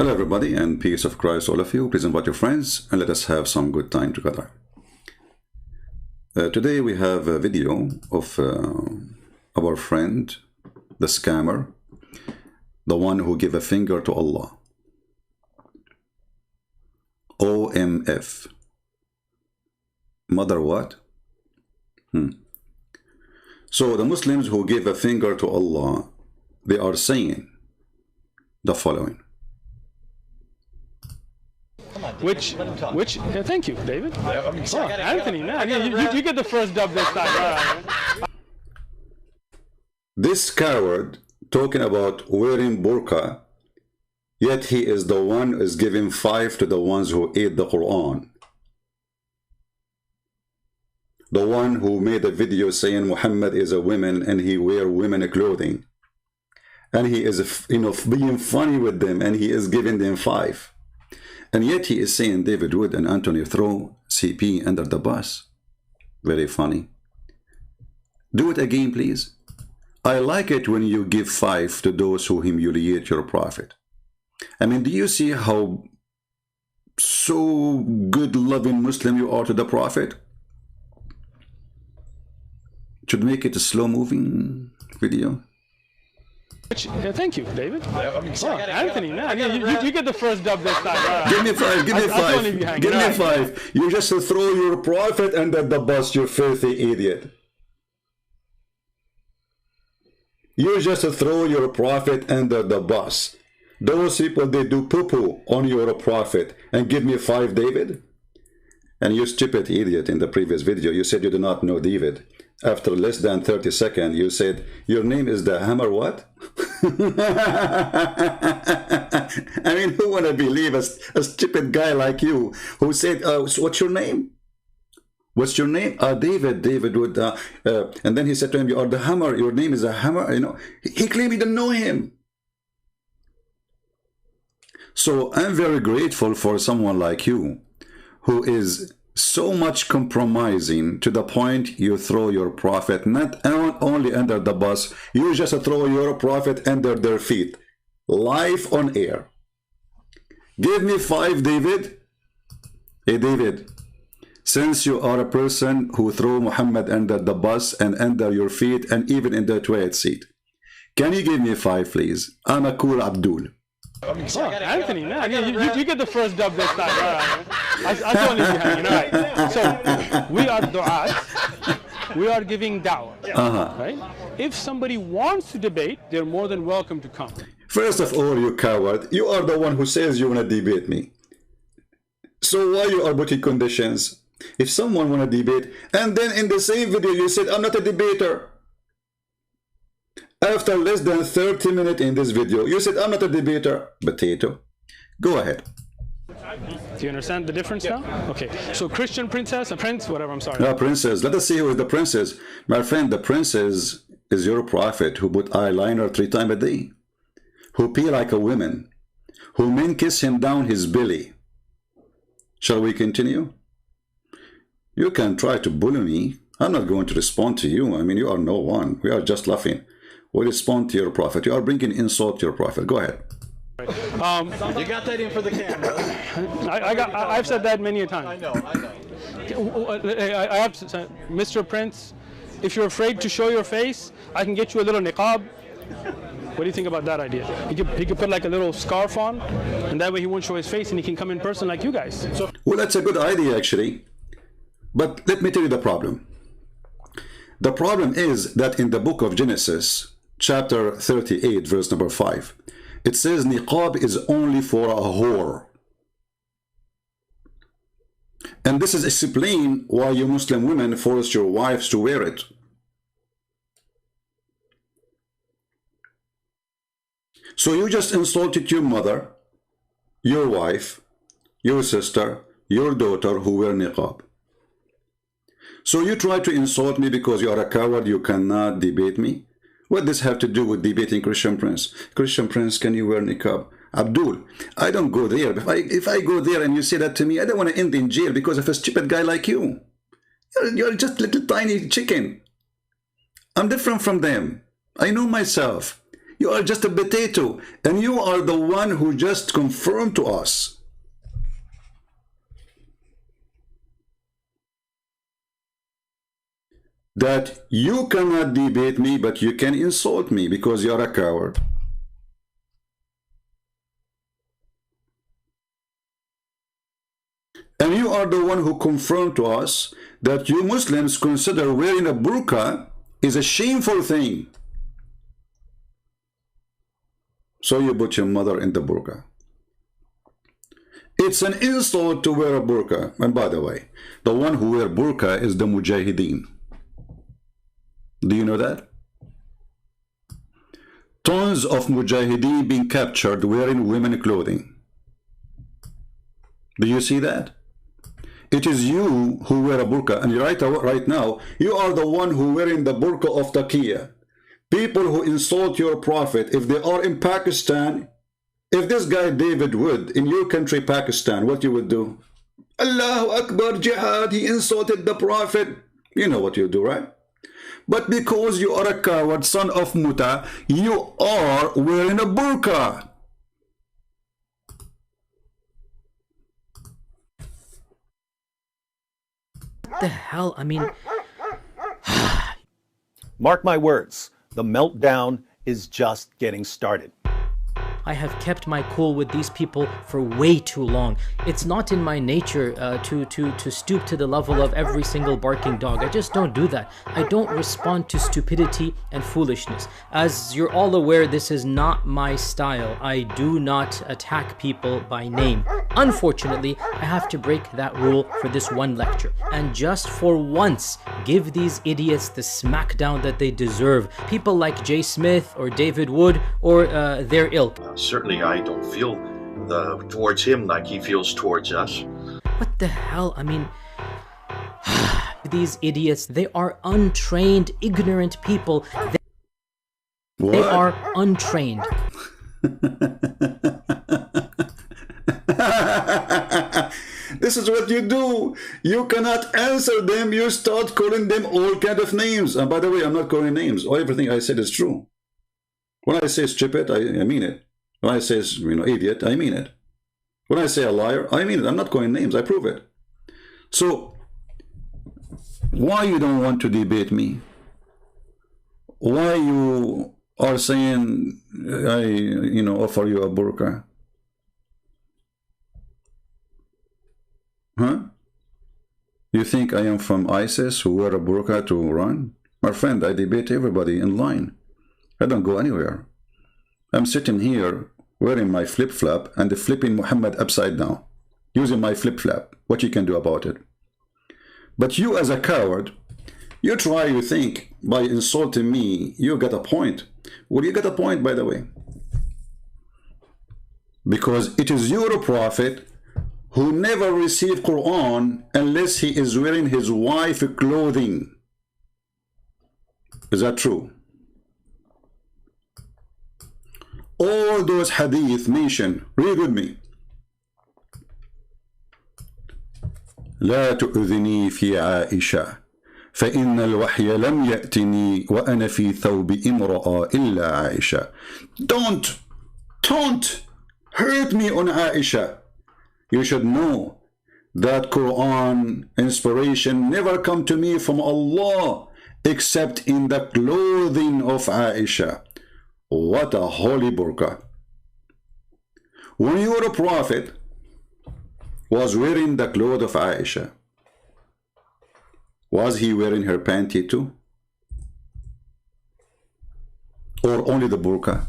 Hello everybody, and peace of Christ all of you. Please invite your friends and let us have some good time together. Today we have a video of our friend, the scammer, the one who gave a finger to Allah. OMF. Mother what? So the Muslims who give a finger to Allah, they are saying the following. Thank you, David. Anthony, man, you get the first dub this time. All right. This coward talking about wearing burqa, yet he is the one who is giving 5 to the ones who ate the Quran. The one who made a video saying Muhammad is a woman and he wear women clothing. And he is, being funny with them, and he is giving them 5. And yet he is saying David Wood and Anthony throw CP under the bus. Very funny. Do it again, please. I like it when you give 5 to those who humiliate your prophet. I mean, do you see how so good loving Muslim you are to the prophet? Should make it a slow moving video. Thank you, David. Anthony, man, you get the first dub this time. Right. Give me 5, give me 5, give me 5. You just throw your prophet under the bus, you filthy idiot. You just throw your prophet under the bus. Those people, they do poo-poo on your prophet, and give me 5, David. And you stupid idiot, in the previous video, you said you do not know David. After less than 30 seconds, you said, your name is the hammer what? I mean, who wanna believe a stupid guy like you who said, what's your name? What's your name? David would, and then he said to him, you are the hammer, your name is a hammer, He claimed he didn't know him. So I'm very grateful for someone like you, who is so much compromising to the point you throw your prophet not only under the bus, you just throw your prophet under their feet, live on air. Give me 5, David. Hey, David, since you are a person who throw Muhammad under the bus and under your feet and even in the toilet seat, can you give me 5, please? I'm a cool Abdul. Anthony, man, you get the first dub this time. All right. I don't leave you hanging. All right. So we are du'at. We are giving da'wah. Right? If somebody wants to debate, they're more than welcome to come. First of all, you coward, you are the one who says you want to debate me. So why you are putting conditions? If someone want to debate, and then in the same video you said, I'm not a debater. After less than 30 minutes in this video, you said, I'm not a debater. Potato. Go ahead. Do you understand the difference now? Okay. So Christian princess, a prince, whatever, I'm sorry. No, princess. Let us see who is the princess. My friend, the princess is your prophet who put eyeliner 3 times a day, who pee like a woman, who men kiss him down his belly. Shall we continue? You can try to bully me. I'm not going to respond to you. I mean, you are no one. We are just laughing. We respond to your prophet. You are bringing insult to your prophet. Go ahead. You got that in for the camera. I've said that many a time. I know. I have said, Mr. Prince, if you're afraid to show your face, I can get you a little niqab. What do you think about that idea? He could put like a little scarf on, and that way he won't show his face, and he can come in person like you guys. Well, that's a good idea, actually. But let me tell you the problem. The problem is that in the book of Genesis, chapter 38, verse number 5, it says niqab is only for a whore. And this is explained why you Muslim women force your wives to wear it. So you just insulted your mother, your wife, your sister, your daughter who wear niqab. So you try to insult me because you are a coward, you cannot debate me? What does this have to do with debating Christian Prince? Christian Prince, can you wear niqab? Abdul, I don't go there. If I go there and you say that to me, I don't want to end in jail because of a stupid guy like you. You're just a little tiny chicken. I'm different from them. I know myself. You are just a potato, and you are the one who just confirmed to us that you cannot debate me, but you can insult me because you are a coward. And you are the one who confirmed to us that you Muslims consider wearing a burqa is a shameful thing. So you put your mother in the burqa. It's an insult to wear a burqa. And by the way, the one who wear burqa is the mujahideen. Do you know that? Tons of mujahideen being captured wearing women clothing. Do you see that? It is you who wear a burqa, and right now, you are the one who wearing the burqa of taqiyya. People who insult your prophet, if they are in Pakistan, if this guy David Wood in your country, Pakistan, what you would do? Allahu Akbar, jihad, he insulted the prophet. You know what you do, right? But because you are a coward, son of Muta, you are wearing a burqa. What the hell? I mean... Mark my words, the meltdown is just getting started. I have kept my cool with these people for way too long. It's not in my nature to stoop to the level of every single barking dog. I just don't do that. I don't respond to stupidity and foolishness. As you're all aware, this is not my style. I do not attack people by name. Unfortunately, I have to break that rule for this one lecture. And just for once, give these idiots the smackdown that they deserve. People like Jay Smith or David Wood or their ilk. Certainly, I don't feel towards him like he feels towards us. What the hell? I mean, these idiots, they are untrained, ignorant people. They are untrained. This is what you do. You cannot answer them. You start calling them all kind of names. And by the way, I'm not calling names. Everything I said is true. When I say stupid, I mean it. When I say, idiot, I mean it. When I say a liar, I mean it. I'm not calling names. I prove it. So, why you don't want to debate me? Why you are saying, I offer you a burqa? Huh? You think I am from ISIS who wear a burqa to run? My friend, I debate everybody in line. I don't go anywhere. I'm sitting here wearing my flip-flop and flipping Muhammad upside down, using my flip-flop. What you can do about it? But you as a coward, you think by insulting me, you got a point. Well, you got a point, by the way. Because it is your prophet who never received Quran unless he is wearing his wife clothing. Is that true? All those hadith mentioned, read with me. لا تؤذني في عائشة فإن الوحي لم يأتني وأنا في ثوب امرأة إلا عائشة. Don't hurt me on Aisha. You should know that Quran inspiration never come to me from Allah except in the clothing of Aisha. What a holy burqa. When your prophet was wearing the clothes of Aisha, was he wearing her panty too? Or only the burqa?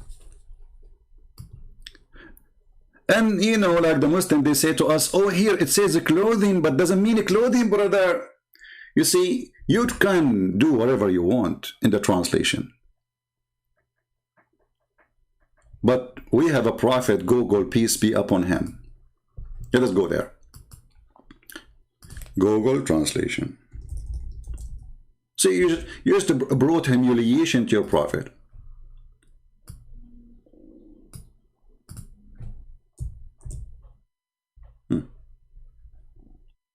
And like the Muslim, they say to us, oh, here it says clothing, but doesn't mean clothing, brother. You see, you can do whatever you want in the translation. But we have a prophet, Google, peace be upon him. Let us go there. Google translation. See, you just brought humiliation to your prophet.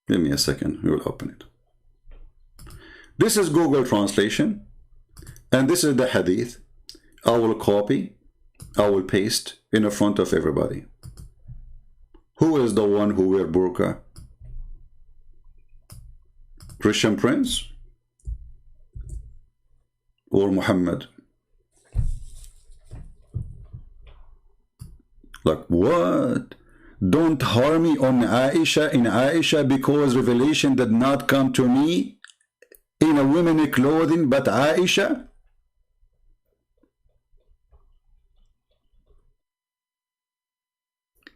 Give me a second, we will open it. This is Google translation, and this is the hadith. I will copy I will paste in front of everybody. Who is the one who wear burqa? Christian Prince or Muhammad? Like what? Don't harm me on Aisha in Aisha because revelation did not come to me in a woman clothing but Aisha?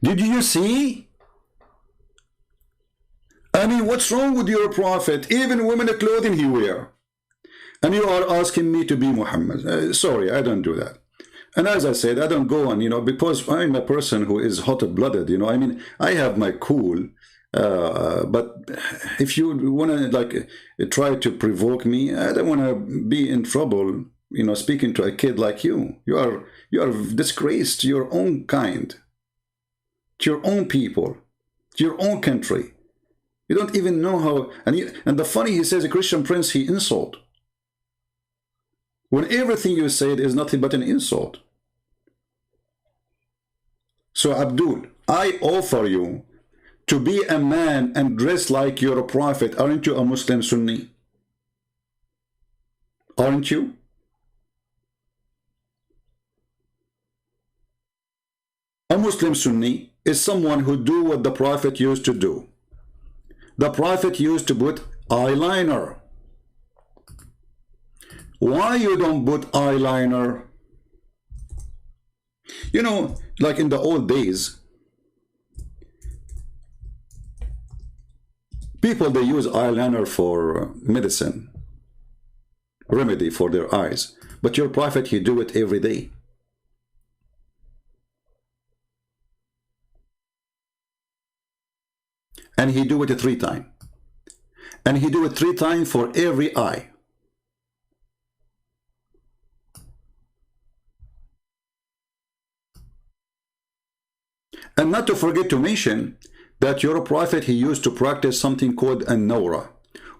Did you see? I mean, what's wrong with your prophet? Even women clothing he wear. And you are asking me to be Muhammad. Sorry, I don't do that. And as I said, I don't go on, because I'm a person who is hot-blooded, I mean, I have my cool, but if you want to, like, try to provoke me, I don't want to be in trouble, speaking to a kid like you. You are disgraced to your own kind, to your own people, to your own country. You don't even know how, and the funny, he says a Christian Prince, he insult. When everything you said is nothing but an insult. So Abdul, I offer you to be a man and dress like your prophet. Aren't you a Muslim Sunni? Aren't you? A Muslim Sunni is someone who do what the prophet used to do. The prophet used to put eyeliner. Why you don't put eyeliner? Like in the old days, people, they use eyeliner for medicine, remedy for their eyes. But your prophet, he do it every day. And he do it 3 times. And he do it 3 times for every eye. And not to forget to mention that your prophet, he used to practice something called an-nawra,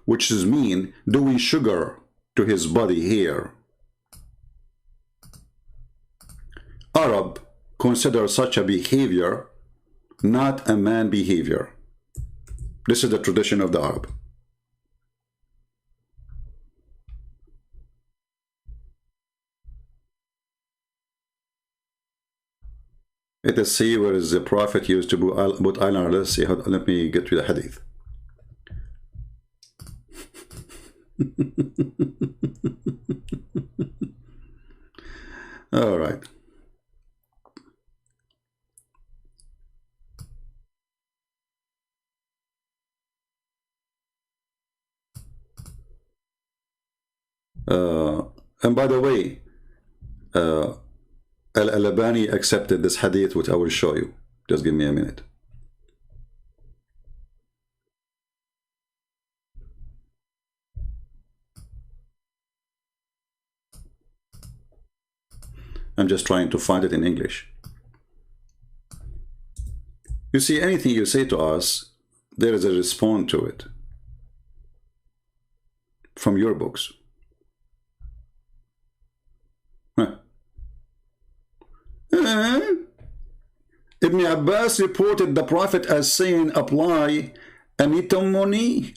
which is mean doing sugar to his body here. Arab consider such a behavior not a man behavior. This is the tradition of the Arab. Let us see where is the prophet used to put eyeliner. Let's see how, let me get to the hadith. All right. And by the way, Al-Albani accepted this hadith, which I will show you. Just give me a minute. I'm just trying to find it in English. You see, anything you say to us, there is a response to it from your books. Huh. Ibn Abbas reported the Prophet as saying, apply antimony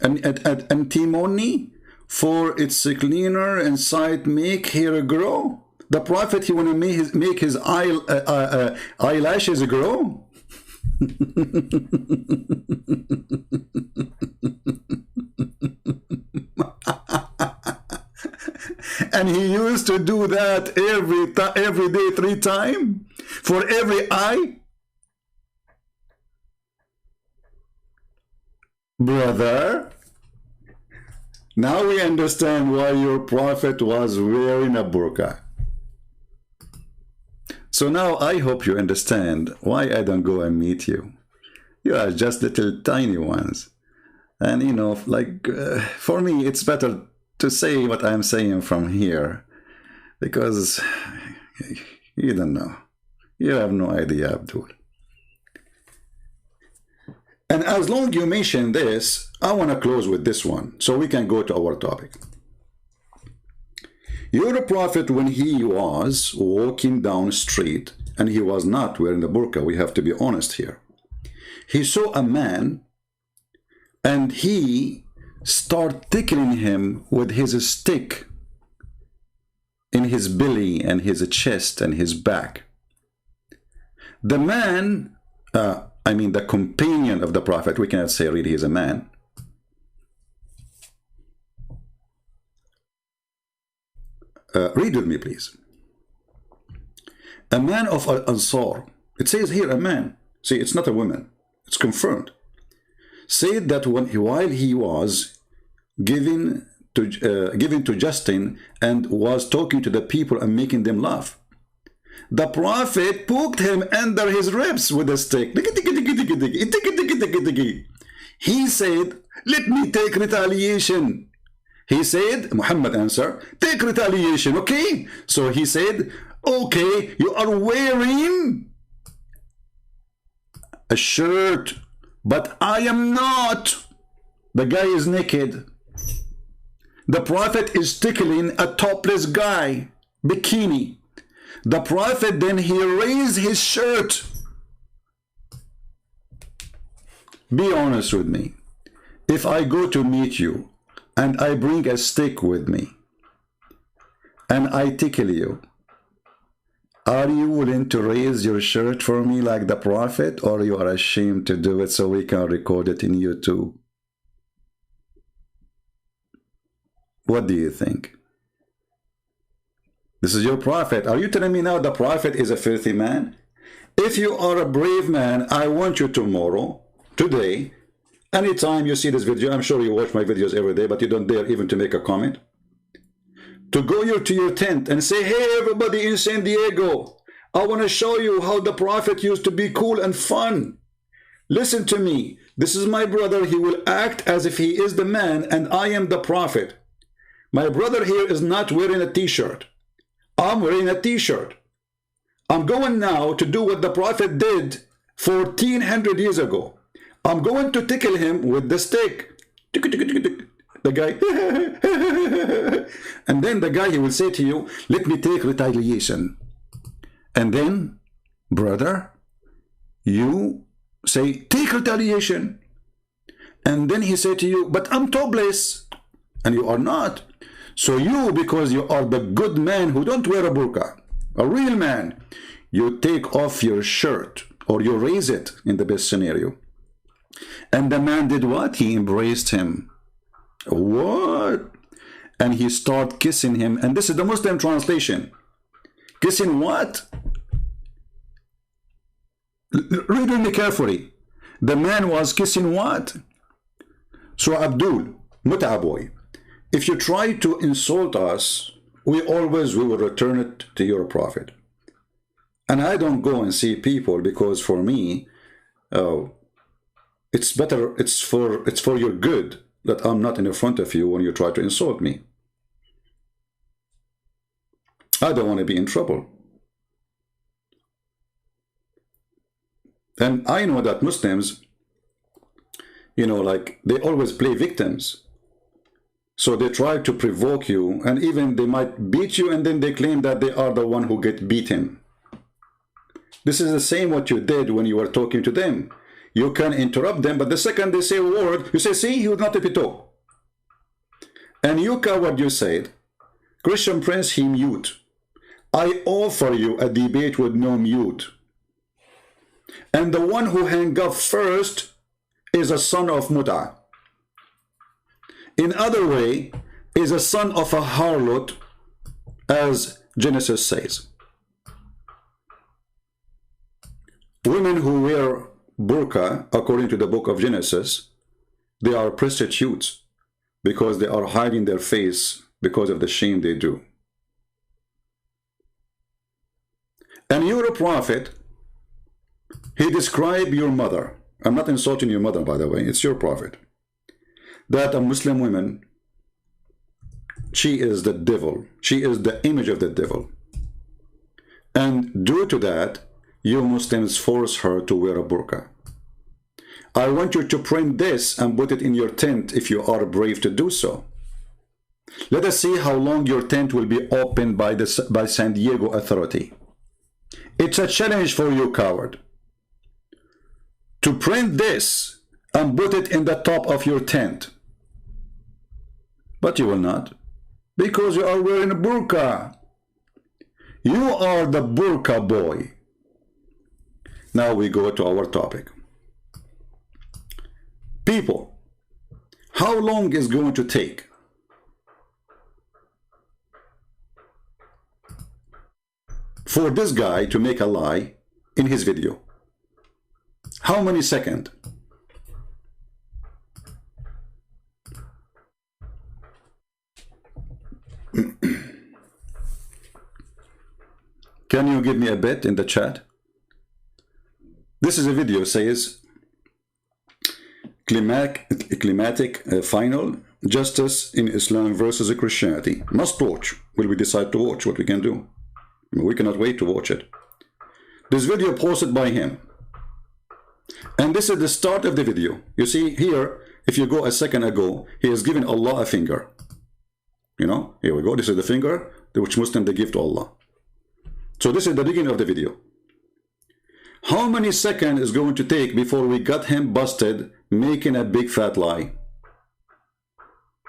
for its cleaner and sight make hair grow. The Prophet, he want to make his eyelashes grow. And he used to do that every day 3 times for every eye. Brother, now we understand why your prophet was wearing a burqa. So now I hope you understand why I don't go and meet you. You are just little tiny ones. And for me, it's better to say what I'm saying from here, because you don't know. You have no idea, Abdul. And as long as you mention this, I want to close with this one, so we can go to our topic. Your prophet, when he was walking down the street, and he was not wearing the burqa, we have to be honest here. He saw a man, and he started tickling him with his stick in his belly and his chest and his back. The man, I mean the companion of the prophet, we cannot say really he's a man. Read with me, please. A man of Ansar. It says here a man. See, it's not a woman. It's confirmed. Said that while he was given to Justin and was talking to the people and making them laugh, the prophet poked him under his ribs with a stick. He said, "Let me take retaliation." He said, Muhammad answered, "Take retaliation, okay?" So he said, "Okay, you are wearing a shirt, but I am not." The guy is naked. The prophet is tickling a topless guy, bikini. The prophet then he raised his shirt. Be honest with me. If I go to meet you and I bring a stick with me and I tickle you, are you willing to raise your shirt for me like the prophet, or you are ashamed to do it so we can record it in YouTube? What do you think? This is your prophet. Are you telling me now the prophet is a filthy man? If you are a brave man, I want you tomorrow, today, anytime you see this video, I'm sure you watch my videos every day, but you don't dare even to make a comment, to go to your tent and say, "Hey, everybody in San Diego, I want to show you how the prophet used to be cool and fun. Listen to me. This is my brother. He will act as if he is the man and I am the prophet. My brother here is not wearing a t-shirt. I'm wearing a t-shirt. I'm going now to do what the prophet did 1400 years ago. I'm going to tickle him with the stick." The guy, and then the guy, he will say to you, "Let me take retaliation." And then, brother, you say, "Take retaliation." And then he say to you, "But I'm topless," and you are not. So you, because you are the good man who don't wear a burqa, a real man, you take off your shirt, or you raise it in the best scenario. And the man did what? He embraced him. What? And he started kissing him. And this is the Muslim translation. Kissing what? Read me carefully. The man was kissing what? So Abdul, Mut'a boy, if you try to insult us, we will return it to your prophet. And I don't go and see people, because for me, it's better, it's for your good that I'm not in front of you when you try to insult me. I don't want to be in trouble. And I know that Muslims, like they always play victims. So they try to provoke you, and even they might beat you, and then they claim that they are the one who get beaten. This is the same what you did when you were talking to them. You can interrupt them, but the second they say a word, you say, "See, he would not pito." And you coward, you said, "Christian Prince, he mute. I offer you a debate with no mute. And the one who hang up first is a son of Mut'a. In other way, is a son of a harlot, as Genesis says. Women who wear burqa, according to the book of Genesis, they are prostitutes because they are hiding their face because of the shame they do. And you're a prophet. He described your mother. I'm not insulting your mother, by the way. It's your prophet. That a Muslim woman, she is the devil. She is the image of the devil. And due to that, you Muslims force her to wear a burqa. I want you to print this and put it in your tent if you are brave to do so. Let us see how long your tent will be opened by San Diego Authority. It's a challenge for you, coward, to print this and put it in the top of your tent. But you will not, because you are wearing a burqa. You are the burqa boy. Now we go to our topic. People, how long is going to take for this guy to make a lie in his video? How many seconds? Can you give me a bet in the chat? This is a video, says climatic final justice in Islam versus Christianity. Must watch. Will we decide to watch? What we can do? We cannot wait to watch it. This video posted by him. And this is the start of the video. You see here, if you go a second ago, he has given Allah a finger. You know, here we go. This is the finger which Muslim they give to Allah. So this is the beginning of the video. How many seconds is going to take before we got him busted making a big fat lie?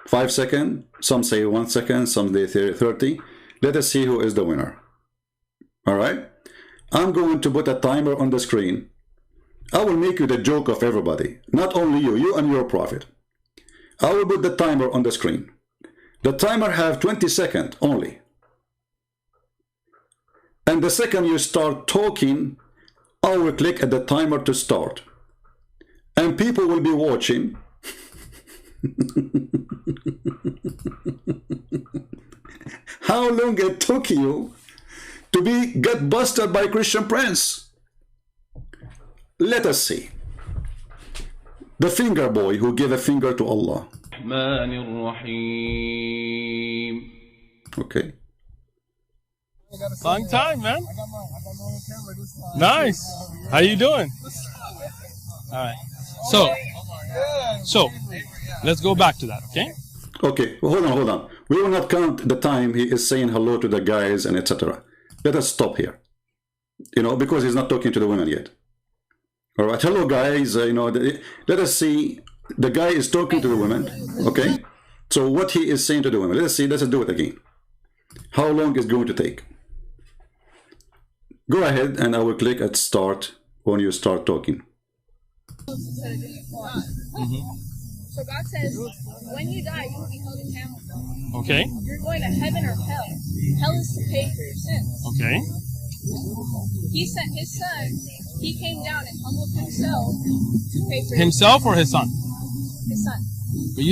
5 seconds? Some say 1 second, some say 30. Let us see who is the winner. Alright? I'm going to put a timer on the screen. I will make you the joke of everybody. Not only you, you and your prophet. I will put the timer on the screen. The timer have 20 seconds only. And the second you start talking, I will click at the timer to start. And people will be watching. How long it took you to get busted by Christian Prince? Let us see. The finger boy who gave a finger to Allah. Okay. Long time, man. Nice. How you doing? All right. So, let's go back to that, okay? Okay, well, hold on. We will not count the time he is saying hello to the guys and etc. Let us stop here. You know, because he's not talking to the women yet. All right, hello guys. Let us see. The guy is talking to the women. Okay. So what he is saying to the women. Let us see. Let's do it again. How long is going to take? Go ahead, and I will click at start when you start talking. So God says, when you die, you will be held in hell. Okay. You're going to heaven or hell. Hell is to pay for your sins. Okay. He sent his son. He came down and humbled himself to pay for himself or his son? His son. But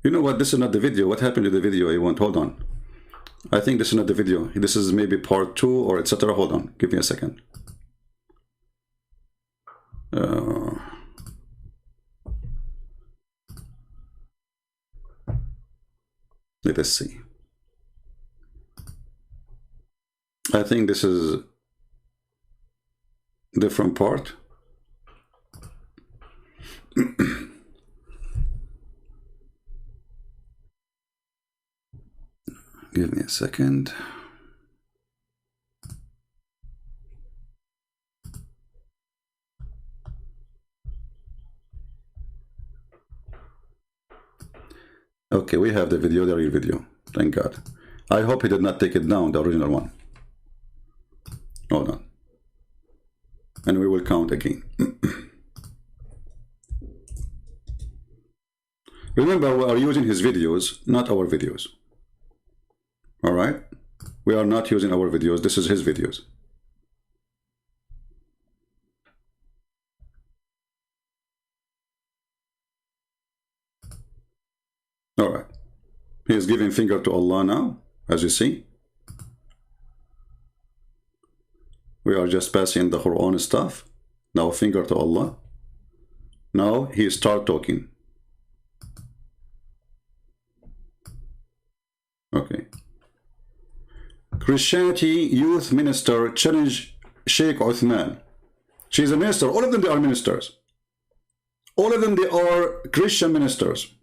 you know what? This is not the video. What happened to the video I want? Hold on. I think this is not the video. This is maybe part 2 or etc. Hold on. Give me a second. Let us see. I think this is a different part. Give me a second. Okay, we have the video, the real video. Thank God. I hope he did not take it down, the original one. Hold on. And we will count again. Remember, we are using his videos, not our videos. All right? We are not using our videos. This is his videos. All right. He is giving finger to Allah now, as you see. We are just passing the Quran stuff. Now finger to Allah. Now he start talking. Okay. Christianity youth minister challenge Sheikh Uthman. She's a minister. All of them, they are ministers. All of them, they are Christian ministers.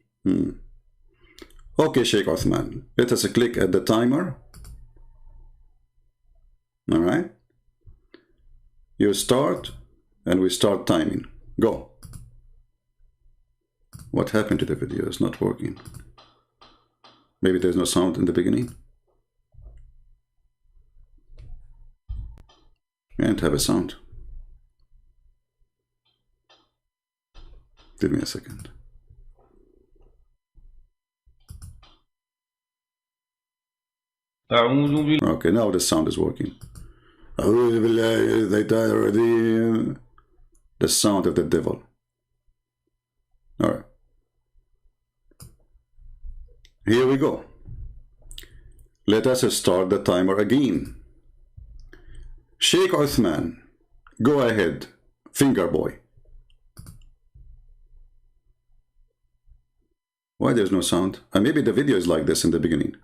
Okay, Sheikh Uthman, let us click at the timer. All right. You start, and we start timing. Go. What happened to the video? It's not working. Maybe there's no sound in the beginning. Can't have a sound. Give me a second. Okay, now the sound is working. The sound of the devil. All right. Here we go. Let us start the timer again. Sheikh Uthman, go ahead. Finger boy. Why there's no sound? Maybe the video is like this in the beginning.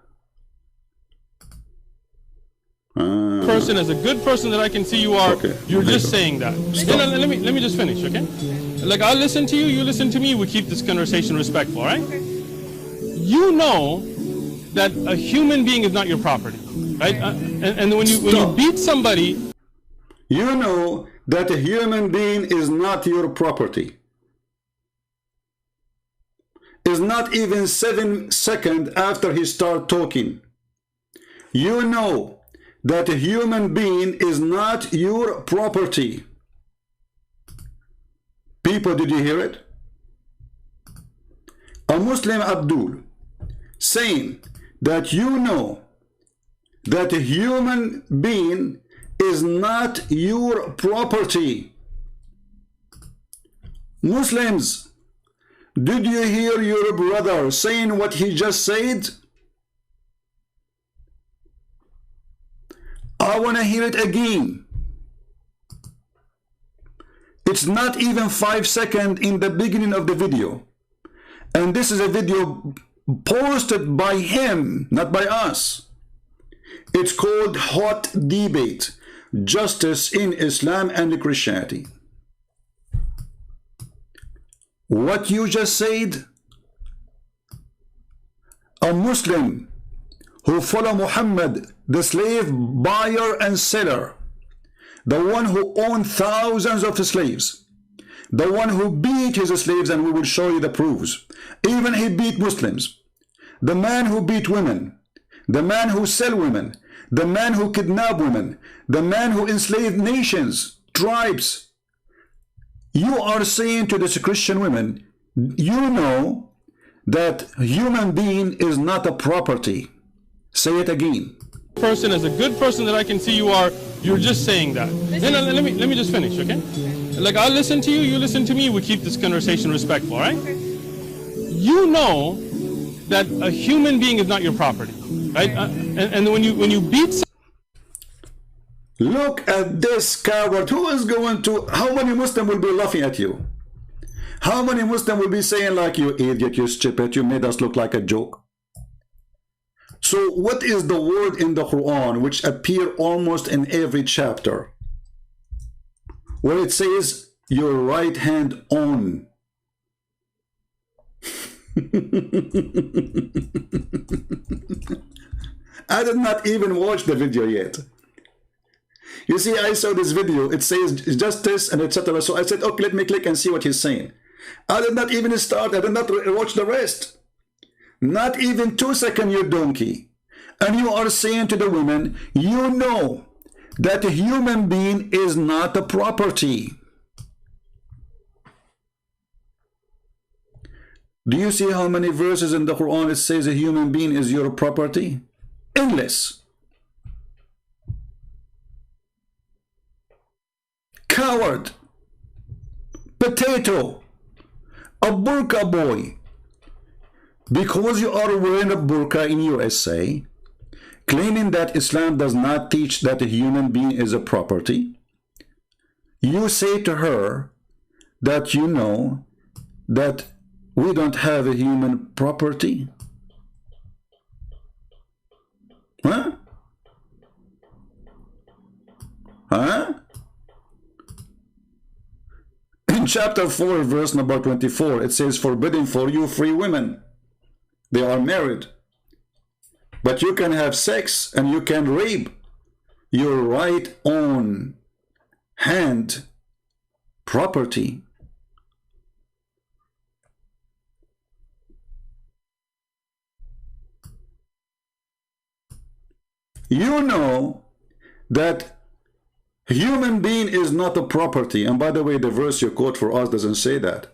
Person, as a good person that I can see you are, okay. You're just saying that. Let me just finish, okay? Like, I'll listen to you, you listen to me, we keep this conversation respectful, all right? You know that a human being is not your property, right? And when you beat somebody, you know that a human being is not your property. Is not even 7 seconds after he start talking. You know that a human being is not your property. People, did you hear it? A Muslim Abdul saying that you know that a human being is not your property. Muslims, did you hear your brother saying what he just said? I want to hear it again. It's not even 5 seconds in the beginning of the video. And this is a video posted by him, not by us. It's called Hot Debate, Justice in Islam and Christianity. What you just said, a Muslim who follow Muhammad, the slave buyer and seller, the one who owned thousands of slaves, the one who beat his slaves, and we will show you the proofs. Even he beat Muslims. The man who beat women, the man who sell women, the man who kidnap women, the man who enslaved nations, tribes. You are saying to this Christian women, you know that human being is not a property. Say it again. Person, as a good person that I can see you are, you're just saying that. Let me just finish, okay? Like, I'll listen to you, you listen to me, we keep this conversation respectful, all right? You know that a human being is not your property, right? And when you beat look at this coward. Who is going to, how many Muslims will be laughing at you? How many Muslims will be saying like, you idiot, you stupid, you made us look like a joke? So what is the word in the Quran which appear almost in every chapter, where it says your right hand on? I did not even watch the video yet. You see, I saw this video, it says justice and etc. So I said, okay, let me click and see what he's saying. I did not even start, I did not watch the rest. Not even 2 seconds, you donkey. And you are saying to the women, you know that a human being is not a property. Do you see how many verses in the Quran it says a human being is your property? Endless. Coward. Potato. A burqa boy. Because you are wearing a burqa in USA, claiming that Islam does not teach that a human being is a property, you say to her that you know that we don't have a human property. Huh? Huh? In chapter 4, verse number 24, it says, forbidden for you free women. They are married. But you can have sex and you can rape your right own hand property. You know that human being is not a property. And by the way, the verse you quote for us doesn't say that.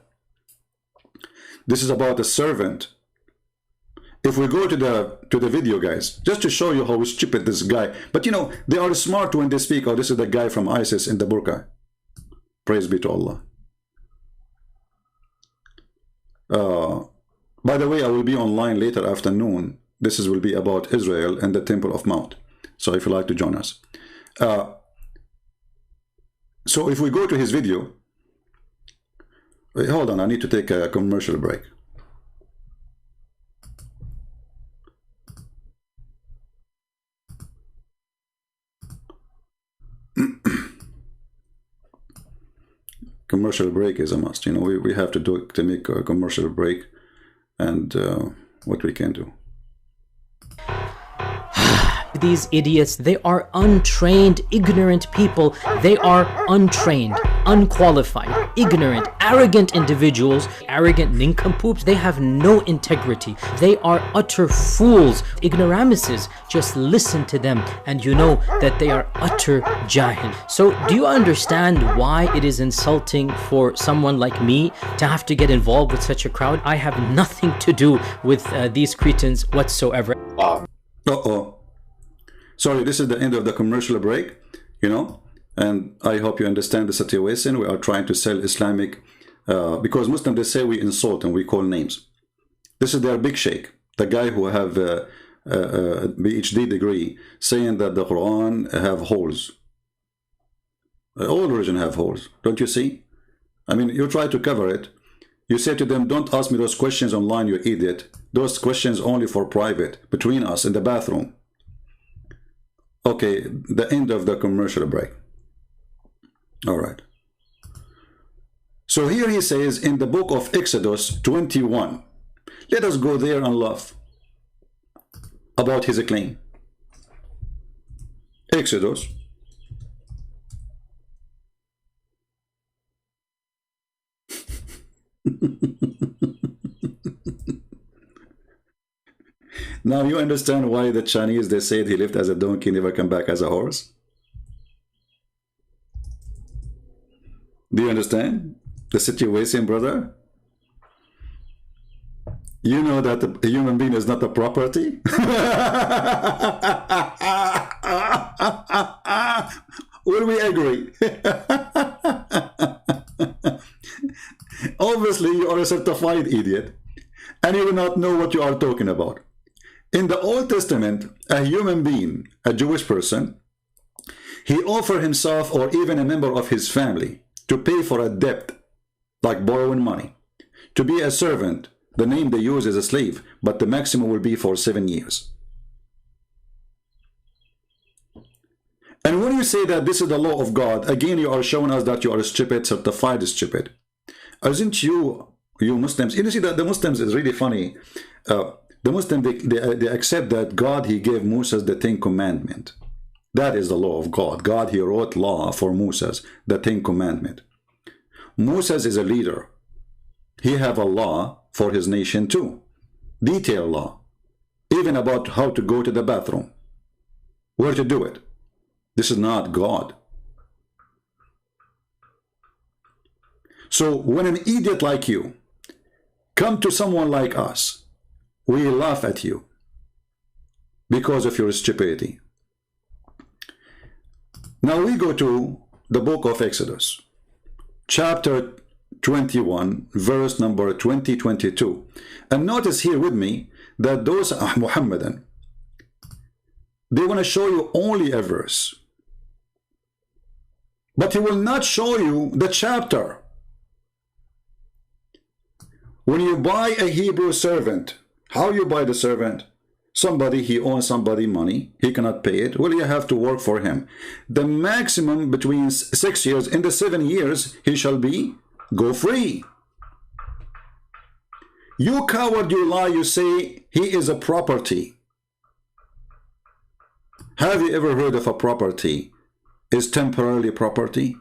This is about a servant. If we go to the video, guys, just to show you how stupid this guy, but you know, they are smart when they speak, oh, this is the guy from ISIS in the burqa. Praise be to Allah. By the way, I will be online later afternoon. This will be about Israel and the Temple of Mount. So if you like to join us. So if we go to his video, wait, hold on, I need to take a commercial break. Commercial break is a must. You know, we have to make a commercial break, and what we can do. These idiots, they are untrained, ignorant people. They are untrained, unqualified, ignorant, arrogant individuals, arrogant nincompoops. They have no integrity. They are utter fools, ignoramuses. Just listen to them and you know that they are utter jahil. So do you understand why it is insulting for someone like me to have to get involved with such a crowd? I have nothing to do with these cretins whatsoever. Uh-oh. Sorry, this is the end of the commercial break, you know, and I hope you understand the situation. We are trying to sell Islamic, because Muslims, they say we insult and we call names. This is their big sheikh, the guy who have a PhD degree, saying that the Quran have holes. All religion have holes, don't you see? I mean, you try to cover it. You say to them, don't ask me those questions online, you idiot. Those questions only for private, between us in the bathroom. Okay, the end of the commercial break. All right. So here he says in the book of Exodus 21. Let us go there and laugh about his claim. Exodus. Now you understand why the Chinese, they said he lived as a donkey, never come back as a horse? Do you understand the situation, brother? You know that a human being is not a property? Will we agree? Obviously, you are a certified idiot, and you do not know what you are talking about. In the Old Testament, a human being, a Jewish person, he offered himself or even a member of his family to pay for a debt, like borrowing money, to be a servant. The name they use is a slave, but the maximum will be for 7 years. And when you say that this is the law of God, again, you are showing us that you are stupid, certified stupid. Isn't you Muslims, you see that the Muslims is really funny. The Muslims, they accept that God, he gave Moses the 10 Commandments. That is the law of God. God, he wrote law for Moses, the 10 Commandments. Moses is a leader. He have a law for his nation too. Detailed law. Even about how to go to the bathroom. Where to do it. This is not God. So when an idiot like you come to someone like us, we laugh at you because of your stupidity. Now we go to the book of Exodus, chapter 21, verse number 22. And notice here with me that those Muhammadan, they want to show you only a verse, but he will not show you the chapter. When you buy a Hebrew servant, how you buy the servant? Somebody, he owes somebody money, he cannot pay it. Well, you have to work for him. The maximum between 6 years, in the 7 years, he shall be go free. You coward, you lie, you say he is a property. Have you ever heard of a property is temporarily property?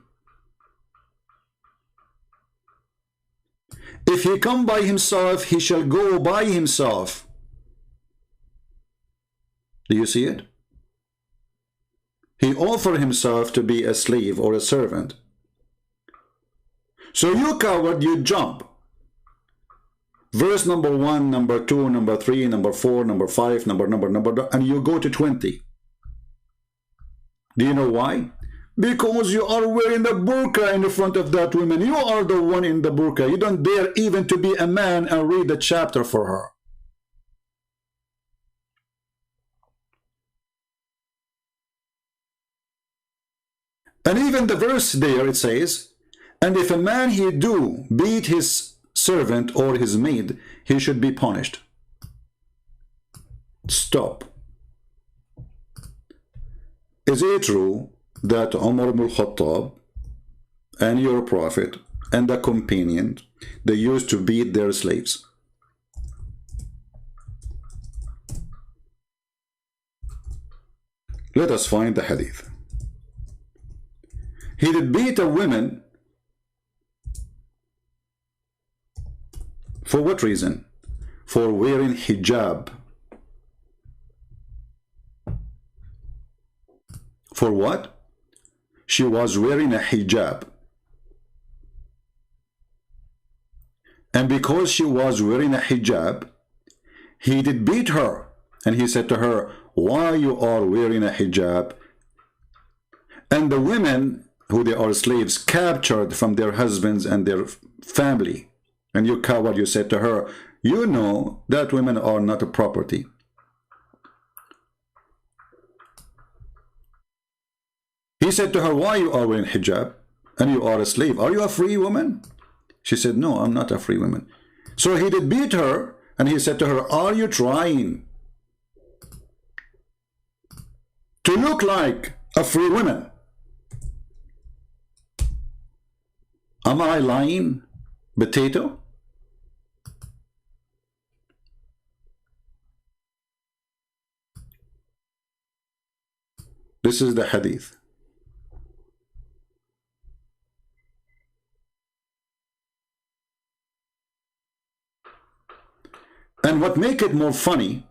If he come by himself, he shall go by himself. Do you see it? He offered himself to be a slave or a servant. So you coward, you jump. Verse number 1, number 2, number 3, number 4, number 5, number, and you go to 20. Do you know why? Because you are wearing the burqa in the front of that woman. You are the one in the burqa. You don't dare even to be a man and read the chapter for her. And even the verse there, it says, and if a man he do beat his servant or his maid, he should be punished. Stop. Is it true that Umar ibn al-Khattab and your prophet and the companion, they used to beat their slaves? Let us find the hadith. He did beat a woman. For what reason? For wearing hijab. For what? She was wearing a hijab. And because she was wearing a hijab, he did beat her. And he said to her, why you are wearing a hijab? And the women, who they are slaves, captured from their husbands and their family. And you coward, you said to her, you know that women are not a property. He said to her, why you are wearing hijab and you are a slave? Are you a free woman? She said, no, I'm not a free woman. So he did beat her and he said to her, are you trying to look like a free woman? Am I lying, potato? This is the hadith. And what make it more funny,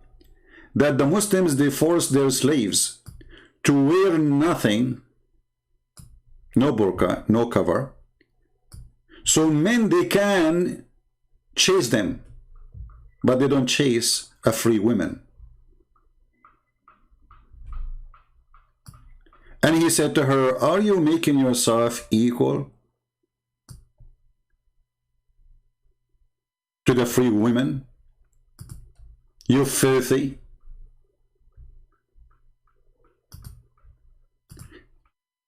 that the Muslims, they force their slaves to wear nothing, no burqa, no cover. So men, they can chase them, but they don't chase a free woman. And he said to her, are you making yourself equal to the free women? You filthy.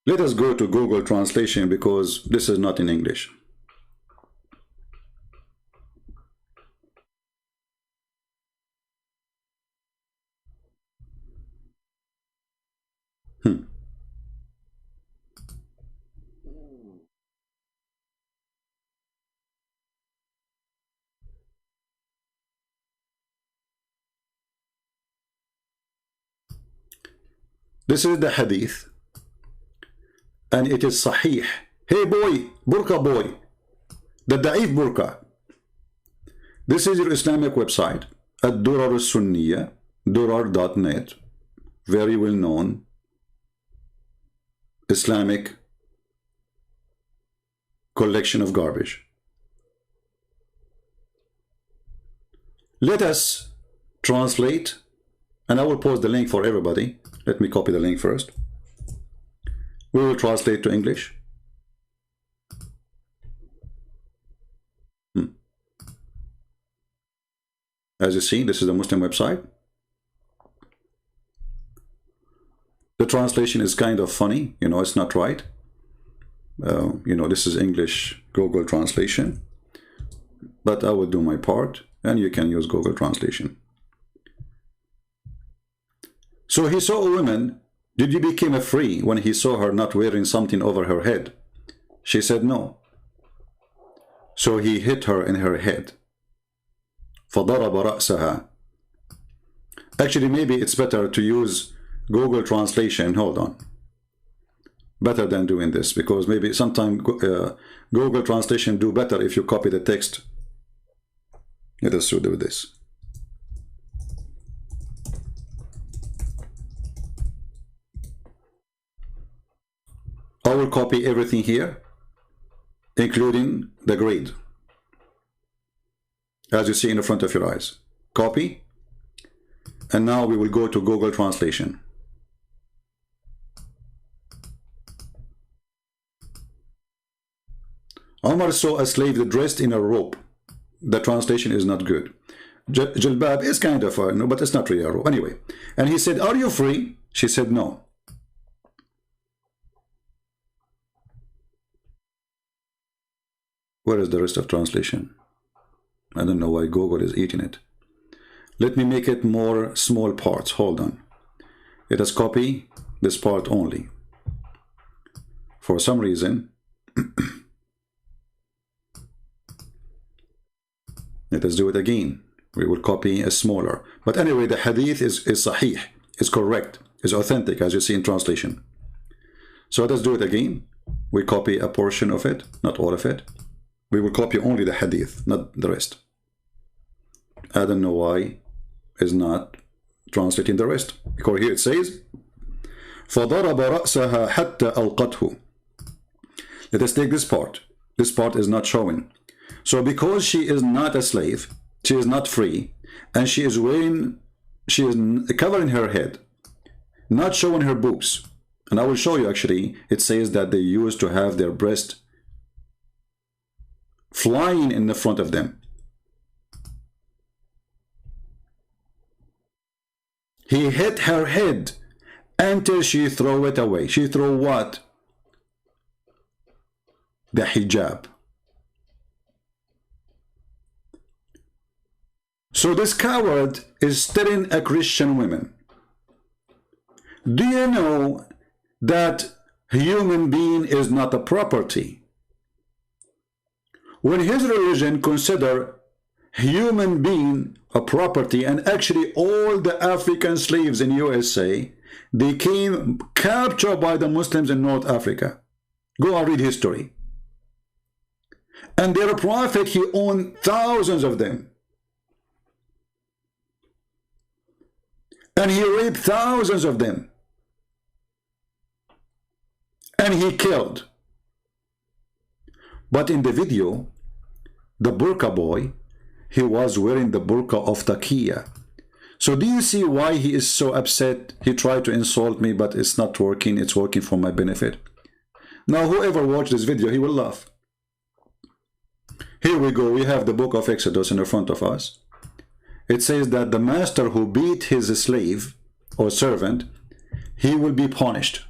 Let us go to Google Translation because this is not in English. This is the hadith, and it is sahih. Hey boy, burqa boy, the da'if burqa. This is your Islamic website, Ad-Durar Sunniya, durar.net, very well known Islamic collection of garbage. Let us translate, and I will post the link for everybody. Let me copy the link first. We will translate to English. As you see, this is a Muslim website. The translation is kind of funny, you know, it's not right. You know, this is English Google translation, but I will do my part and you can use Google translation. So he saw a woman. Did you become free when he saw her not wearing something over her head? She said no. So he hit her in her head فضرب رأسها. Actually, maybe it's better to use Google Translation. Hold on. Better than doing this, because maybe sometimes Google Translation do better if you copy the text. Let us do this. I will copy everything here, including the grade, as you see in the front of your eyes. Copy. And now we will go to Google Translation. Omar saw a slave dressed in a robe. The translation is not good. Jilbab is kind of no, but it's not really a robe. Anyway, and he said, "Are you free?" She said, "No." Where is the rest of translation? I don't know why Google is eating it. Let me make it more small parts. Hold on. Let us copy this part only. For some reason, let us do it again. We will copy a smaller. But anyway, the hadith is sahih, is correct, is authentic, as you see in translation. So let us do it again. We copy a portion of it, not all of it. We will copy only the hadith, not the rest. I don't know why is not translating the rest. Because here it says, فَضَرَبَ رَأْسَهَا حَتَّى أَلْقَتْهُ. Let us take this part. This part is not showing. So because she is not a slave, she is not free, and she is covering her head, not showing her boobs. And I will show you actually, it says that they used to have their breast flying in the front of them. He hit her head until she threw it away. She threw what? The hijab. So this coward is telling a Christian woman, do you know that human being is not a property? When his religion consider human being a property, and actually all the African slaves in USA, they came captured by the Muslims in North Africa. Go and read history. And their prophet, he owned thousands of them. And he raped thousands of them. And he killed. But in the video, the burqa boy, he was wearing the burqa of taqiyya. So do you see why he is so upset? He tried to insult me, but it's not working. It's working for my benefit. Now, whoever watched this video, he will laugh. Here we go. We have the book of Exodus in the front of us. It says that the master who beat his slave or servant, he will be punished.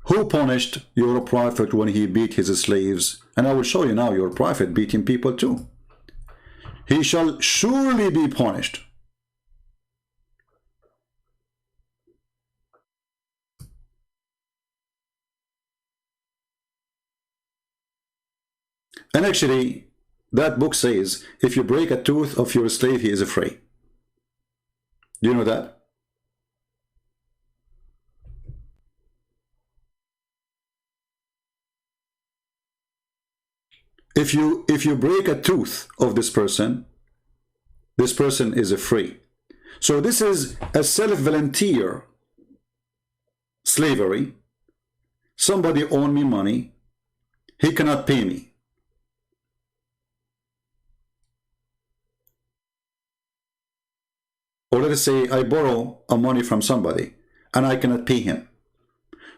Who punished your prophet when he beat his slaves? And I will show you now, your prophet beating people too. He shall surely be punished. And actually, that book says, if you break a tooth of your slave, he is free. Do you know that? If you break a tooth of this person is free. So this is a self-volunteer slavery. Somebody owed me money. He cannot pay me. Or let us say I borrow a money from somebody and I cannot pay him.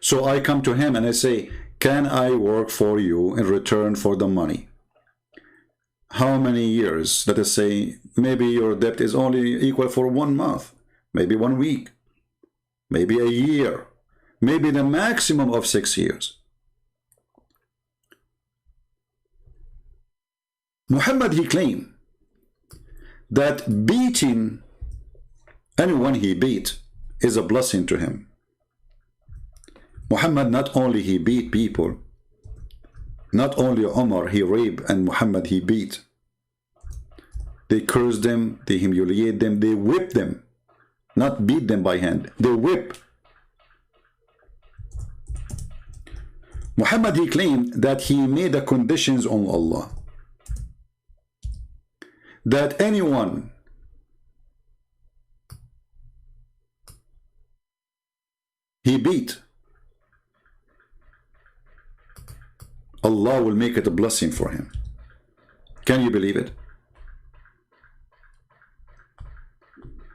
So I come to him and I say, can I work for you in return for the money? How many years? Let us say maybe your debt is only equal for 1 month, maybe 1 week, maybe a year, maybe the maximum of 6 years. Muhammad, he claimed that beating anyone he beat is a blessing to him. Muhammad, not only he beat people, not only Umar he raped, and Muhammad he beat. They curse them, they humiliate them, they whip them. Not beat them by hand, they whip. Muhammad, he claimed that he made the conditions on Allah, that anyone he beat, Allah will make it a blessing for him. Can you believe it?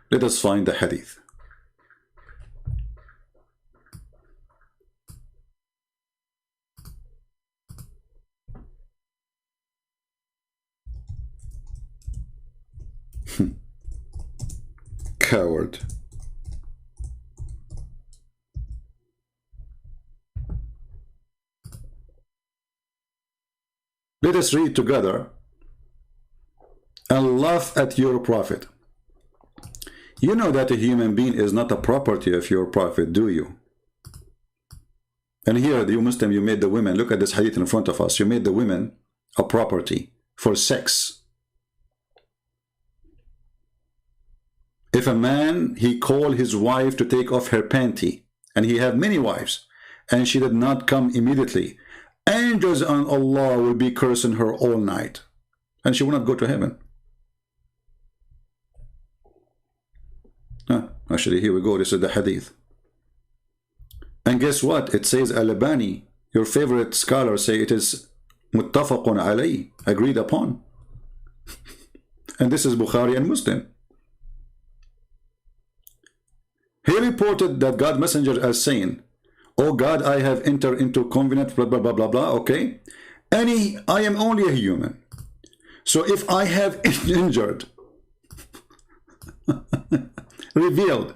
Let us find the hadith. Coward. Let us read together and laugh at your prophet. You know that a human being is not a property of your prophet, do you? And here, you Muslim, you made the women, look at this hadith in front of us, you made the women a property for sex. If a man, he called his wife to take off her panty, and he had many wives, and she did not come immediately, angels on Allah will be cursing her all night, and she will not go to heaven. Actually, here we go. This is the hadith. And guess what? It says Al-Albani, your favorite scholar, say it is muttafaqun alayh, agreed upon. And this is Bukhari and Muslim. He reported that God messenger as saying, "Oh God, I have entered into covenant, blah, blah, blah, blah, blah, okay? I am only a human. So if I have injured, revealed,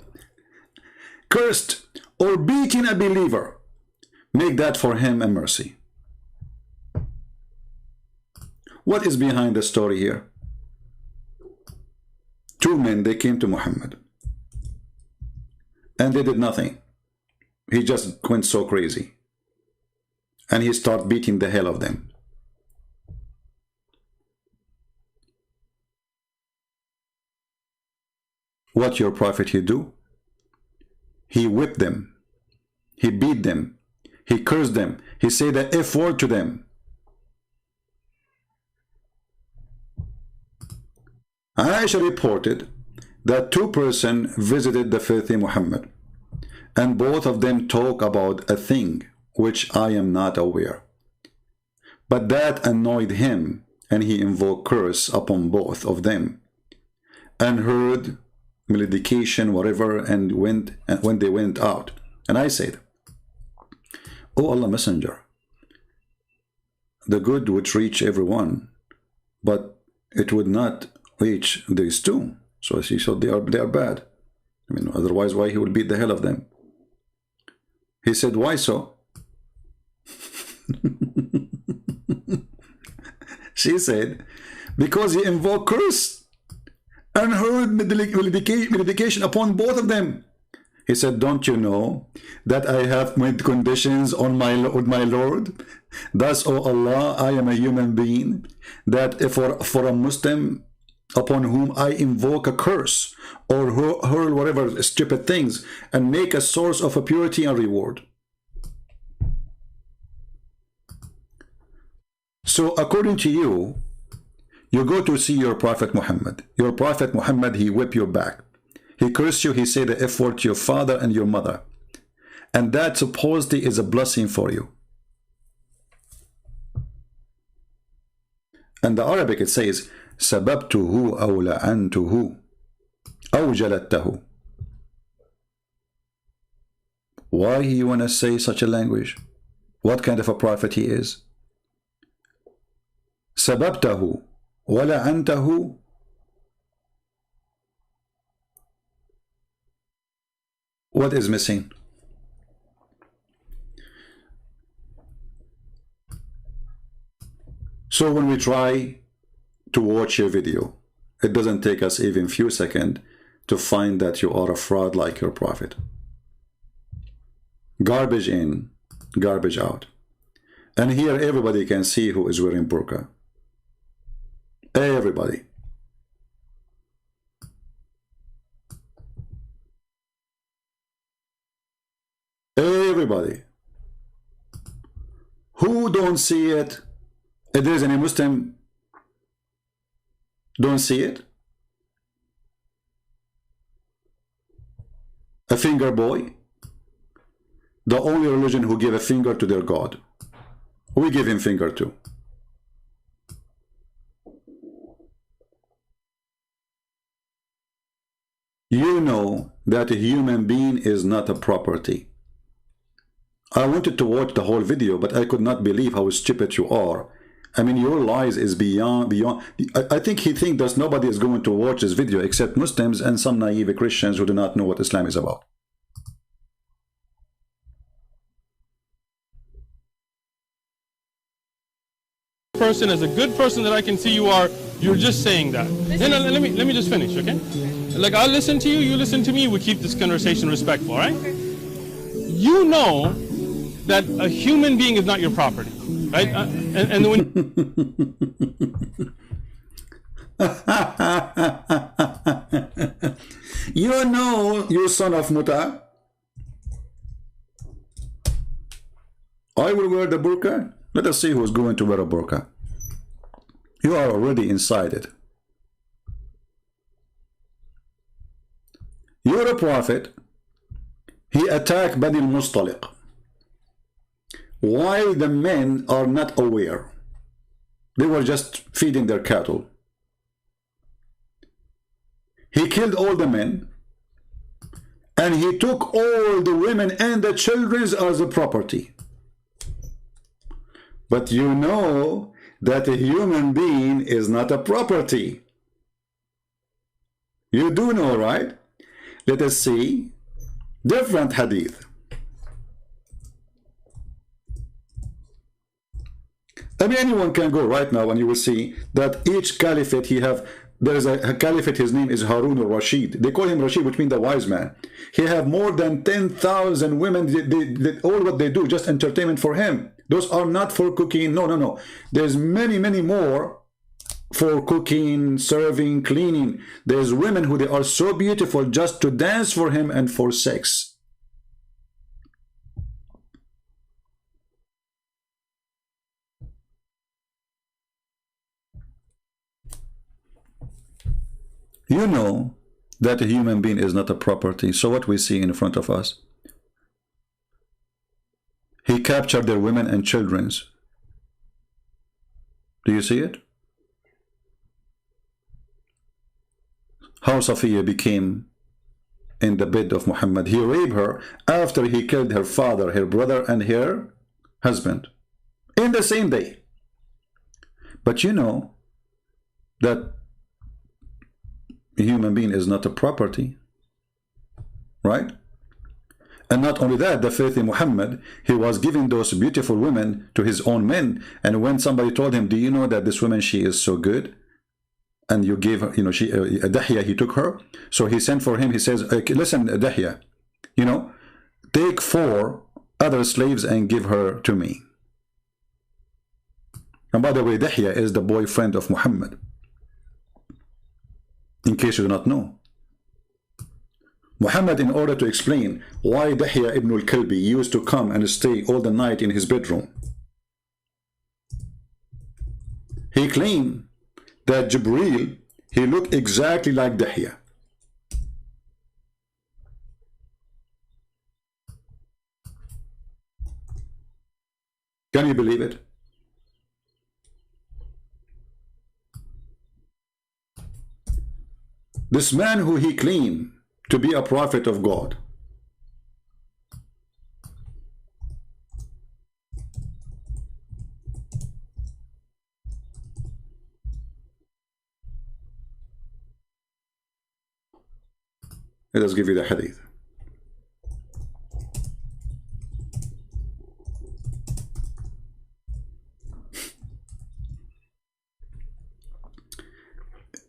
cursed, or beaten a believer, make that for him a mercy." What is behind the story here? Two men, they came to Muhammad, and they did nothing. He just went so crazy, and he started beating the hell of them. What your prophet he do? He whipped them, he beat them, he cursed them, he said the F word to them. Aisha reported that two persons visited the filthy Muhammad, and both of them talk about a thing which I am not aware. But that annoyed him, and he invoked curse upon both of them, and heard malediction, whatever, and when they went out. And I said, "O Allah Messenger, the good would reach everyone, but it would not reach these two." So he said they are bad. I mean, otherwise why he would beat the hell of them? He said, "Why so?" She said, "Because he invoked curse and heard malediction upon both of them." He said, "Don't you know that I have made conditions on my Lord? Thus, O Allah, I am a human being, that for a Muslim upon whom I invoke a curse or hurl whatever stupid things and make a source of a purity and reward." So according to you, you go to see your Prophet Muhammad. Your Prophet Muhammad, he whip your back. He cursed you, he said the F word to your father and your mother. And that supposedly is a blessing for you. And the Arabic it says, "Sababtuhu aw la'antuhu aw jaladtahu." Why you want to say such a language? What kind of a prophet he is? Sababtahu wa la'antahu. What is missing? So when we try to watch your video, it doesn't take us even few seconds to find that you are a fraud like your prophet. Garbage in, garbage out. And here everybody can see who is wearing burqa. Everybody. Everybody. Who don't see it? If there's any Muslim don't see it? A finger boy? The only religion who give a finger to their God. We give him finger too. You know that a human being is not a property. I wanted to watch the whole video, but I could not believe how stupid you are. I mean, your lies is beyond. I think he thinks that nobody is going to watch this video except Muslims and some naive Christians who do not know what Islam is about. Person, as a good person that I can see you are, you're just saying that. No, let me just finish, okay? Like, I'll listen to you, you listen to me, we keep this conversation respectful, all right? You know that a human being is not your property, right? And when you know, you son of Muta, I will wear the burqa. Let us see who's going to wear a burqa. You are already inside it. You're a prophet. He attacked Bani al-Mustaliq while the men are not aware. They were just feeding their cattle. He killed all the men and he took all the women and the children as a property. But you know that a human being is not a property. You do know, right? Let us see different hadith. I mean, anyone can go right now and you will see that each caliphate there is a caliphate, his name is Harun al-Rashid. They call him Rashid, which means the wise man. He have more than 10,000 women. All what they do, just entertainment for him. Those are not for cooking. No. There's many more for cooking, serving, cleaning. There's women who they are so beautiful just to dance for him and for sex. You know that a human being is not a property. So what we see in front of us? He captured their women and children. Do you see it? How Safiya became in the bed of Muhammad. He raped her after he killed her father, her brother, and her husband in the same day. But you know that a human being is not a property, right? And not only that, the faith in Muhammad, he was giving those beautiful women to his own men. And when somebody told him, do you know that this woman, she is so good? And you gave her, you know, Dahya, he took her. So he sent for him, he says, listen, Dahya, you know, take 4 other slaves and give her to me. And by the way, Dahya is the boyfriend of Muhammad. In case you do not know. Muhammad, in order to explain why Dahya ibn al-Kalbi used to come and stay all the night in his bedroom, he claimed that Jibreel, he looked exactly like Dahya. Can you believe it? This man who he claimed to be a prophet of God, let us give you the hadith.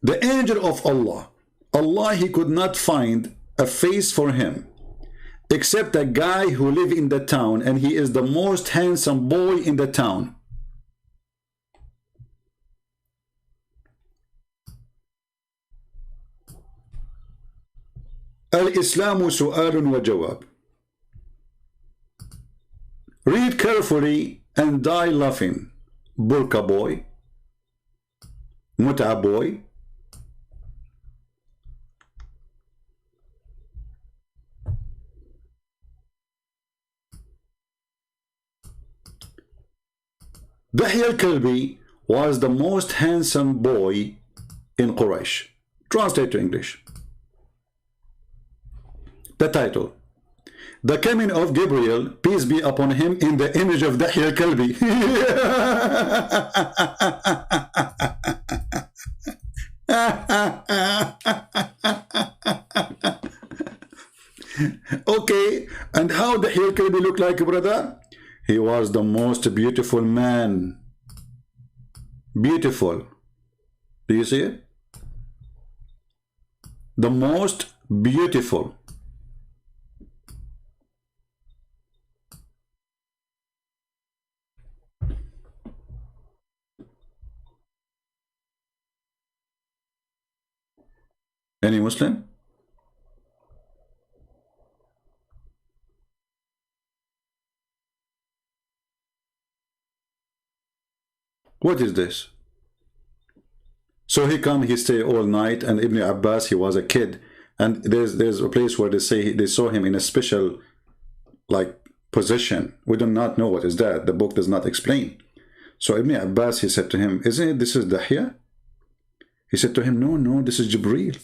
The angel of Allah, he could not find a face for him except a guy who live in the town, and he is the most handsome boy in the town. Al-Islamu su'alun wa jawab. carefully and die laughing. Burqa boy, Mut'a boy, Dahya al-Kalbi was the most handsome boy in Quraysh. Translate to English. The title: The coming of Gabriel, peace be upon him, in the image of Dahya al-Kalbi. Okay, and how Dahya al-Kalbi look like, brother? He was the most beautiful man. Beautiful. Do you see it? The most beautiful. Any Muslim? What is this? So he come, he stay all night, and Ibn Abbas, he was a kid, and there's a place where they say they saw him in a special like position. We do not know what is that. The book does not explain. So Ibn Abbas, he said to him, isn't it this is Dahya? He said to him, no, no, this is Jibreel.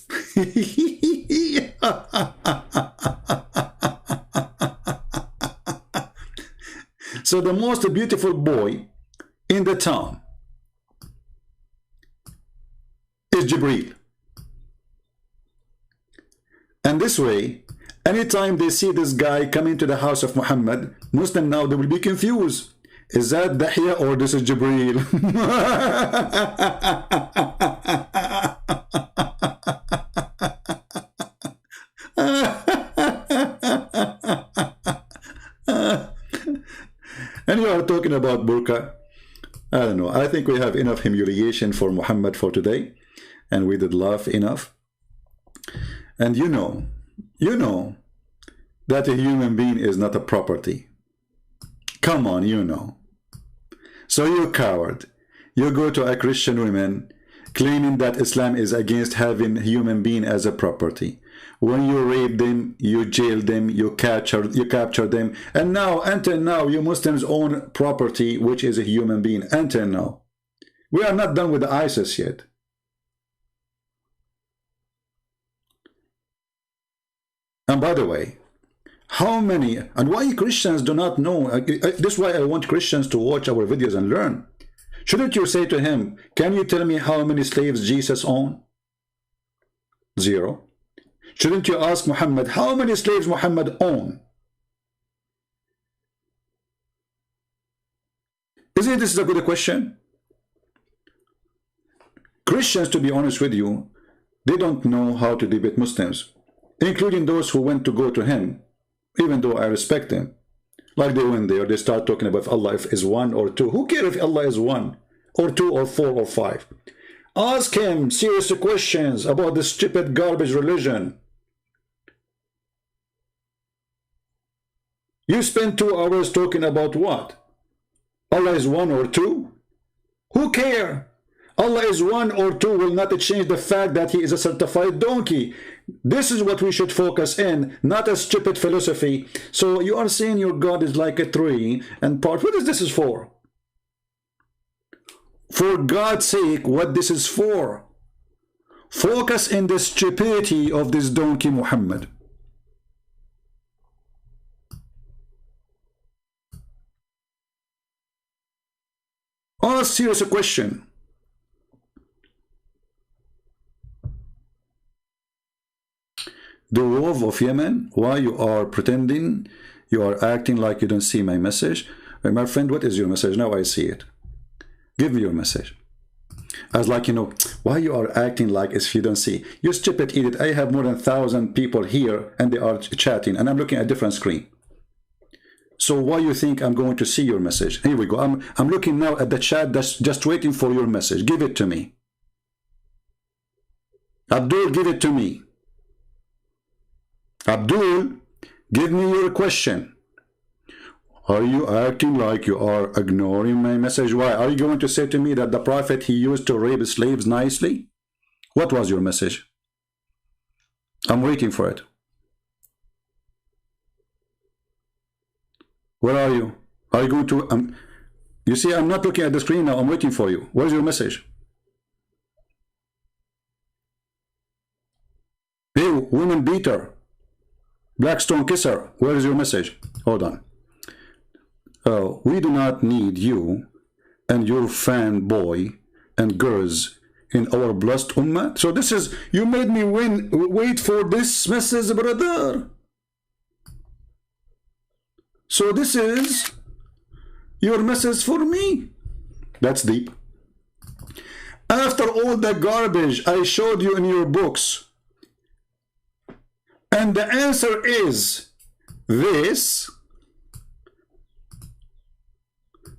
So the most beautiful boy in the town is Jibreel. And this way, anytime they see this guy coming to the house of Muhammad, Muslim now, they will be confused. Is that Dahya or this is Jibreel? And you are talking about burqa. I don't know. I think we have enough humiliation for Muhammad for today. And we did laugh enough. And you know that a human being is not a property. Come on, you know. So you coward. You go to a Christian woman claiming that Islam is against having human being as a property. When you rape them, you jail them, you capture them, and now, until now, you Muslims own property, which is a human being. Until now, we are not done with ISIS yet. And by the way, how many and why Christians do not know? This is why I want Christians to watch our videos and learn. Shouldn't you say to him, "Can you tell me how many slaves Jesus owned?" 0. Shouldn't you ask Muhammad, how many slaves Muhammad owned? Isn't this a good question? Christians, to be honest with you, they don't know how to debate Muslims, including those who went to go to him, even though I respect them. Like they went there, they start talking about if Allah is 1 or 2. Who cares if Allah is 1 or 2 or 4 or 5? Ask him serious questions about this stupid garbage religion. You spend 2 hours talking about what? Allah is 1 or 2? Who cares? Allah is 1 or 2 will not change the fact that he is a certified donkey. This is what we should focus in, not a stupid philosophy. So you are saying your God is like a tree and part. What is this is for? For God's sake, what this is for? Focus in the stupidity of this donkey Muhammad. Ask serious question. The wolf of Yemen, why you are pretending, you are acting like you don't see my message? My friend, what is your message? Now I see it. Give me your message. I was like, why you are acting like as if you don't see? You stupid idiot. I have more than 1,000 people here and they are chatting and I'm looking at a different screen. So why you think I'm going to see your message? Here we go. I'm looking now at the chat that's just waiting for your message. Give it to me. Abdul, give it to me. Abdul, give me your question. Are you acting like you are ignoring my message? Why? Are you going to say to me that the Prophet, he used to rape slaves nicely? What was your message? I'm waiting for it. Where are you? Are you going to... you see, I'm not looking at the screen now. I'm waiting for you. Where's your message? Hey, woman beater. Blackstone kisser. Where is your message? Hold on. We do not need you and your fanboy and girls in our blessed ummah. So this is, you made me wait for this message, brother. So this is your message for me. That's deep. After all the garbage I showed you in your books, and the answer is this.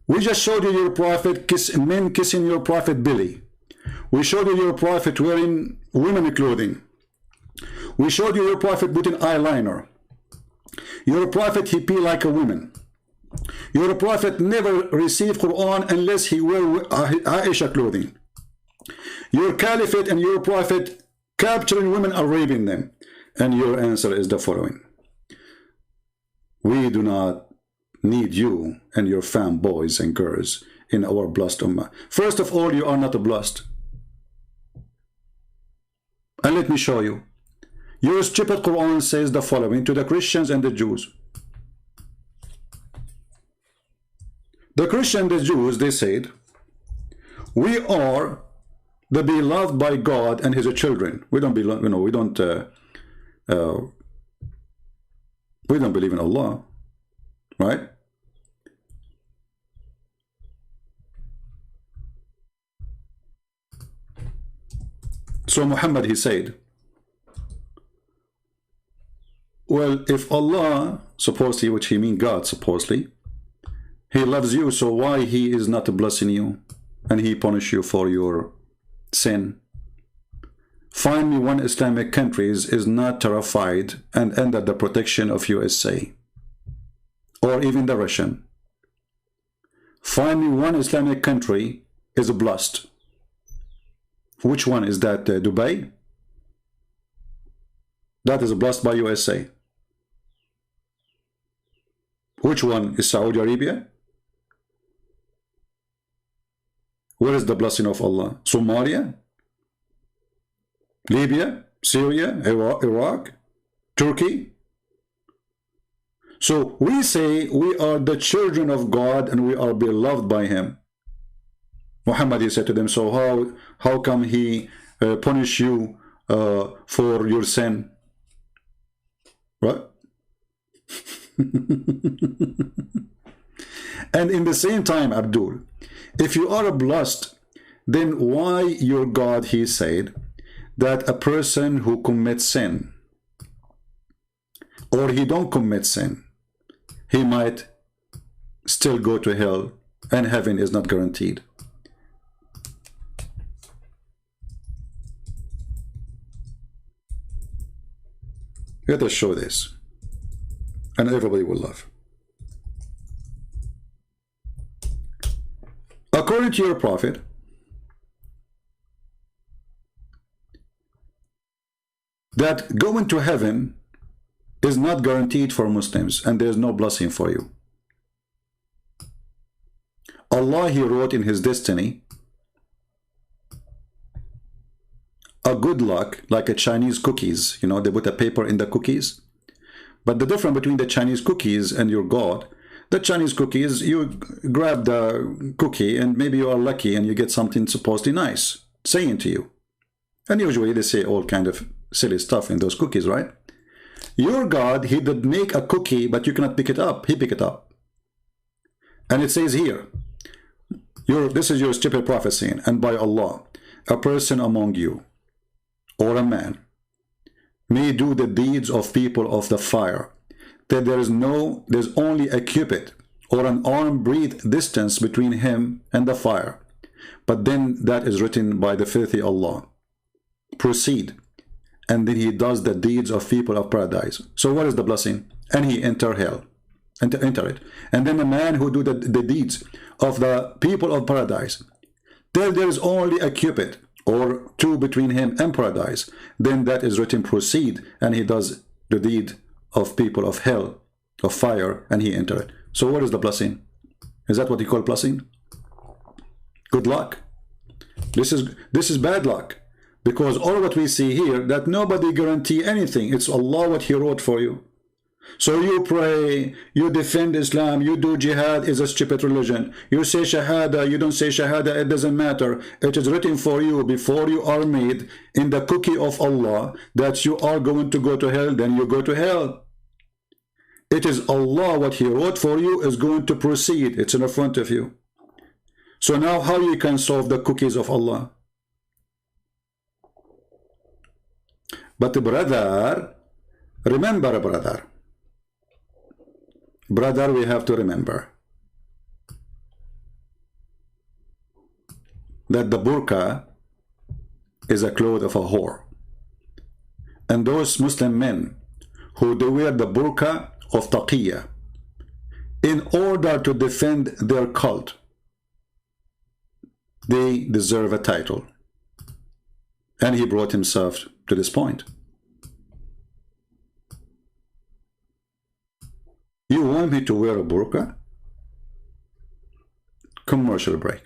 We just showed you your prophet, men kissing your prophet Billy. We showed you your prophet wearing women clothing. We showed you your prophet putting eyeliner. Your prophet, he pee like a woman. Your prophet never received Quran unless he wear Aisha clothing. Your caliphate and your prophet capturing women and raping them. And your answer is the following. We do not need you and your fanboys and girls in our blessed ummah. First of all, you are not blessed. And let me show you. Your stupid Quran says the following to the Christians and the Jews. The Christians and the Jews, they said, we are the beloved by God and his children. We don't belong, you know, we don't believe in Allah, right? So Muhammad, he said, well, if Allah, supposedly, which he means God, supposedly, he loves you, so why he is not blessing you and he punish you for your sin? Find me one Islamic country is not terrified and under the protection of USA or even the Russian. Find me one Islamic country is blessed. Which one is that? Dubai? That is blessed by USA. Which one is Saudi Arabia? Where is the blessing of Allah? Somalia? Libya? Syria? Iraq? Turkey? So we say we are the children of God and we are beloved by him. Muhammad, he said to them, so how come he punish you for your sin? Right? And in the same time, Abdul, if you are blessed, then why your God, he said, that a person who commits sin, or he don't commit sin, he might still go to hell, and heaven is not guaranteed. Let us show this, and everybody will laugh. According to your prophet, that going to heaven is not guaranteed for Muslims, and there is no blessing for you. Allah, he wrote in his destiny a good luck, like a Chinese cookies. You know, they put a paper in the cookies. But the difference between the Chinese cookies and your God, the Chinese cookies, you grab the cookie and maybe you are lucky and you get something supposedly nice saying to you. And usually they say all kind of silly stuff in those cookies, right? Your God, he did make a cookie, but you cannot pick it up. He pick it up. And it says here, this is your stupid prophecy, and by Allah, a person among you, or a man, may do the deeds of people of the fire, that there's only a cubit or an arm breadth distance between him and the fire. But then that is written by the filthy Allah. Proceed. And then he does the deeds of people of paradise. So what is the blessing? And he enter hell. and to enter it. And then the man who do the deeds of the people of paradise, till there is only a cubit or two between him and paradise, then that is written proceed, and he does the deed of people of hell, of fire, and he enter it. So what is the blessing? Is that what you call blessing? Good luck. This is bad luck, because all what we see here, that nobody guarantee anything. It's Allah what he wrote for you. So you pray, you defend Islam, you do jihad, is a stupid religion. You say shahada, you don't say shahada, it doesn't matter. It is written for you before you are made in the cookie of Allah that you are going to go to hell, then you go to hell. It is Allah what he wrote for you is going to proceed. It's in the front of you. So now how you can solve the cookies of Allah? But brother, remember brother, we have to remember that the burqa is a cloth of a whore. And those Muslim men who do wear the burqa of taqiyya in order to defend their cult, they deserve a title. And he brought himself to this point. You want me to wear a burqa? Commercial break.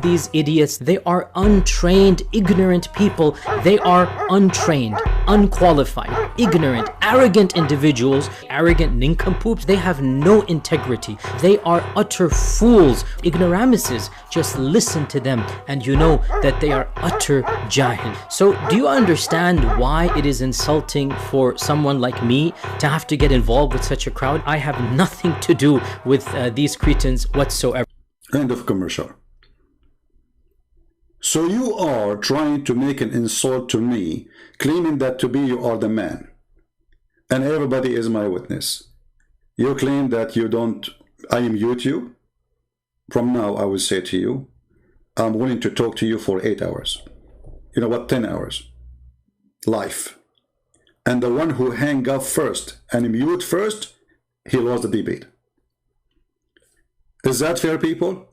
These idiots, they are untrained, ignorant people. They are untrained, unqualified, ignorant, arrogant individuals, arrogant nincompoops. They have no integrity. They are utter fools, ignoramuses. Just listen to them and you know that they are utter jahil. So do you understand why it is insulting for someone like me to have to get involved with such a crowd? I have nothing to do with these cretins whatsoever. End of commercial. So you are trying to make an insult to me, claiming that to be you are the man. And everybody is my witness. You claim that you don't, I mute you. From now, I will say to you, I'm willing to talk to you for 8 hours. You know what, 10 hours. Life. And the one who hang up first and mute first, he lost the debate. Is that fair, people?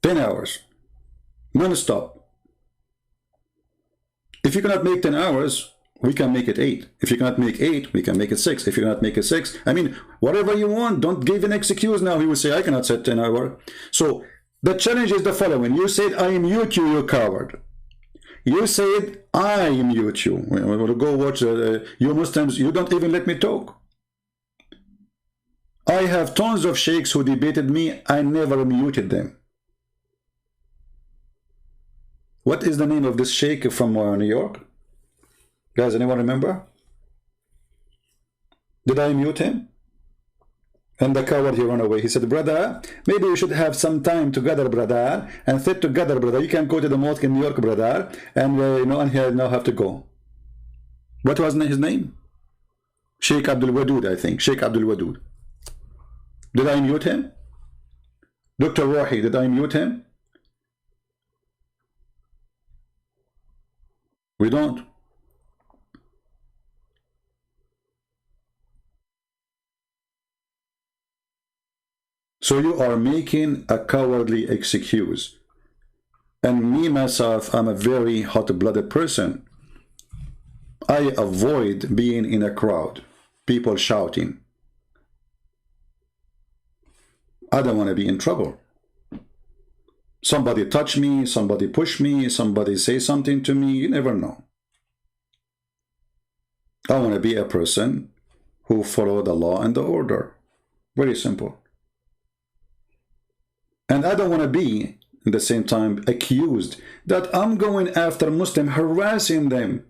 10 hours. Non-stop. If you cannot make 10 hours, we can make it 8. If you cannot make 8, we can make it 6. If you cannot make it 6, I mean, whatever you want. Don't give an excuse now. He will say, I cannot set 10 hours. So the challenge is the following. You said, I mute you, you coward. You said, I mute you. We'll go watch you Muslims. You don't even let me talk. I have tons of sheikhs who debated me. I never muted them. What is the name of this sheikh from New York? Guys, anyone remember? Did I mute him? And the coward, he ran away. He said, brother, maybe we should have some time together, brother, and sit together, brother. You can go to the mosque in New York, brother, and you know, and here now have to go. What was his name? Sheikh Abdul Wadud, I think. Sheikh Abdul Wadud. Did I mute him? Dr. Wahi, did I mute him? We don't. So you are making a cowardly excuse. And me, myself, I'm a very hot-blooded person. I avoid being in a crowd, people shouting. I don't want to be in trouble. Somebody touch me, somebody push me, somebody say something to me, you never know. I want to be a person who follow the law and the order. Very simple. And I don't want to be, at the same time, accused that I'm going after Muslim, harassing them.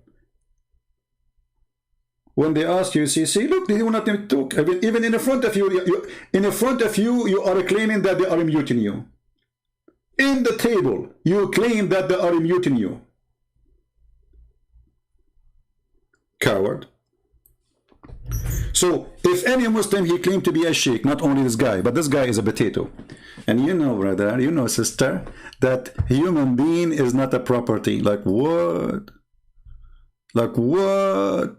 When they ask you, see, look, they do not talk. Even in front of you, you are claiming that they are muting you. In the table, you claim that they are muting you. Coward. So, if any Muslim, he claimed to be a sheikh, not only this guy, but this guy is a potato. And you know, brother, you know, sister, that human being is not a property. Like what? Like what?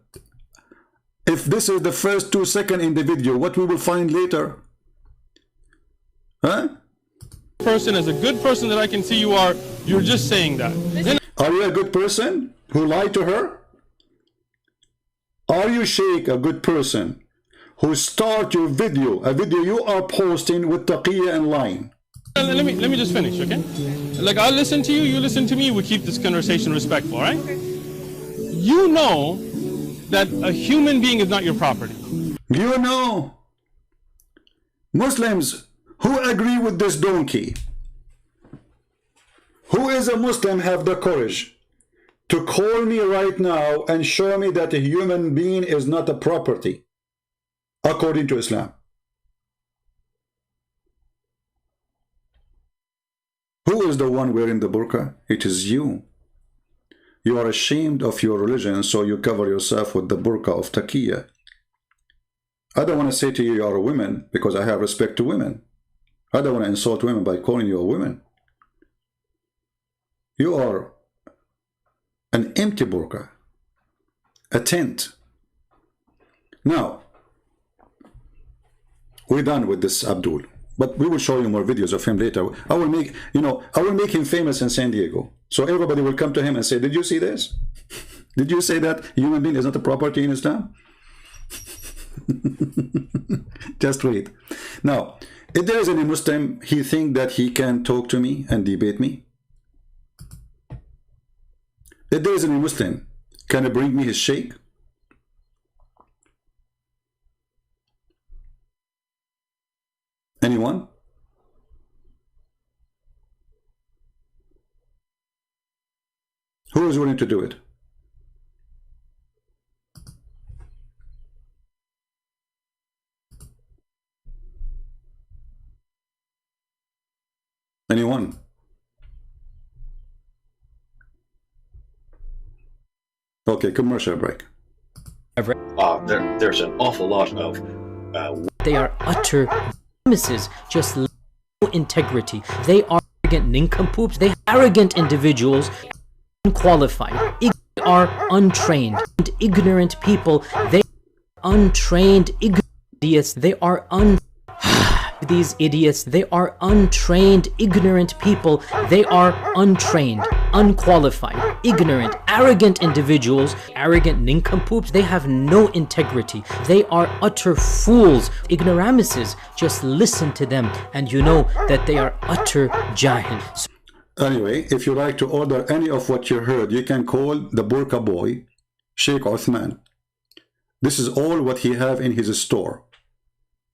If this is the first 2 seconds in the video, what we will find later? Huh? Person, as a good person that I can see you are, you're just saying that. Are you a good person who lied to her? Are you, Sheikh, a good person who start your video, a video you are posting with taqiyya and lying? Let me just finish, okay? Like, I'll listen to you, you listen to me, we keep this conversation respectful, all right? You know that a human being is not your property. You know, Muslims who agree with this donkey, who is a Muslim, have the courage to call me right now and show me that a human being is not a property according to Islam. Who is the one wearing the burqa? It is you. You are ashamed of your religion, so you cover yourself with the burqa of taqiyya. I don't want to say to you, you are a woman, because I have respect to women. I don't want to insult women by calling you a woman. You are an empty burqa, a tent. Now, we're done with this Abdul, but we will show you more videos of him later. I will make, I will make him famous in San Diego. So everybody will come to him and say, did you see this? Did you say that human being is not a property in Islam? Just wait. Now, if there is any Muslim, he think that he can talk to me and debate me? If there is any Muslim, can he bring me his sheikh? Anyone? Who is willing to do it? Anyone? Okay, commercial break. There's an awful lot of They are utter premises, just low integrity. They are arrogant nincompoops. They are arrogant individuals, unqualified. They are untrained and ignorant people. They are untrained, ignorant idiots. They are these idiots, they are untrained, ignorant people. They are untrained, unqualified, ignorant, arrogant individuals, arrogant nincompoops. They have no integrity. They are utter fools, ignoramuses. Just listen to them and you know that they are utter jahil. Anyway, if you like to order any of what you heard, you can call the burqa boy, Sheikh Uthman. This is all what he have in his store.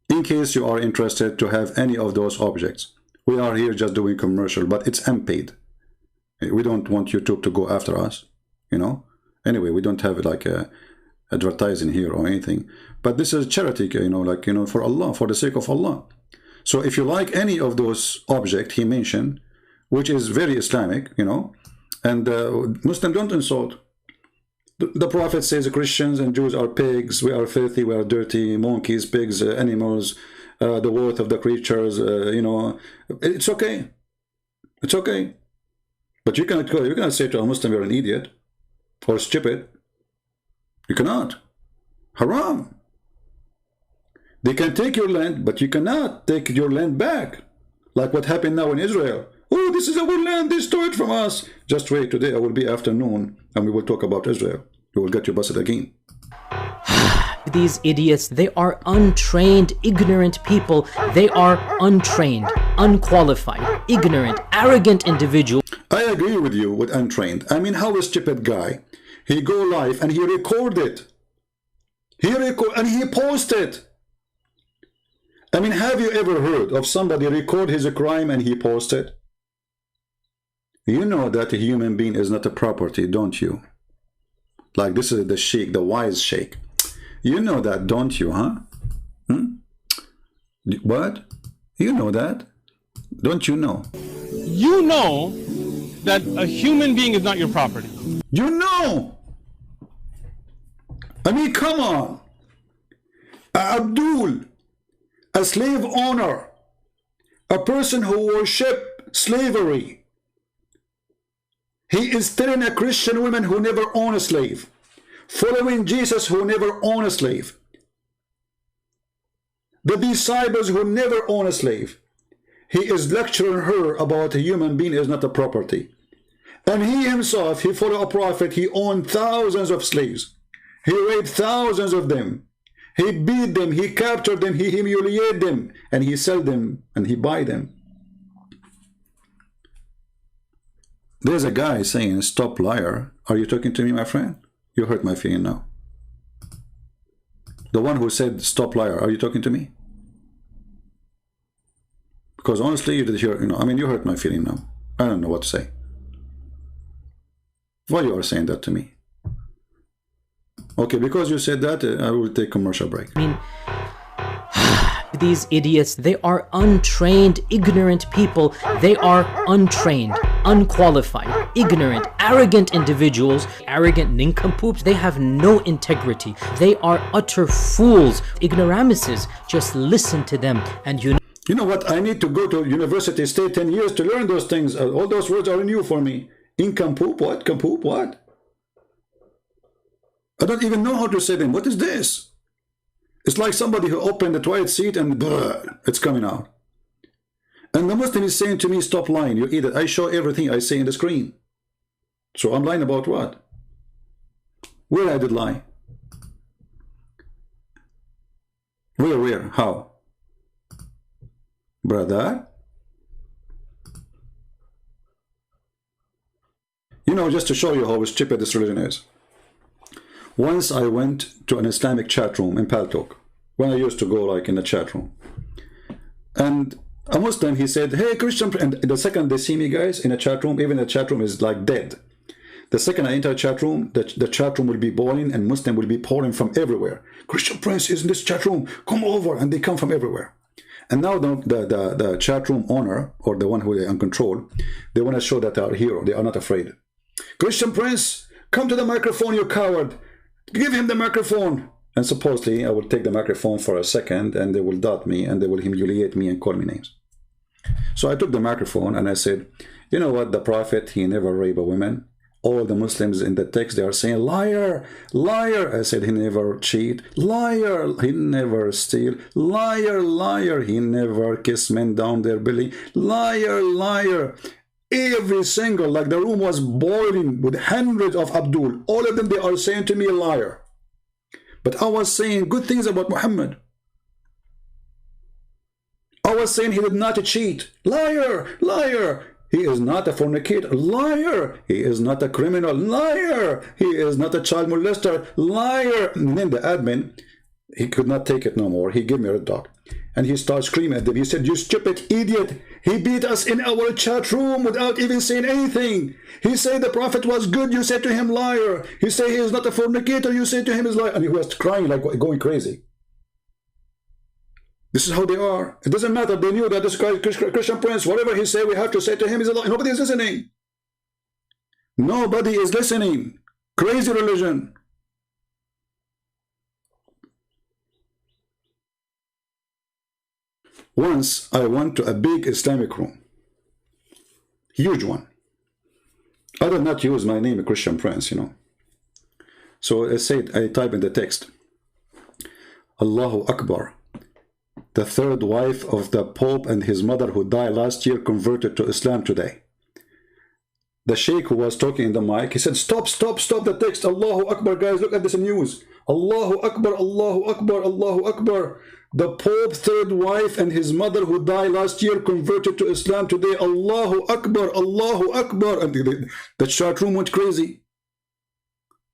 In case you are interested to have any of those objects. We are here just doing commercial, but it's unpaid. We don't want YouTube to go after us, Anyway, we don't have like advertising here or anything. But this is charity, for Allah, for the sake of Allah. So if you like any of those objects he mentioned, which is very Islamic, and Muslims don't insult. The Prophet says Christians and Jews are pigs, we are filthy, we are dirty, monkeys, pigs, animals, the worth of the creatures, it's okay. It's okay. But you cannot say to a Muslim you're an idiot or stupid. You cannot. Haram. They can take your land, but you cannot take your land back. Like what happened now in Israel. Oh, this is our land, they stole it from us. Just wait, today it will be afternoon and we will talk about Israel. You will get you busted again. These idiots, they are untrained, ignorant people. They are untrained, unqualified, ignorant, arrogant individuals. I agree with you with untrained. I mean, how a stupid guy, he go live and he record it. And he post it. I mean, have you ever heard of somebody record his crime and he post it? You know that a human being is not a property, don't you? Like this is the sheikh, the wise sheikh. You know that, don't you, huh? What? You know that? Don't you know? You know that a human being is not your property. You know! I mean, come on! Abdul, a slave owner, a person who worship slavery. He is telling a Christian woman who never owned a slave, following Jesus who never owned a slave, the disciples who never owned a slave. He is lecturing her about a human being is not a property. And he himself, he followed a prophet, he owned thousands of slaves. He raped thousands of them. He beat them, he captured them, he humiliated them, and he sold them, and he buy them. There's a guy saying, stop liar. Are you talking to me, my friend? You hurt my feeling now. The one who said, stop liar, are you talking to me? Because honestly, you did hear, I mean, you hurt my feeling now. I don't know what to say. Why you are saying that to me? Okay, because you said that, I will take commercial break. I mean, these idiots, they are untrained, ignorant people. They are untrained, unqualified, ignorant, arrogant individuals, arrogant nincompoops. They have no integrity. They are utter fools, ignoramuses. Just listen to them and You know what? I need to go to university, stay 10 years to learn those things. All those words are new for me. Incompoop, what? Compoop, what? I don't even know how to say them. What is this? It's like somebody who opened the toilet seat and it's coming out. And the Muslim is saying to me, stop lying. You idiot. I show everything I say in the screen. So I'm lying about what? Where I did lie? Where? How? Brother? You know, just to show you how stupid this religion is. Once I went to an Islamic chat room in Paltalk, when I used to go like in the chat room. And a Muslim, he said, hey, Christian, and the second they see me, guys, in a chat room, even the chat room is like dead. The second I enter a chat room, the chat room will be boiling and Muslim will be pouring from everywhere. Christian Prince is in this chat room, come over, and they come from everywhere. And now the chat room owner, or the one who they control, they want to show that they are a hero, they are not afraid. Christian Prince, come to the microphone, you coward. Give him the microphone. And supposedly I will take the microphone for a second and they will dot me and they will humiliate me and call me names. So I took the microphone and I said, you know what, the prophet, he never raped a woman. All the Muslims in the text, they are saying, liar, liar. I said, he never cheat. Liar, he never steal. Liar, liar, he never kiss men down their belly. Liar, liar. Every single, like the room was boiling with hundreds of Abdul. All of them, they are saying to me, a liar. But I was saying good things about Muhammad. I was saying he did not cheat. Liar, liar. He is not a fornicator. Liar. He is not a criminal. Liar. He is not a child molester. Liar. And then the admin, he could not take it no more. He gave me a red dot. And he started screaming at them. He said, you stupid idiot. He beat us in our chat room without even saying anything. He said the prophet was good. You said to him, liar. He said he is not a fornicator. You said to him, is liar. And he was crying like going crazy. This is how they are. It doesn't matter. They knew that this guy, Christian Prince, whatever he said, we have to say to him, is a liar. Nobody is listening. Nobody is listening. Crazy religion. Once I went to a big Islamic room, huge one. I did not use my name, Christian Prince, you know. So I said, I type in the text, Allahu Akbar. The third wife of the Pope and his mother who died last year converted to Islam today. The Sheikh who was talking in the mic, he said, stop, stop, stop the text. Allahu Akbar, guys, look at this news. Allahu Akbar, Allahu Akbar, Allahu Akbar. The Pope's third wife and his mother who died last year converted to Islam today. Allahu Akbar, Allahu Akbar. And the chat room went crazy.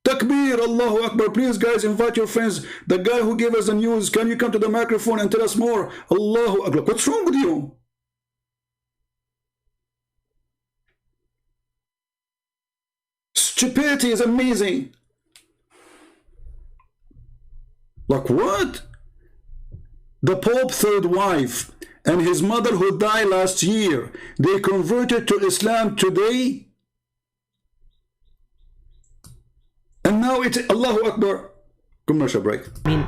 Takbir, Allahu Akbar. Please, guys, invite your friends. The guy who gave us the news, can you come to the microphone and tell us more? Allahu Akbar. What's wrong with you? Stupidity is amazing. Like what? The Pope's third wife and his mother who died last year, they converted to Islam today? And now it's Allahu Akbar. Commercial break. I mean,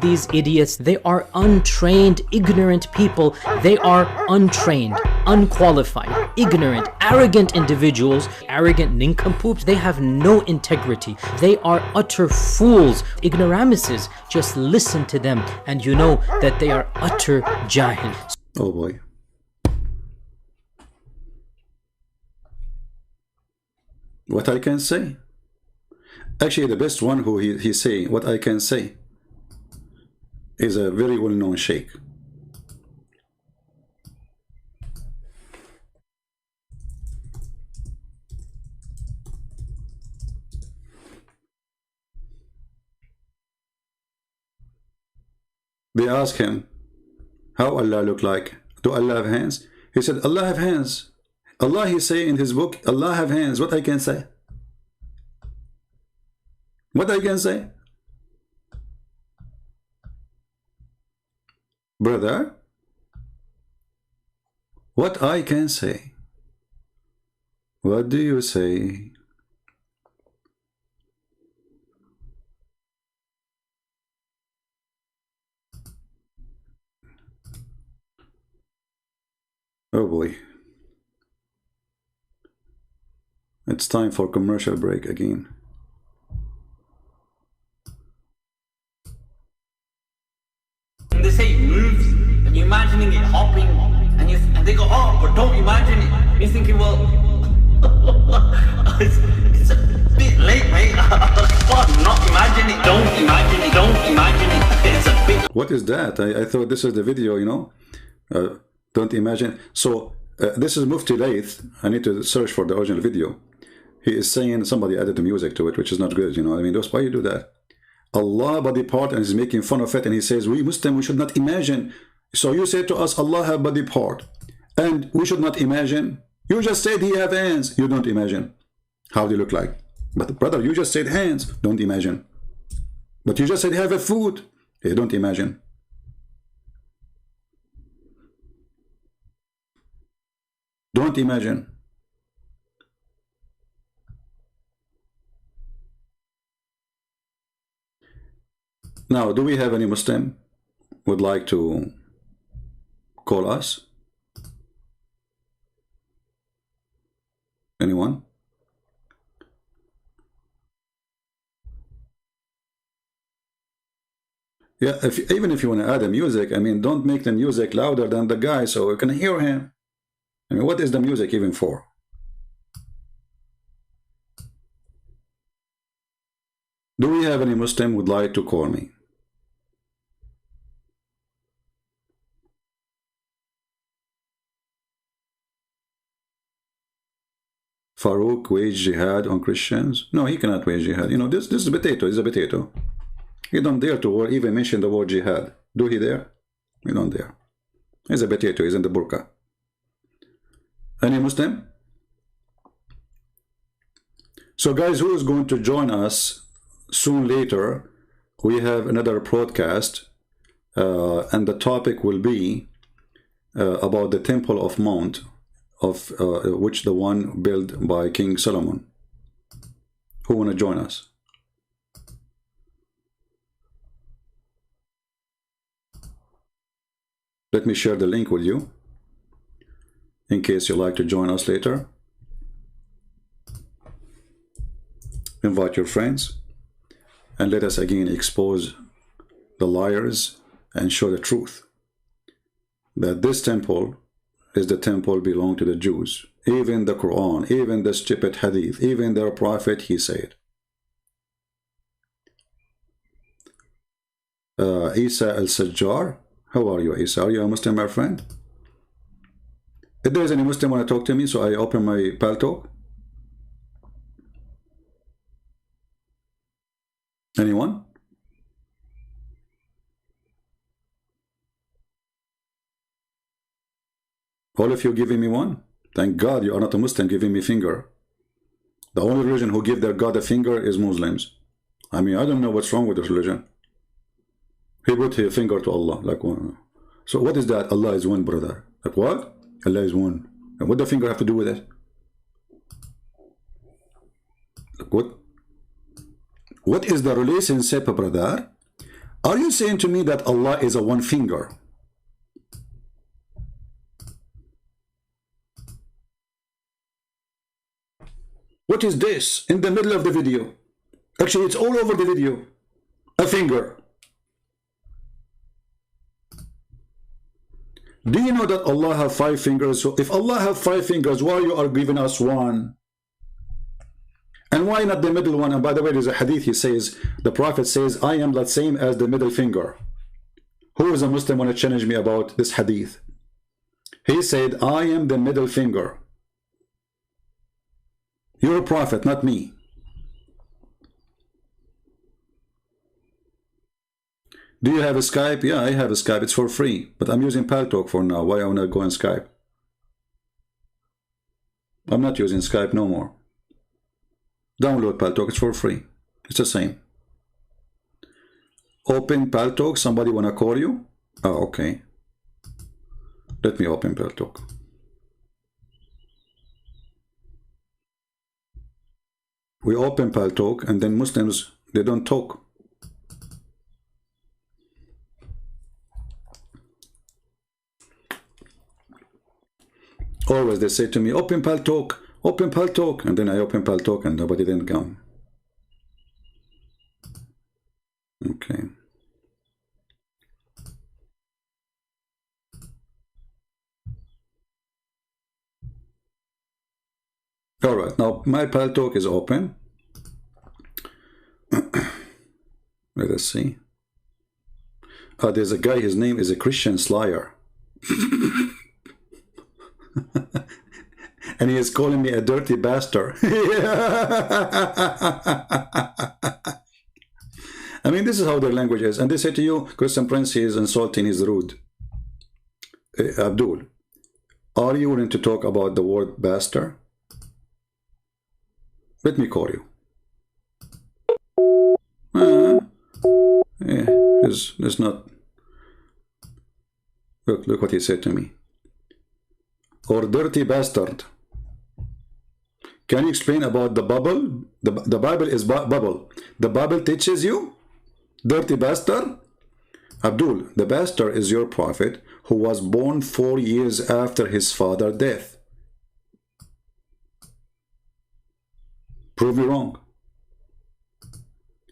These idiots, they are untrained, ignorant people. They are untrained, unqualified, ignorant, arrogant individuals, arrogant nincompoops. They have no integrity. They are utter fools, ignoramuses. Just listen to them and you know that they are utter jahil. Oh boy. What I can say? Actually, the best one who he's saying, what I can say, is a very well-known sheikh. They ask him, how Allah look like? Do Allah have hands? He said, Allah have hands. Allah, he say in his book, Allah have hands. What I can say? What I can say? Brother, what I can say? What do you say? Oh boy. It's time for commercial break again. They say it moves, and you're imagining it hopping, and they go, oh, but don't imagine it. You're thinking, well, it's a bit late, mate. Come on, not imagine it. Don't imagine it. Don't imagine it. It's a bit. What is that? I thought this is the video, you know. Don't imagine. So this is Mufti Laith. I need to search for the original video. He is saying somebody added the music to it, which is not good, you know. I mean, why you do that? Allah body part, and he's making fun of it, and he says we Muslim, we should not imagine. So you say to us Allah have body part and we should not imagine. You just said he have hands. You don't imagine how they look like. But brother, you just said hands. Don't imagine. But you just said have a food. You don't imagine. Don't imagine. Now, do we have any Muslim would like to call us? Anyone? Yeah, even if you want to add the music, I mean, don't make the music louder than the guy so we can hear him. I mean, what is the music even for? Do we have any Muslim would like to call me? Farouk wage jihad on Christians? No, he cannot wage jihad. You know, this is a potato. He's a potato. He don't dare to even mention the word jihad. Do he dare? He don't dare. He's a potato. He's in the burqa. Any Muslim? So guys, who is going to join us soon later? We have another broadcast, and the topic will be about the Temple of Mount, of which the one built by King Solomon. Who want to join us? Let me share the link with you in case you'd like to join us later. Invite your friends and let us again expose the liars and show the truth that this temple is the temple belong to the Jews. Even the Quran, even the stupid hadith, even their prophet, he said. Isa al-Sajjar, how are you, Isa? Are you a Muslim, my friend? If there is any Muslim want to talk to me, so I open my paltalk. Anyone? All of you giving me one? Thank God you are not a Muslim giving me finger. The only religion who give their God a finger is Muslims. I mean, I don't know what's wrong with this religion. He put his finger to Allah. Like one. So what is that? Allah is one, brother. Like what? Allah is one. And what does the finger have to do with it? Like what? What is the relationship, brother, Are you saying to me that Allah is a one finger? What is this in the middle of the video? Actually, it's all over the video. A finger. Do you know that Allah have 5 fingers? So if Allah have 5 fingers, why you are giving us one? And why not the middle one? And by the way, there's a hadith, he says, the Prophet says, I am the same as the middle finger. Who is a Muslim want to challenge me about this hadith? He said, I am the middle finger. You're a prophet, not me. Do you have a Skype? Yeah, I have a Skype. It's for free. But I'm using Paltalk for now. Why I want to go on Skype? I'm not using Skype no more. Download Paltalk. It's for free. It's the same. Open Paltalk. Somebody want to call you? Oh, okay. Let me open Paltalk. We open Paltalk and then Muslims, they don't talk. Always they say to me, open Paltalk, and then I open Paltalk and nobody didn't come. Okay. All right, now my Paltalk is open. Let us see. There's a guy, his name is a Christian Slayer. And he is calling me a dirty bastard. I mean, this is how their language is. And they say to you, Christian Prince, he is insulting, he's rude. Abdul, are you willing to talk about the word bastard? Let me call you. Yeah, it's not. Look what he said to me. Or dirty bastard. Can you explain about the bubble? The Bible is bubble. The Bible teaches you? Dirty bastard? Abdul, the bastard is your prophet who was born 4 years after his father's death. Prove me wrong.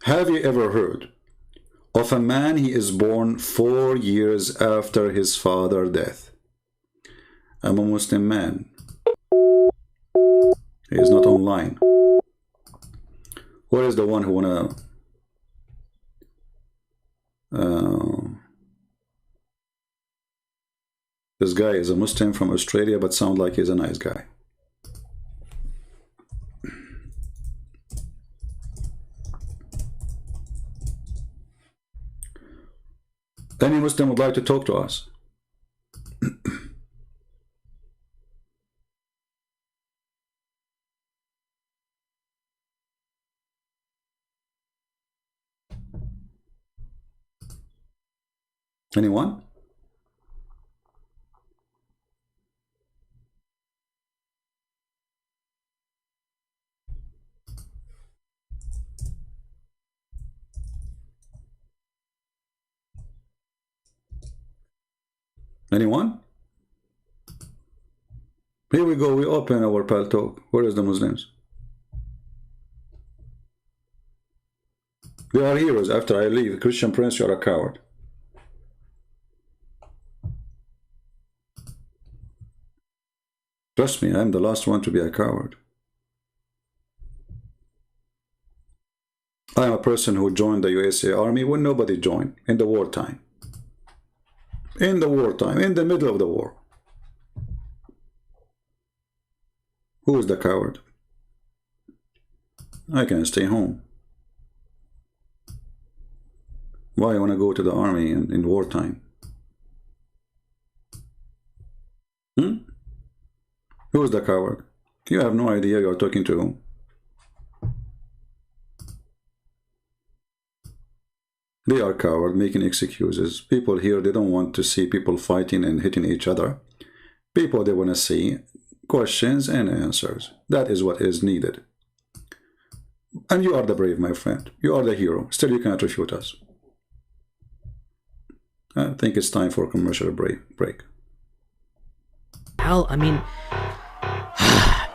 Have you ever heard of a man he is born 4 years after his father's death? I'm a Muslim man. He is not online. Where is the one who wanna this guy is a Muslim from Australia but sounds like he's a nice guy. Any Muslim would like to talk to us? Anyone? Anyone? Here we go, we open our Paltalk. Where is the Muslims? They are heroes after I leave. Christian Prince, you are a coward. Trust me, I am the last one to be a coward. I am a person who joined the USA Army when nobody joined, in the wartime. In the wartime, in the middle of the war. Who is the coward? I can stay home. Why I want to go to the army in wartime? Who is the coward? You have no idea you are talking to whom. They are coward, making excuses. People here, they don't want to see people fighting and hitting each other. People, they want to see questions and answers. That is what is needed. And you are the brave, my friend. You are the hero. Still, you cannot refute us. I think it's time for a commercial break. Hell, I mean,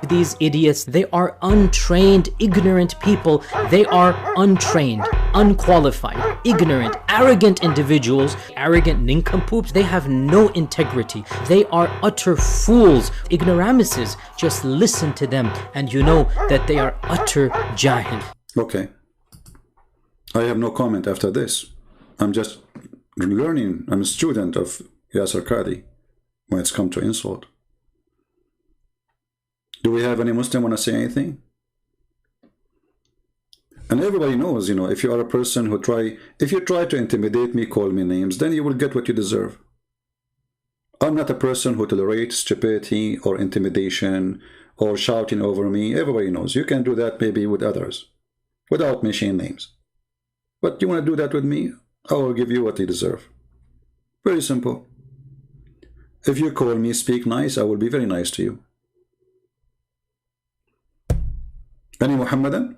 these idiots, they are untrained, ignorant people. They are untrained, unqualified, ignorant, arrogant individuals, arrogant nincompoops. They have no integrity. They are utter fools, ignoramuses. Just listen to them and you know that they are utter jahil. Okay. I have no comment after this. I'm just learning. I'm a student of Yasser Qadi when it's come to insult. Do we have any Muslim want to say anything? And everybody knows, you know, if you are a person who if you try to intimidate me, call me names, then you will get what you deserve. I'm not a person who tolerates stupidity or intimidation or shouting over me. Everybody knows. You can do that maybe with others without mentioning names. But you want to do that with me, I will give you what you deserve. Very simple. If you call me, speak nice, I will be very nice to you. Any Muhammadan?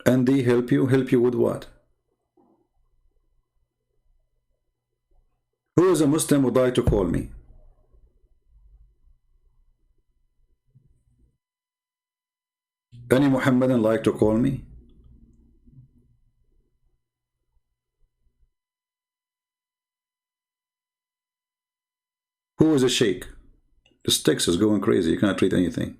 And they help you with what? Who is a Muslim who would like to call me? Any Muhammadan like to call me? Who is a sheikh? The sticks is going crazy. You cannot read anything.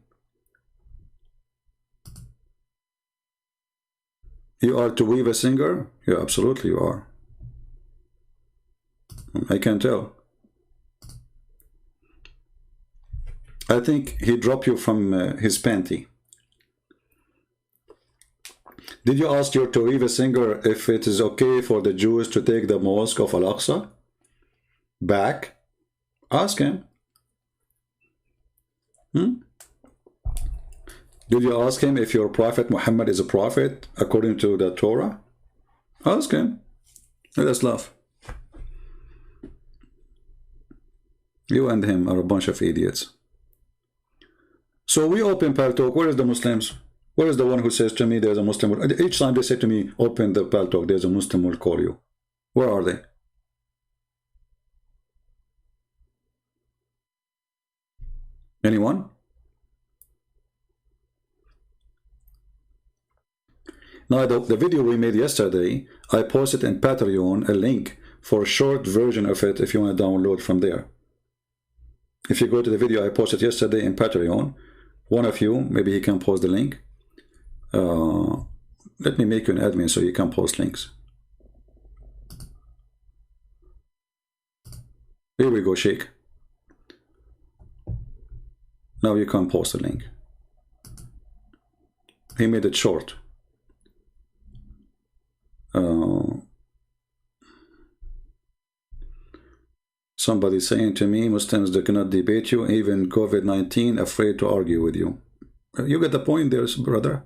You are to weave a singer? Yeah, absolutely you are. I can tell. I think he dropped you from his panty. Did you ask your Tariva singer if it is okay for the Jews to take the mosque of Al-Aqsa back? Ask him. Did you ask him if your prophet Muhammad is a prophet according to the Torah? Ask him. Let us laugh. You and him are a bunch of idiots. So we open Paltalk. Where is the Muslims? Where is the one who says to me there's a Muslim? Each time they say to me, open the Paltalk, there's a Muslim who will call you. Where are they? Anyone? Now the video we made yesterday, I posted in Patreon a link for a short version of it if you want to download from there. If you go to the video I posted yesterday in Patreon, one of you, maybe he can post the link. Let me make you an admin so you can post links. Here we go, Sheikh. Now you can post a link. He made it short. Somebody saying to me, Muslims, they cannot debate you, even COVID-19, afraid to argue with you. You get the point there, brother.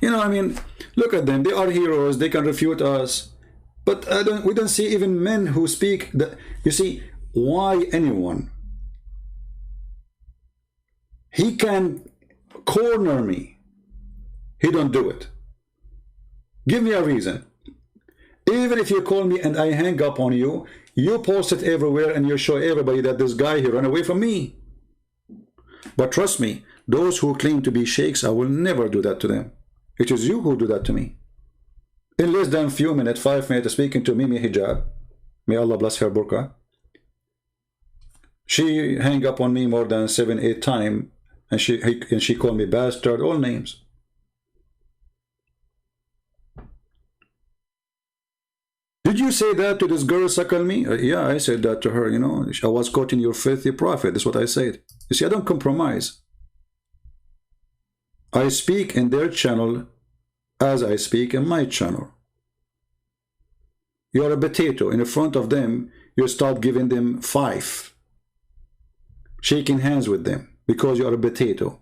You know, I mean, look at them. They are heroes. They can refute us. But we don't see even men who speak. You see, why anyone? He can corner me. He don't do it. Give me a reason. Even if you call me and I hang up on you, you post it everywhere and you show everybody that this guy, he ran away from me. But trust me, those who claim to be sheikhs, I will never do that to them. It is you who do that to me. In less than a few minutes, 5 minutes, speaking to Mimi Hijab, may Allah bless her burqa, she hang up on me more than 7, 8 times, and she called me bastard, all names. Did you say that to this girl suckle me? Yeah, I said that to her, you know. I was quoting your filthy prophet. That's what I said. You see, I don't compromise. I speak in their channel as I speak in my channel. You are a potato. In front of them, you start giving them 5. Shaking hands with them because you are a potato.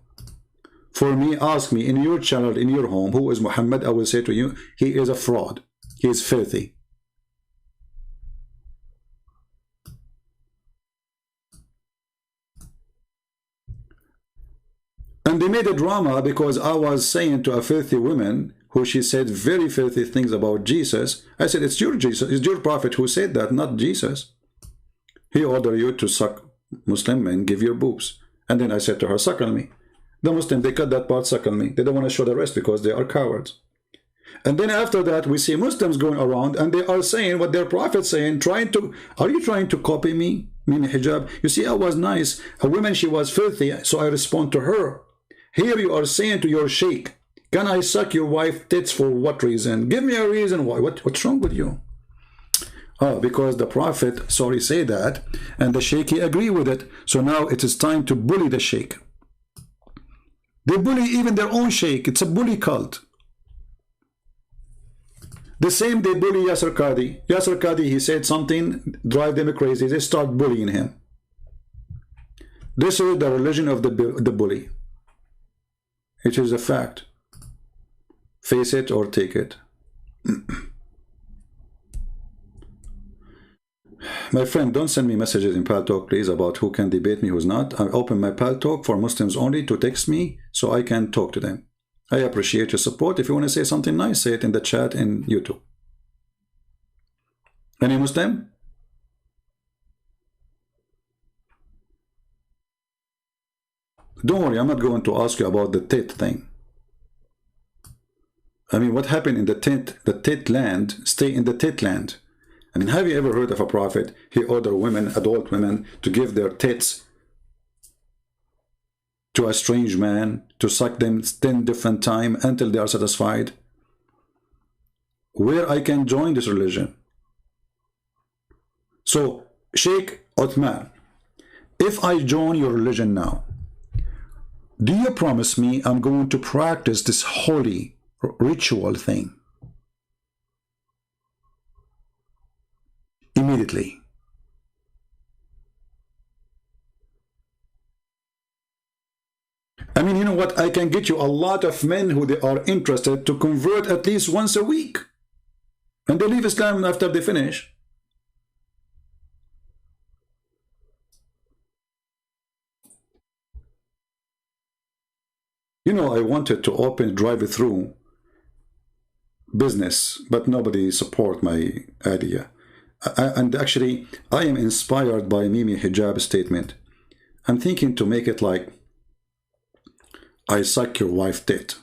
For me, ask me in your channel, in your home, who is Muhammad? I will say to you, he is a fraud. He is filthy. And they made a drama because I was saying to a filthy woman who she said very filthy things about Jesus. I said, it's your Jesus, it's your prophet who said that, not Jesus. He ordered you to suck Muslim men, give your boobs. And then I said to her, suckle me. The Muslim, they cut that part, suckle me. They don't want to show the rest because they are cowards. And then after that, we see Muslims going around and they are saying what their prophet's saying, are you trying to copy me? Meaning hijab. You see, I was nice. A woman, she was filthy, so I respond to her. Here you are saying to your sheikh, can I suck your wife tits for what reason? Give me a reason why. What's wrong with you? Oh, because the prophet, sorry, say that, and the sheikh he agree with it. So now it is time to bully the sheikh. They bully even their own sheikh. It's a bully cult. The same they bully Yasser Qadi. Yasser Qadi, he said something, drive them crazy. They start bullying him. This is the religion of the bully. It is a fact. Face it or take it. My friend, don't send me messages in Paltalk, please, about who can debate me, who's not. I open my Paltalk for Muslims only to text me so I can talk to them. I appreciate your support. If you want to say something nice, say it in the chat in YouTube. Any Muslim? Don't worry, I'm not going to ask you about the tit thing. I mean, what happened in the tit land, stay in the tit land. I mean, have you ever heard of a prophet? He ordered women, adult women, to give their tits to a strange man, to suck them 10 different times until they are satisfied. Where I can join this religion? So, Sheikh Uthman, if I join your religion now, do you promise me I'm going to practice this holy ritual thing immediately? I mean, you know what? I can get you a lot of men who they are interested to convert at least once a week. And they leave Islam after they finish. You know, I wanted to open drive-through business, but nobody support my idea. And actually, I am inspired by Mimi Hijab statement. I'm thinking to make it like, I suck your wife tit.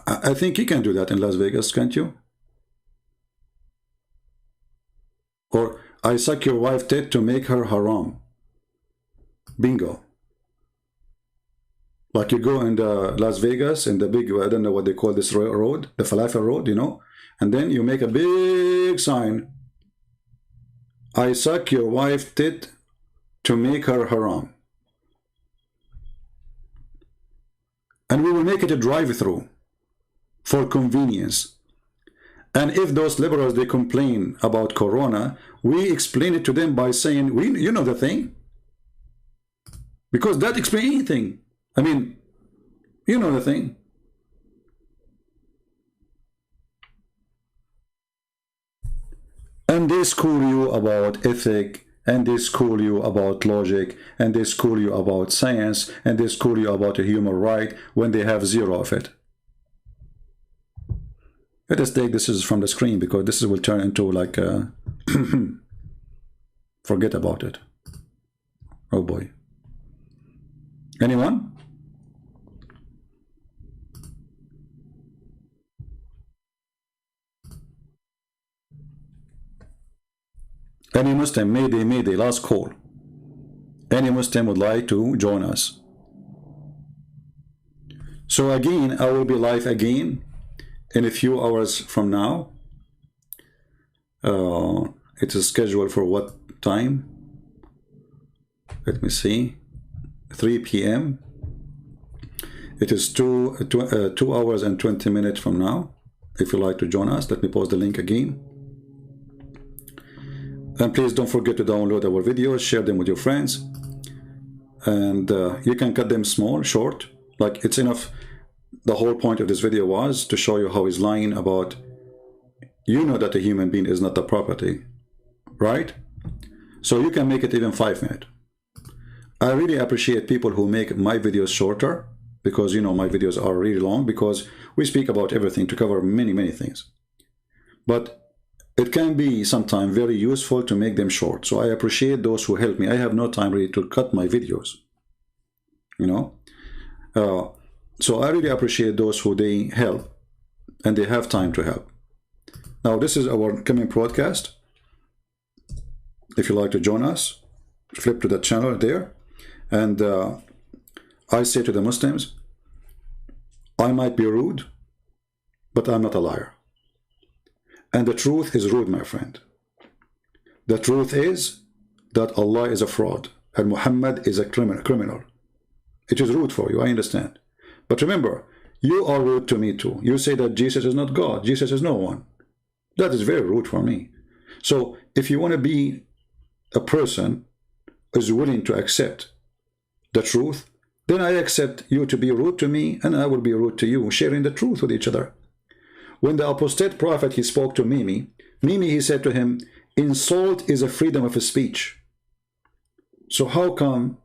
I think you can do that in Las Vegas, can't you? Or I suck your wife tit to make her haram. Bingo. Like you go in the Las Vegas, in the big, I don't know what they call this road, the Falafel road, you know, and then you make a big sign. I suck your wife tit to make her haram. And we will make it a drive-through for convenience. And if those liberals, they complain about Corona, we explain it to them by saying, you know the thing. Because that explains anything. I mean, you know the thing. And they school you about ethic, and they school you about logic, and they school you about science, and they school you about a human right when they have zero of it. Let us take this is from the screen because this will turn into like a forget about it. Oh boy. Anyone? Any Muslim, mayday, last call. Any Muslim would like to join us. So again, I will be live again in a few hours from now. It is scheduled for what time? Let me see. 3 p.m. It is 2 hours and 20 minutes from now. If you'd like to join us, let me post the link again. And please don't forget to download our videos, share them with your friends. And you can cut them small, short. Like it's enough. The whole point of this video was to show you how he's lying about you know that a human being is not a property, right? So you can make it even 5 minutes. I really appreciate people who make my videos shorter, because you know my videos are really long, because we speak about everything to cover many things. But it can be sometimes very useful to make them short. So I appreciate those who help me. I have no time really to cut my videos, you know. So I really appreciate those who they help and they have time to help. Now this is our coming broadcast. If you like to join us, flip to the channel there. And I say to the Muslims, I might be rude, but I'm not a liar. And the truth is rude, my friend. The truth is that Allah is a fraud and Muhammad is a criminal. It is rude for you, I understand. But remember, you are rude to me too. You say that Jesus is not God. Jesus is no one. That is very rude for me. So if you want to be a person who is willing to accept the truth, then I accept you to be rude to me and I will be rude to you, sharing the truth with each other. When the apostate prophet, he spoke to Mimi, he said to him, insult is a freedom of speech. So how come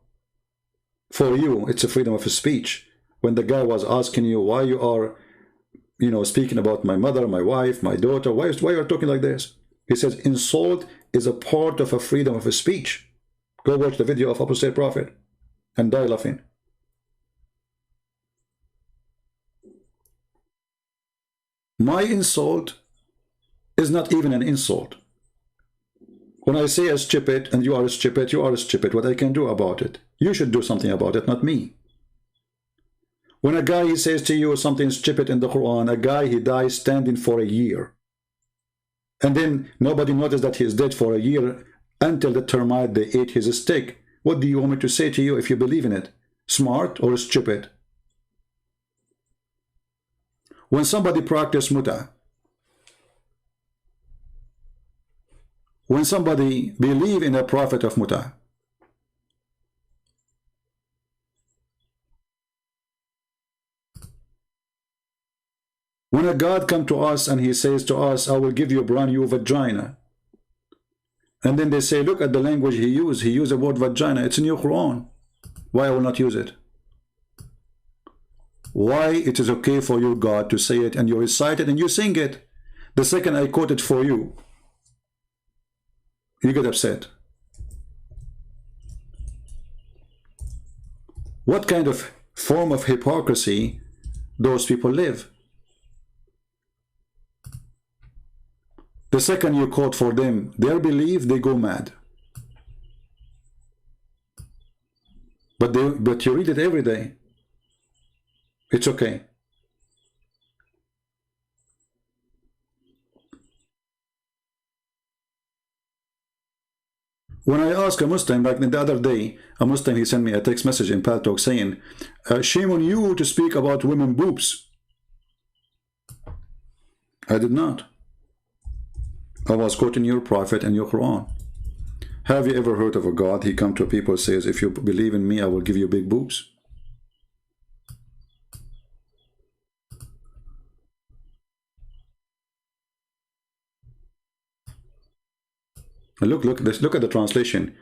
for you it's a freedom of speech when the guy was asking you why you are, you know, speaking about my mother, my wife, my daughter, why you are talking like this? He says insult is a part of a freedom of speech. Go watch the video of apostate prophet and die laughing. My insult is not even an insult. When I say a stupid and you are a stupid, you are a stupid. What I can do about it? You should do something about it, not me. When a guy he says to you something stupid in the Quran, a guy he dies standing for a year. And then nobody noticed that he is dead for a year until the termite they ate his stick. What do you want me to say to you if you believe in it? Smart or stupid? When somebody practices muta, when somebody believe in a prophet of muta, when a God come to us and he says to us, I will give you a brand new vagina, and then they say, look at the language he used the word vagina, it's in your Quran, why I will not use it? Why it is okay for your God to say it and you recite it and you sing it? The second I quote it for you, you get upset. What kind of form of hypocrisy those people live? The second you quote for them their belief, they go mad. But you read it every day. It's okay. When I ask a Muslim, like the other day, a Muslim, he sent me a text message in Paltalk saying, shame on you to speak about women boobs. I did not. I was quoting your prophet and your Quran. Have you ever heard of a God? He come to people and says, if you believe in me, I will give you big boobs. Look at the translation.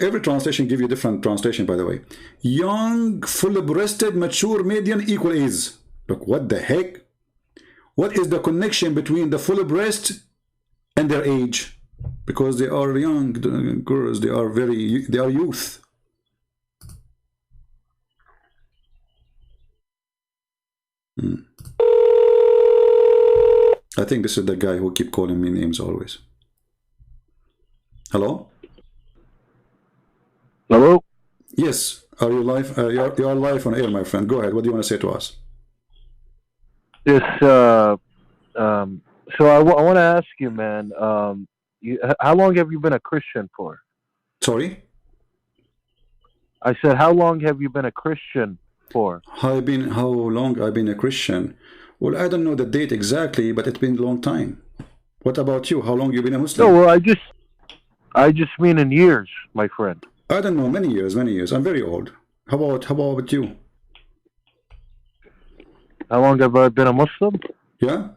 Every translation gives you different translation, by the way. Young, full-breasted, mature, median, equal is. Look, what the heck? What is the connection between the full breast and their age? Because they are young girls, they are youth. I think this is the guy who keep calling me names always. Hello? Hello? Yes. Are you live? You are live on air, my friend. Go ahead. What do you want to say to us? Yes. So I want to ask you, man. How long have you been a Christian for? Sorry? I said, how long have you been a Christian for? How long I've been a Christian? Well, I don't know the date exactly, but it's been a long time. What about you? How long you been a Muslim? No, well, I just mean in years, my friend. I don't know, many years. I'm very old. How about you? How long have I been a Muslim? Yeah?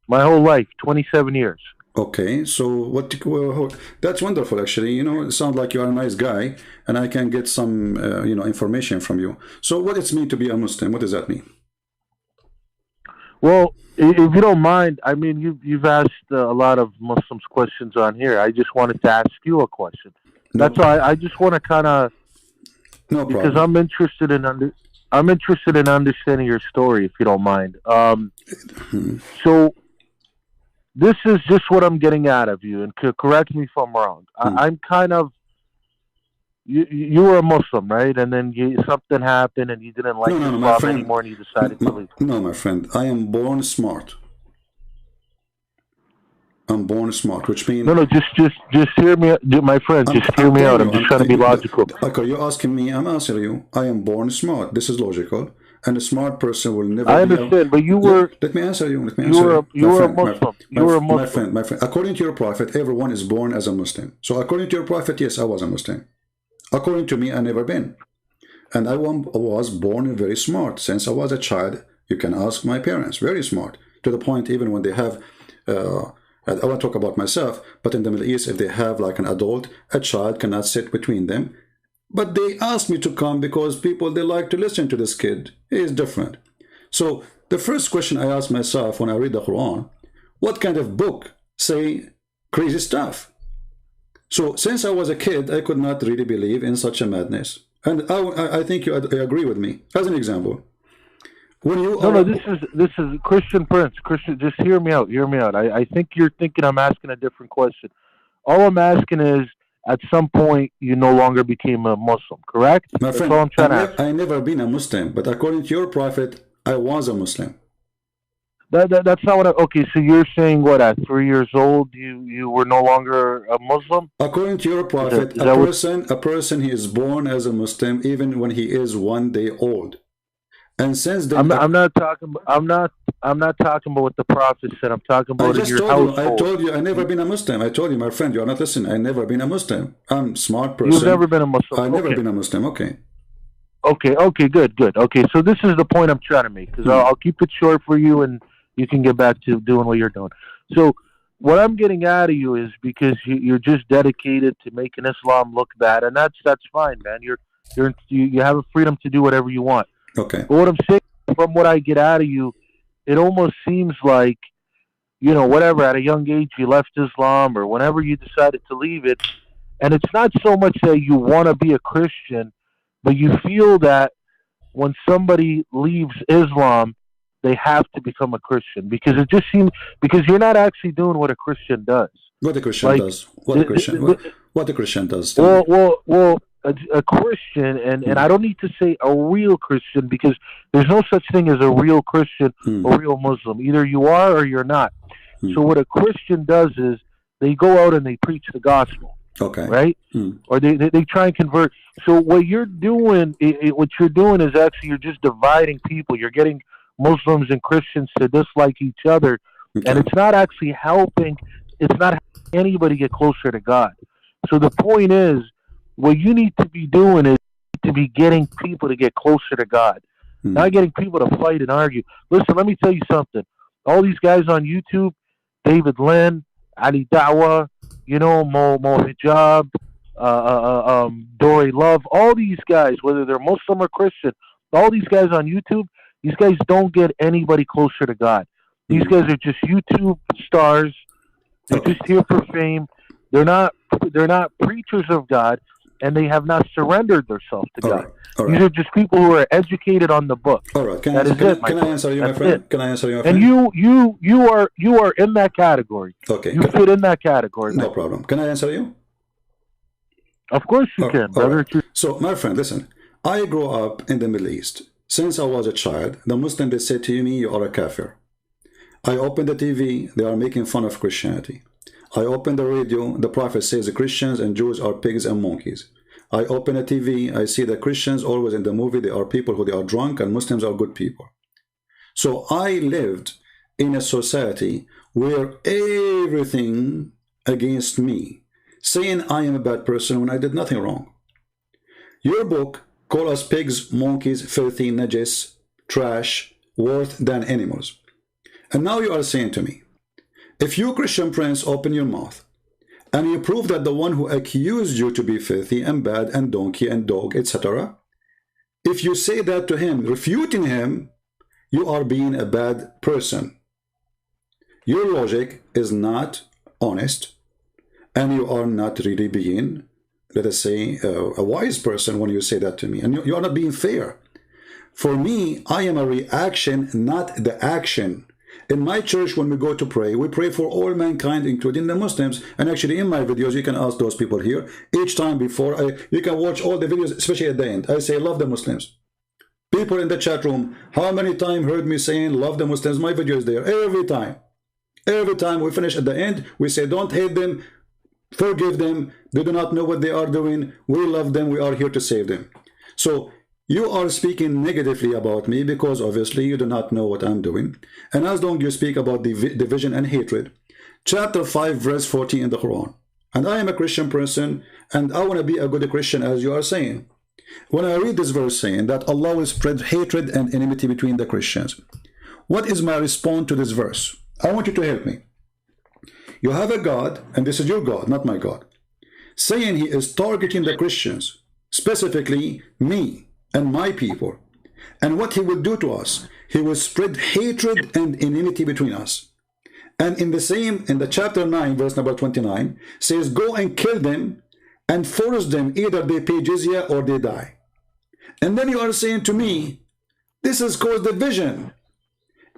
My whole life, 27 years. Okay, so well, that's wonderful, actually. You know, it sounds like you are a nice guy, and I can get some, you know, information from you. So what does it mean to be a Muslim? What does that mean? Well, if you don't mind, I mean, you've asked a lot of Muslims questions on here. I just wanted to ask you a question. No, That's why I just want to kind of, no because problem. I'm interested in understanding your story, if you don't mind. So this is just what I'm getting out of you, and correct me if I'm wrong. I'm kind of, you were a Muslim, right? And then something happened, and you didn't like No, my Islam friend. anymore, and you decided to leave. No, my friend. I am born smart. I'm born smart, which means No, just hear me, my friend. Just hear me out. I'm just trying to be logical. Okay, you're asking me. I'm answering you. I am born smart. This is logical, and a smart person will never. I understand, but you were. Let me answer you. Let me You answer were you. you were a Muslim. You were a My Muslim. friend. According to your prophet, everyone is born as a Muslim. So according to your prophet, yes, I was a Muslim. According to me, I never been, and I was born very smart since I was a child. You can ask my parents. Very smart, to the point even when they have. I won't talk about myself, but in the Middle East, if they have like an adult, a child cannot sit between them. But they asked me to come because people, they like to listen to this kid. He is different. So the first question I ask myself when I read the Quran, what kind of book say crazy stuff? So since I was a kid, I could not really believe in such a madness. And I think you agree with me. As an example, when you No, this is Christian Prince. Christian, just hear me out. Hear me out. I think you're thinking I'm asking a different question. All I'm asking is, at some point, you no longer became a Muslim, correct? My That's friend, all I'm trying to ask. I never been a Muslim, but according to your prophet, I was a Muslim. That's not what. Okay, so you're saying what? At 3 years old, you were no longer a Muslim? According to your prophet, a person he is born as a Muslim even when he is 1 day old. And since then, I'm not talking. I'm not talking about what the prophet said. I'm talking about in your household. I told you I never been a Muslim. I told you, my friend, you are not listening. I never been a Muslim. I'm a smart person. You've never been a Muslim. I never been a Muslim. Okay. Okay, good. Okay, so this is the point I'm trying to make, because I'll keep it short for you, and you can get back to doing what you're doing. So what I'm getting out of you is, because you're just dedicated to making Islam look bad, and that's fine, man. You have a freedom to do whatever you want. Okay. But what I'm saying, from what I get out of you, it almost seems like, whatever, at a young age you left Islam, or whenever you decided to leave it, and it's not so much that you want to be a Christian, but you feel that when somebody leaves Islam, they have to become a Christian, because it just seems, because you're not actually doing what a Christian does. What a Christian does. What a Christian does. Well, a Christian, and I don't need to say a real Christian, because there's no such thing as a real Christian, a real Muslim. Either you are or you're not. So what a Christian does is they go out and they preach the gospel. Okay. Right? Or they try and convert. So what you're doing, is actually, you're just dividing people. You're getting Muslims and Christians to dislike each other, and it's not actually helping. It's not helping anybody get closer to God. So the point is, what you need to be doing is to be getting people to get closer to God, not getting people to fight and argue. Listen, let me tell you something. All these guys on YouTube, David Lynn, Ali Dawa, Mo Hijab, Dory Love, all these guys, whether they're Muslim or Christian, all these guys on YouTube, these guys don't get anybody closer to God. These guys are just YouTube stars. They're just here for fame. They're not preachers of God, and they have not surrendered themselves to God. All right. These are just people who are educated on the book. All right. Can I answer you, my friend? Can I answer you, my friend? And you are in that category. Okay. You fit in that category. No problem. Can I answer you? Of course you can, brother. Right. So, my friend, listen. I grew up in the Middle East. Since I was a child, the Muslims, they said to me, you are a kafir. I opened the TV, they are making fun of Christianity. I open the radio, the prophet says the Christians and Jews are pigs and monkeys. I open a TV, I see the Christians always in the movie, they are people who they are drunk, and Muslims are good people. So I lived in a society where everything against me, saying I am a bad person when I did nothing wrong. Your book call us pigs, monkeys, filthy, najis, trash, worse than animals. And now you are saying to me, If you, Christian Prince, open your mouth and you prove that the one who accused you to be filthy and bad and donkey and dog, etc., if you say that to him, refuting him, you are being a bad person. Your logic is not honest, and you are not really being, let us say, a wise person when you say that to me. And you are not being fair. For me, I am a reaction, not the action. In my church, when we go to pray, we pray for all mankind, including the Muslims. And actually, in my videos, you can ask those people here. Each time before, you can watch all the videos, especially at the end. I say, love the Muslims. People in the chat room, how many times heard me saying, love the Muslims? My video is there. Every time. Every time we finish at the end, we say, don't hate them, forgive them. They do not know what they are doing. We love them. We are here to save them. So you are speaking negatively about me because obviously you do not know what I'm doing. And as long as you speak about division and hatred, chapter 5, verse 14 in the Quran. And I am a Christian person, and I want to be a good Christian, as you are saying. When I read this verse saying that Allah will spread hatred and enmity between the Christians, what is my response to this verse? I want you to help me. You have a God, and this is your God, not my God, saying he is targeting the Christians, specifically me and my people. And what he will do to us, he will spread hatred and enmity between us. And in the chapter 9, verse number 29, says, go and kill them and force them, either they pay jizya or they die. And then you are saying to me, this has caused division.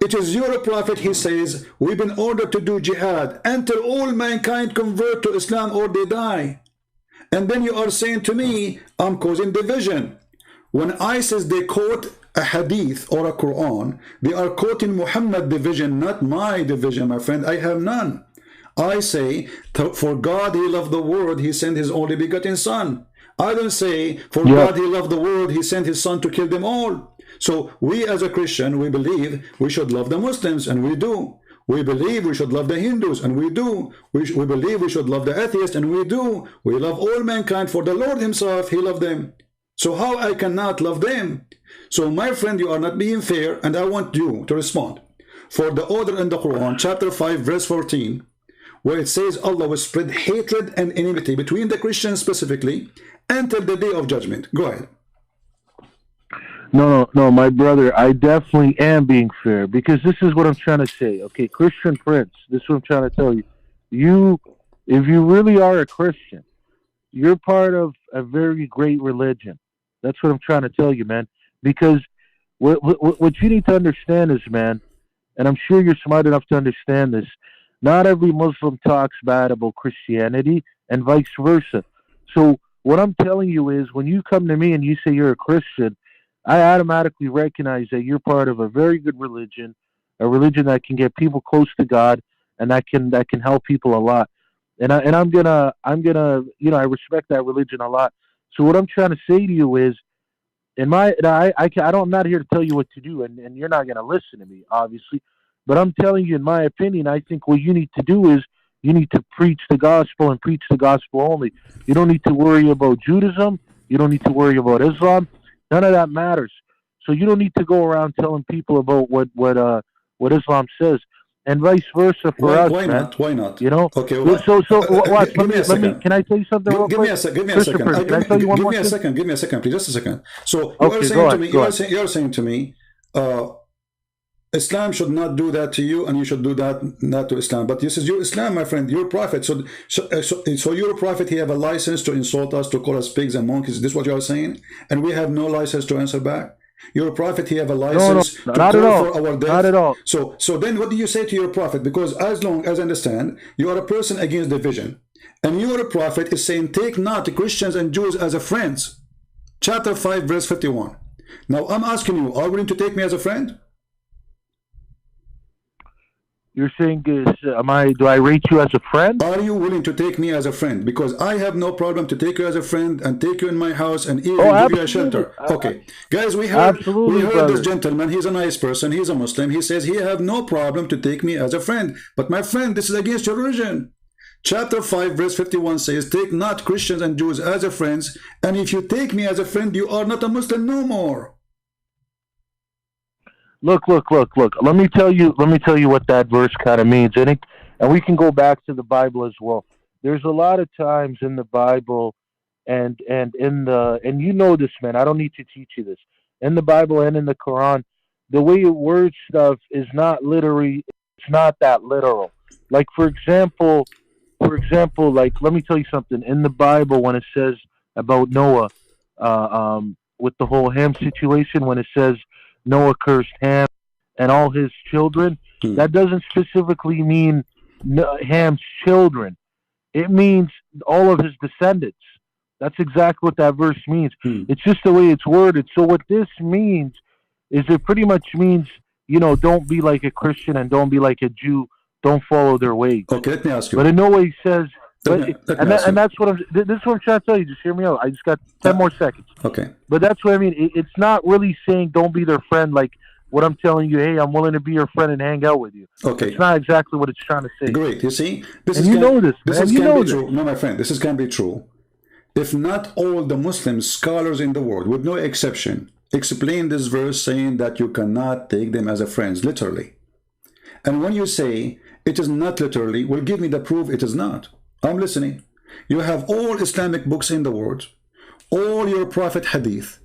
It is your prophet, he says, we've been ordered to do jihad until all mankind convert to Islam or they die. And then you are saying to me, I'm causing division. When ISIS, they quote a hadith or a Quran, they are quoting Muhammad division, not my division, my friend. I have none. I say, for God he loved the world, he sent his only begotten son. I don't say, for God he loved the world, he sent his son to kill them all. So we as a Christian, we believe we should love the Muslims, and we do. We believe we should love the Hindus, and we do. We believe we should love the atheists, and we do. We love all mankind, for the Lord himself, he loved them. So how I cannot love them? So my friend, you are not being fair, and I want you to respond. For the order in the Quran, chapter 5, verse 14, where it says Allah will spread hatred and enmity between the Christians specifically until the day of judgment. Go ahead. No, my brother, I definitely am being fair, because this is what I'm trying to say. Okay, Christian Prince, this is what I'm trying to tell you. If you really are a Christian, you're part of a very great religion. That's what I'm trying to tell you, man. Because what you need to understand is, man, and I'm sure you're smart enough to understand this, not every Muslim talks bad about Christianity and vice versa. So what I'm telling you is, when you come to me and you say you're a Christian, I automatically recognize that you're part of a very good religion, a religion that can get people close to God, and that can help people a lot. And I'm gonna I respect that religion a lot. So what I'm trying to say to you is, I'm not here to tell you what to do, and you're not gonna listen to me, obviously. But I'm telling you, in my opinion, I think what you need to do is you need to preach the gospel and preach the gospel only. You don't need to worry about Judaism. You don't need to worry about Islam. None of that matters. So you don't need to go around telling people about what Islam says, and vice versa for us. Why man. not? Why not? You know. Okay. So watch. Let me. Can I tell you something? Give me a second. Give me a second. Can I tell you one more thing? Give me a second, please. Just a second. So you are saying to me, Islam should not do that to you, and you should do that not to Islam. But this is your Islam, my friend, your prophet. So your prophet, he have a license to insult us, to call us pigs and monkeys. Is this what you are saying? And we have no license to answer back? Your prophet, he have a license to call for our death? Not at all. So then what do you say to your prophet? Because as long as I understand, you are a person against division. And your prophet is saying, take not Christians and Jews as a friends. Chapter 5, verse 51. Now I'm asking you, are you willing to take me as a friend? You're saying, do I rate you as a friend? Are you willing to take me as a friend? Because I have no problem to take you as a friend and take you in my house and even give you a shelter. Okay. Guys, we heard this gentleman. He's a nice person. He's a Muslim. He says he have no problem to take me as a friend. But my friend, this is against your religion. Chapter 5, verse 51 says, take not Christians and Jews as a friends. And if you take me as a friend, you are not a Muslim no more. Look. Let me tell you what that verse kind of means. And and we can go back to the Bible as well. There's a lot of times in the Bible, and you know this, man. I don't need to teach you this. In the Bible and in the Quran, the way it words stuff is not literally. It's not that literal. Like for example, like let me tell you something. In the Bible, when it says about Noah, with the whole Ham situation, when it says Noah cursed Ham and all his children, that doesn't specifically mean Ham's children. It means all of his descendants. That's exactly what that verse means. It's just the way it's worded. So what this means is it pretty much means, don't be like a Christian and don't be like a Jew. Don't follow their ways. Okay, let me ask you. But in no way says. Let me ask you. And that's what this is what I'm trying to tell you. Just hear me out. I just got 10 more seconds. Okay. But that's what I mean. It's not really saying don't be their friend like what I'm telling you. Hey, I'm willing to be your friend and hang out with you. Okay. It's not exactly what it's trying to say. Great. You see, this can be true. No, my friend, this can be true. If not all the Muslim scholars in the world, with no exception, explain this verse saying that you cannot take them as a friends, literally. And when you say it is not literally, well, give me the proof it is not. I'm listening. You have all Islamic books in the world, all your Prophet Hadith,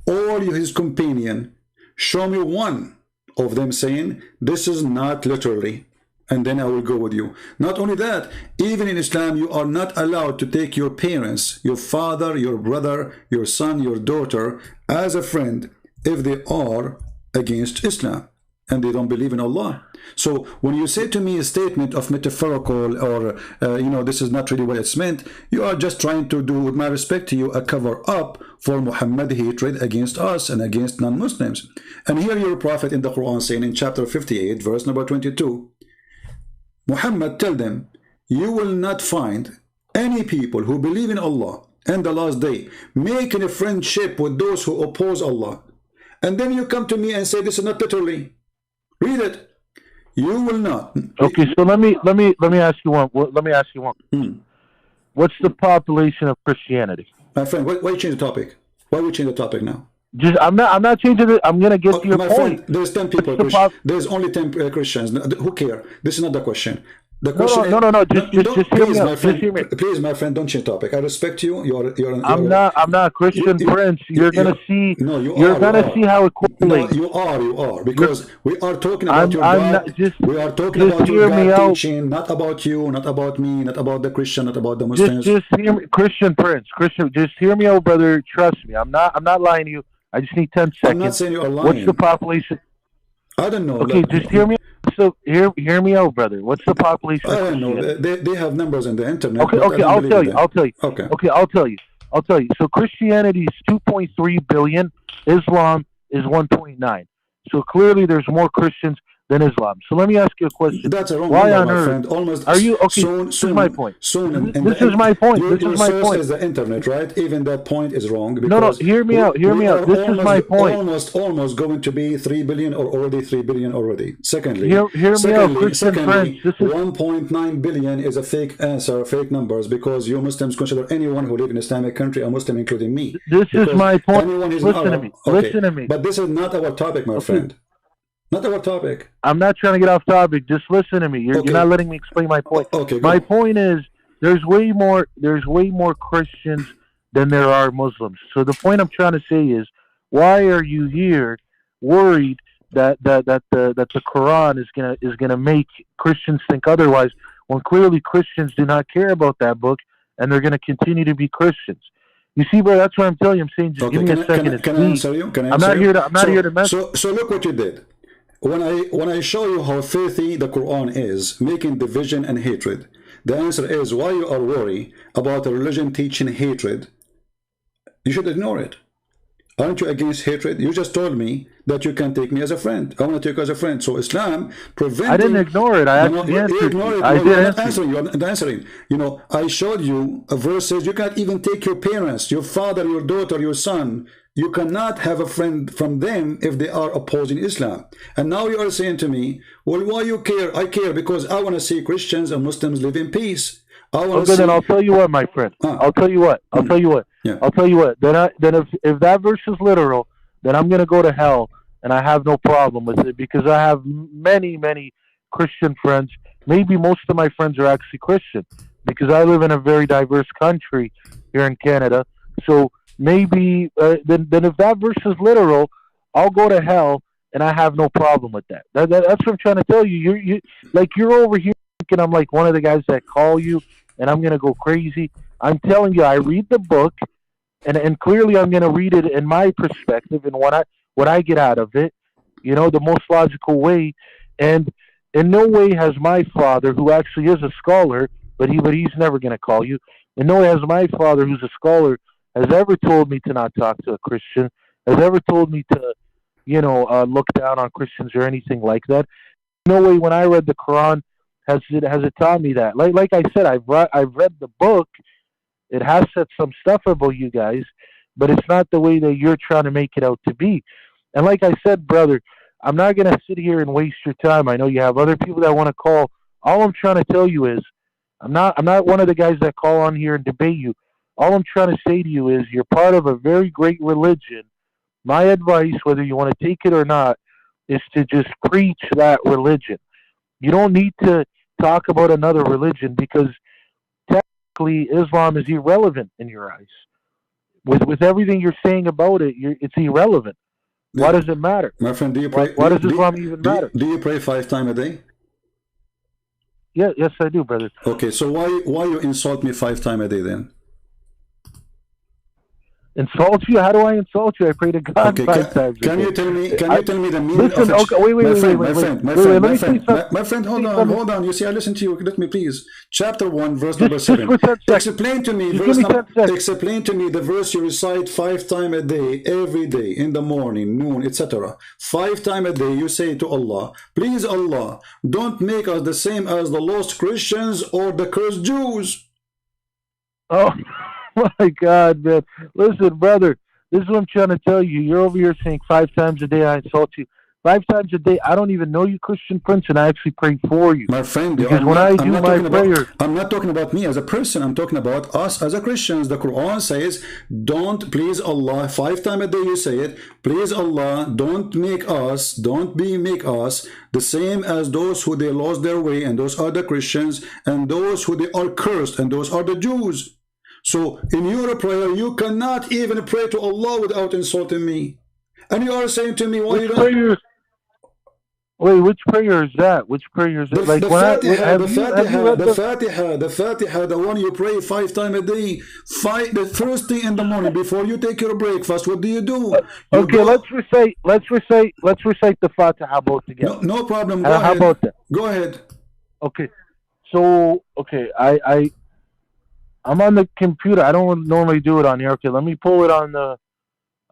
all his companion. Show me one of them saying this is not literally, and then I will go with you. Not only that, even in Islam, you are not allowed to take your parents, your father, your brother, your son, your daughter, as a friend if they are against Islam and they don't believe in Allah. So when you say to me a statement of metaphorical or, this is not really what it's meant, you are just trying to do, with my respect to you, a cover up for Muhammad hatred against us and against non-Muslims. And here your Prophet in the Quran saying in chapter 58, verse number 22, Muhammad, tell them, you will not find any people who believe in Allah and the last day making a friendship with those who oppose Allah. And then you come to me and say this is not literally. Read it. You will not. Okay, so let me ask you one. Let me ask you one. What's the population of Christianity? My friend, why you change the topic? Why we change the topic now? I'm not changing it. I'm gonna get to your my point. Friend, there's 10 people. There's only 10 Christians. Who care? This is not the question. The question no. Just hear me out. Just hear me. Please, my friend, don't change topic. I respect you. I'm not Christian Prince. You're gonna see. No, you're gonna see how it correlates. No, you are because we are talking about your God. We are talking about your God teaching, not about you, not about me, not about the Christian, not about the Muslims. Just hear me, Christian Prince. Just hear me out, brother. Trust me. I'm not lying to you. I just need 10 seconds. I'm not saying you're lying. What's the population? I don't know. Okay, just hear me. So hear me out, brother. What's the population? I don't know. They have numbers on the internet. Okay, I'll tell you. Okay, I'll tell you. So Christianity is 2.3 billion. Islam is 1.9. So clearly, there's more Christians than Islam. So let me ask you a question. That's a wrong Why number, on my earth friend. Almost are you okay? Soon, this is my point. Soon, this is my point. Your source point. is the internet, right? Even that point is wrong. No. Hear me out. This is my point. Almost going to be 3 billion or already 3 billion already. Secondly, hear me out, Christian friends. 1.9 billion is a fake answer, fake numbers, because you Muslims consider anyone who live in Islamic country a Muslim, including me. This is my point. Listen to me. Okay. Listen to me. But this is not our topic, my friend. Not our topic. I'm not trying to get off topic. Just listen to me. You're not letting me explain my point. Okay. My point is there's way more Christians than there are Muslims. So the point I'm trying to say is, why are you here worried that the Quran is gonna make Christians think otherwise, when clearly Christians do not care about that book and they're gonna continue to be Christians? You see, bro, that's what I'm telling you. I'm saying just give me a second. Can I answer you? I'm not here to mess. So look what you did. When I show you how filthy the Quran is, making division and hatred, the answer is why you are worried about a religion teaching hatred. You should ignore it. Aren't you against hatred? You just told me that you can take me as a friend. I want to take you as a friend. So Islam preventing... I didn't ignore it. I actually answered you. I did answer. You're not answering. I showed you a verse says you can't even take your parents, your father, your daughter, your son. You cannot have a friend from them if they are opposing Islam. And now you are saying to me, well, why you care? I care because I want to see Christians and Muslims live in peace. Then I'll tell you what, my friend. I'll tell you what. Yeah. I'll tell you what. Then if that verse is literal, then I'm going to go to hell, and I have no problem with it because I have many Christian friends. Maybe most of my friends are actually Christian because I live in a very diverse country here in Canada. So maybe then if that verse is literal, I'll go to hell, and I have no problem with that. That's what I'm trying to tell you. You're over here thinking I'm like one of the guys that call you, and I'm gonna go crazy. I'm telling you, I read the book, and clearly I'm gonna read it in my perspective and what I get out of it. You know, the most logical way. And in no way has my father, who actually is a scholar, but he's never gonna call you. In no way has my father, who's a scholar, has ever told me to not talk to a Christian. Has ever told me to, look down on Christians or anything like that. No way. When I read the Quran, has it taught me that. Like I said, I've read the book. It has said some stuff about you guys, but it's not the way that you're trying to make it out to be. And like I said, brother, I'm not gonna sit here and waste your time. I know you have other people that want to call. All I'm trying to tell you is, I'm not one of the guys that call on here and debate you. All I'm trying to say to you is, you're part of a very great religion. My advice, whether you want to take it or not, is to just preach that religion. You don't need to talk about another religion because technically Islam is irrelevant in your eyes. With everything you're saying about it, it's irrelevant. Why does it matter? My friend, do you pray? Why does Islam even matter? Do you pray 5 times a day? Yeah, yes, I do, brother. Okay, so why you insult me 5 times a day then? Insult you? How do I insult you? I pray to God 5 times. Can you tell me? Can you tell me the meaning of it? Okay, my friend, hold on. You see, I listen to you. Let me please. Chapter 1, verse number 7. Explain to me. Explain to me the verse you recite 5 times a day, every day, in the morning, noon, etc. 5 times a day, you say to Allah, "Please, Allah, don't make us the same as the lost Christians or the cursed Jews." Oh. My God, man. Listen, brother, this is what I'm trying to tell you. You're over here saying 5 times a day I insult you. 5 times a day, I don't even know you, Christian Prince, and I actually pray for you. My friend, because when I do my prayer... I'm not talking about me as a person. I'm talking about us as a Christians. The Quran says, don't, please Allah, 5 times a day you say it, please Allah, don't make us the same as those who they lost their way, and those are the Christians, and those who they are cursed, and those are the Jews. So in your prayer, you cannot even pray to Allah without insulting me. And you are saying to me, why you don't... Wait, which prayer is that? Which prayer is it? The Fatiha, the one you pray 5 times a day. The first thing in the morning before you take your breakfast, what do? Okay, let's recite the Fatiha both together. No problem. Go ahead. How about that? Go ahead. Okay. So, I'm on the computer. I don't normally do it on here. Okay, let me pull it on the...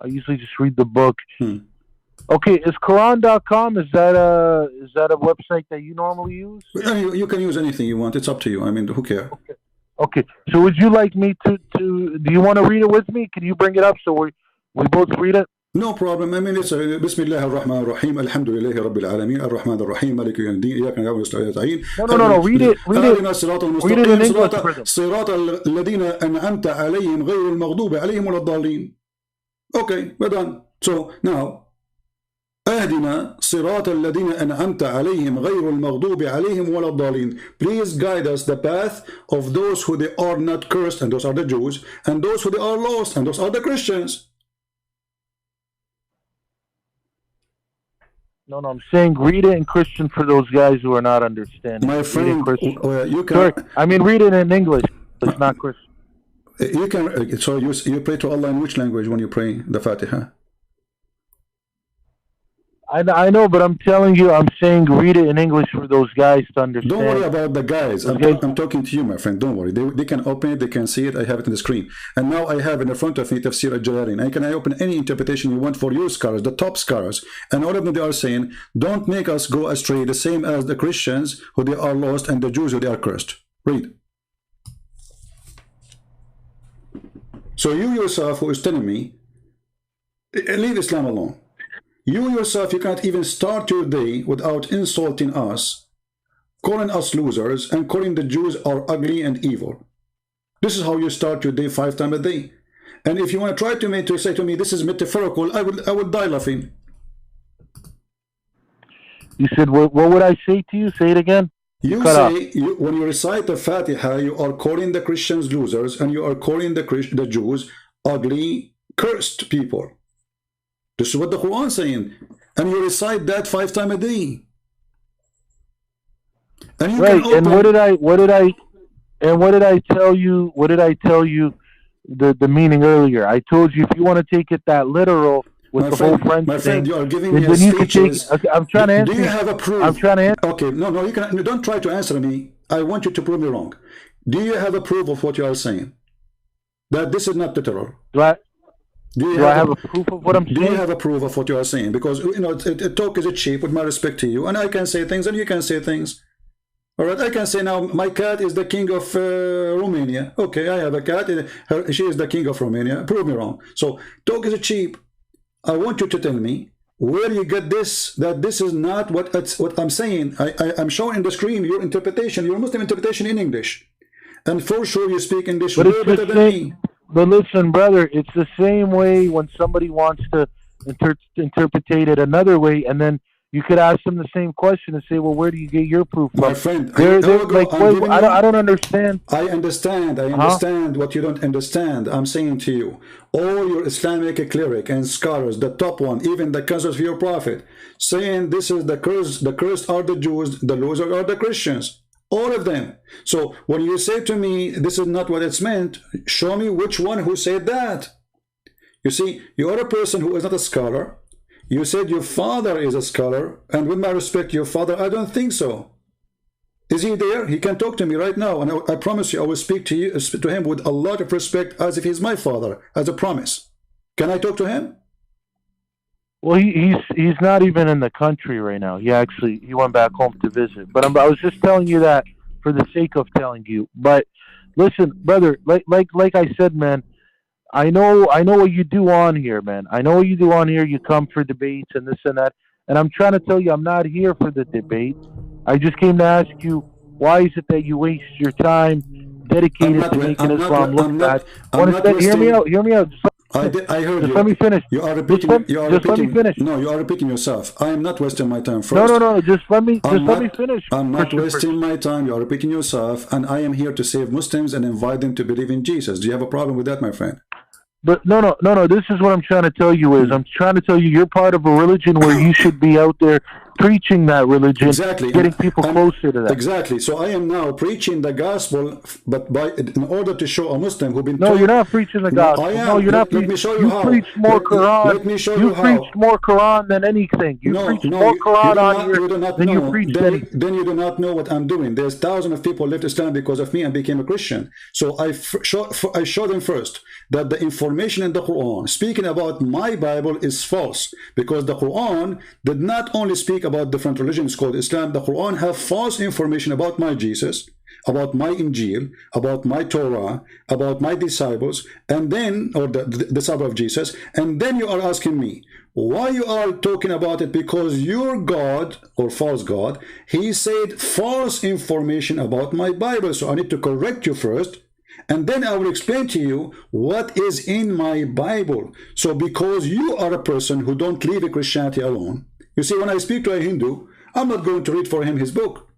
I usually just read the book. Okay, is Quran.com, is that a website that you normally use? You can use anything you want. It's up to you. I mean, who cares? Okay. So would you like me to... Do you want to read it with me? Can you bring it up so we both read it? No problem. I mean, it's Bismillah ar-Rahman ar-Rahim, Alhamdulillahi Rabbil Alameen, Ar-Rahman ar-Rahim, Maliki yawmiddin, Iyyaka na'budu wa iyyaka nasta'in. No. Read it in English for them. صراط الذين أنعمت عليهم غير المغضوب عليهم ولا الضالين. Okay, we're done. So now, أهدنا صراط الذين أنعمت عليهم غير المغضوب عليهم ولا الضالين. Please guide us the path of those who they are not cursed, and those are the Jews, and those who they are lost, and those are the Christians. No, I'm saying read it in Christian for those guys who are not understanding. My friend, you can... Sorry, I mean read it in English. It's not Christian. You can... So you pray to Allah in which language when you pray the Fatiha? I know, but I'm telling you, I'm saying read it in English for those guys to understand. Don't worry about the guys. Okay. I'm talking to you, my friend. Don't worry. They can open it. They can see it. I have it on the screen. And now I have in the front of me Tafsir al-Jalalain. I open any interpretation you want for your scholars, the top scholars. And all of them, they are saying, don't make us go astray, the same as the Christians who they are lost and the Jews who they are cursed. Read. So you yourself who is telling me, leave Islam alone. You yourself, you can't even start your day without insulting us, calling us losers, and calling the Jews are ugly and evil. This is how you start your day 5 times a day. And if you want to try to say to me, this is metaphorical, I would die laughing. You said, what would I say to you? Say it again. You say, when you recite the Fatiha, you are calling the Christians losers, and you are calling the Jews ugly, cursed people. This is what the Quran is saying. And you recite that 5 times a day. And you right, can open... and what did I tell you? What did I tell you the meaning earlier? I told you if you want to take it that literal, with the whole friend my friend, you are giving me then you can take. speeches. I'm trying to answer. Do you have a proof? I'm trying to answer. Okay, no, you can. Don't try to answer me. I want you to prove me wrong. Do you have a proof of what you are saying? That this is not literal. Do I have a proof of what I'm saying? Do you have a proof of what you are saying? Because talk is cheap. With my respect to you, and I can say things, and you can say things. All right, I can say now my cat is the king of Romania. Okay, I have a cat. She is the king of Romania. Prove me wrong. So talk is cheap. I want you to tell me where you get this, that this is not what I'm saying. I'm showing in the screen your interpretation, your Muslim interpretation in English. And for sure you speak English way better than me. But listen, brother, it's the same way when somebody wants to interpret it another way, and then you could ask them the same question and say, well, where do you get your proof from? My friend, I don't understand. I understand what you don't understand. I'm saying to you, all your Islamic cleric and scholars, the top one, even the cousins of your prophet, saying this is the cursed are the Jews, the losers are the Christians. All of them. So when you say to me, this is not what it's meant, show me which one who said that. You see, you are a person who is not a scholar. You said your father is a scholar, and with my respect, your father, I don't think so. Is he there? He can talk to me right now, and I promise you, I will speak to him with a lot of respect, as if he's my father, as a promise. Can I talk to him? Well, he's not even in the country right now. He went back home to visit. But I was just telling you that for the sake of telling you. But listen, brother, like I said, man. I know what you do on here, man. I know what you do on here. You come for debates and this and that. And I'm trying to tell you, I'm not here for the debate. I just came to ask you, why is it that you waste your time dedicated to making Islam look bad? Hear me out. I heard just you. Let me finish. You are repeating. Let me finish. No, you are repeating yourself. I am not wasting my time. First, no. Just let me finish. I'm not wasting my time. You are repeating yourself, and I am here to save Muslims and invite them to believe in Jesus. Do you have a problem with that, my friend? But no. This is what I'm trying to tell you is I'm trying to tell you you're part of a religion where you should be out there preaching that religion, getting people closer to that. Exactly. So I am now preaching the gospel, but in order to show a Muslim who've been you're not preaching the gospel. No, you're not. Let me show you how. You preach more Quran. Let me show you how. You preach more Quran than anything. You preach more Quran on here than you preach. Then you do not know what I'm doing. There's thousands of people left Islam because of me and became a Christian. So I show them first that the information in the Quran speaking about my Bible is false, because the Quran did not only speak about different religions called Islam. The Quran have false information about my Jesus, about my Injil, about my Torah, about my disciples, and then, or the disciple of Jesus, and then you are asking me why you are talking about it, because your God, or false God, he said false information about my Bible. So I need to correct you first, and then I will explain to you what is in my Bible. So because you are a person who don't leave Christianity alone, you see, when I speak to a Hindu, I'm not going to read for him his book.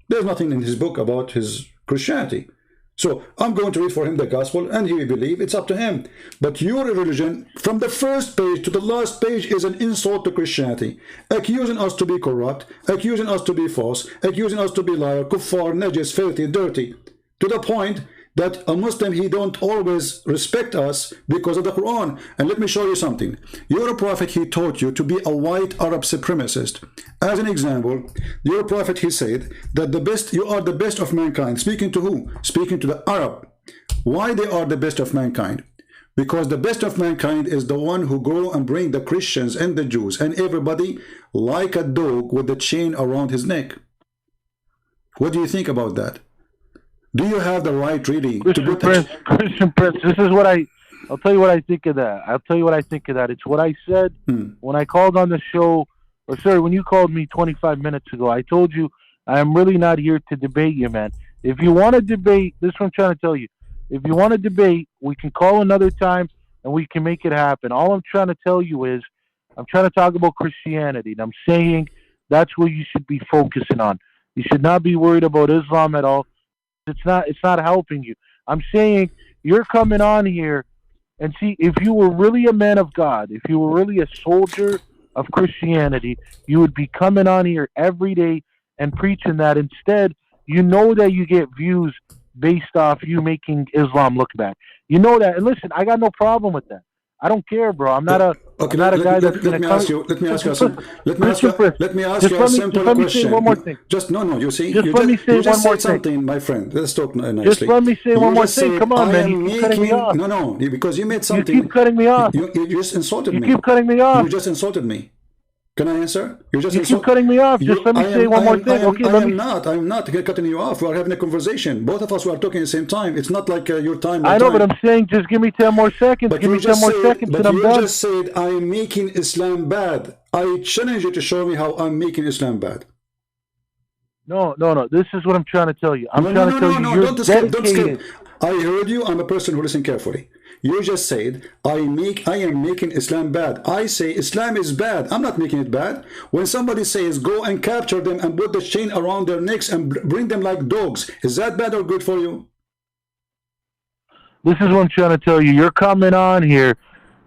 There's nothing in his book about his Christianity. So I'm going to read for him the gospel, and he will believe. It's up to him. But your religion, from the first page to the last page, is an insult to Christianity, accusing us to be corrupt, accusing us to be false, accusing us to be liar, kuffar, najis, filthy, dirty, to the point that a Muslim, he don't always respect us because of the Quran. And let me show you something. Your prophet, he taught you to be a white Arab supremacist. As an example, your prophet, he said that you are the best of mankind. Speaking to who? Speaking to the Arab. Why they are the best of mankind? Because the best of mankind is the one who go and bring the Christians and the Jews and everybody like a dog with the chain around his neck. What do you think about that? Do you have the right, really, Christian Prince, this is what I'll tell you what I think of that. It's what I said when I called on the show, or sorry, when you called me 25 minutes ago. I told you I am really not here to debate you, man. If you want to debate, this is what I'm trying to tell you. If you want to debate, we can call another time and we can make it happen. All I'm trying to tell you is I'm trying to talk about Christianity, and I'm saying That's what you should be focusing on. You should not be worried about Islam at all. It's not helping you. I'm saying you're coming on here and see, if you were really a man of God, if you were really a soldier of Christianity, you would be coming on here every day and preaching that. Instead, you know that you get views based off you making Islam look bad. You know that. And listen, I got no problem with that. I don't care, bro. I'm not a guy that's going to come. Let me ask you a simple question. One more thing. Just no. You see, just let me say one more thing, my friend. Let's talk nicely. Just let me say one more thing. Come on, man. You keep cutting me off. No, because you made something. You keep cutting me off. You just insulted me. You keep cutting me off. You just insulted me. Can I answer? You keep cutting me off. Just let me say one more thing. Okay, I'm not cutting you off. We are having a conversation. Both of us were talking at the same time. It's not like your time. I know, but I'm saying just give me 10 more seconds. Give me 10 more seconds and I'm done. You just said I'm making Islam bad. I challenge you to show me how I'm making Islam bad. No. This is what I'm trying to tell you. I'm trying to tell you you're dedicated. I heard you. I'm a person who listens carefully. You just said, I am making Islam bad. I say Islam is bad. I'm not making it bad. When somebody says, go and capture them and put the chain around their necks and bring them like dogs, is that bad or good for you? This is what I'm trying to tell you. You're coming on here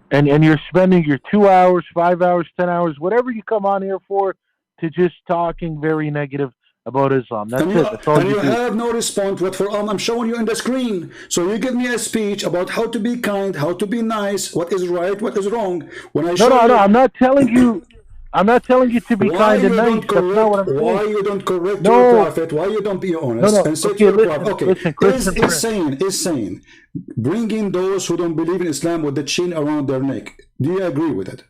and you're spending your 2 hours, 5 hours, 10 hours, whatever you come on here for, to just talking very negative about Islam. That's it. That's all and you you do. have no response. What for? I'm showing you on the screen. So you give me a speech about how to be kind, how to be nice, what is right, what is wrong. When I show no, I'm not telling you. I'm not telling you to be kind and nice. That's not what I'm saying. Why you don't correct your prophet? Why you don't be honest and say to your prophet? Okay, is saying, bringing those who don't believe in Islam with the chain around their neck. Do you agree with it?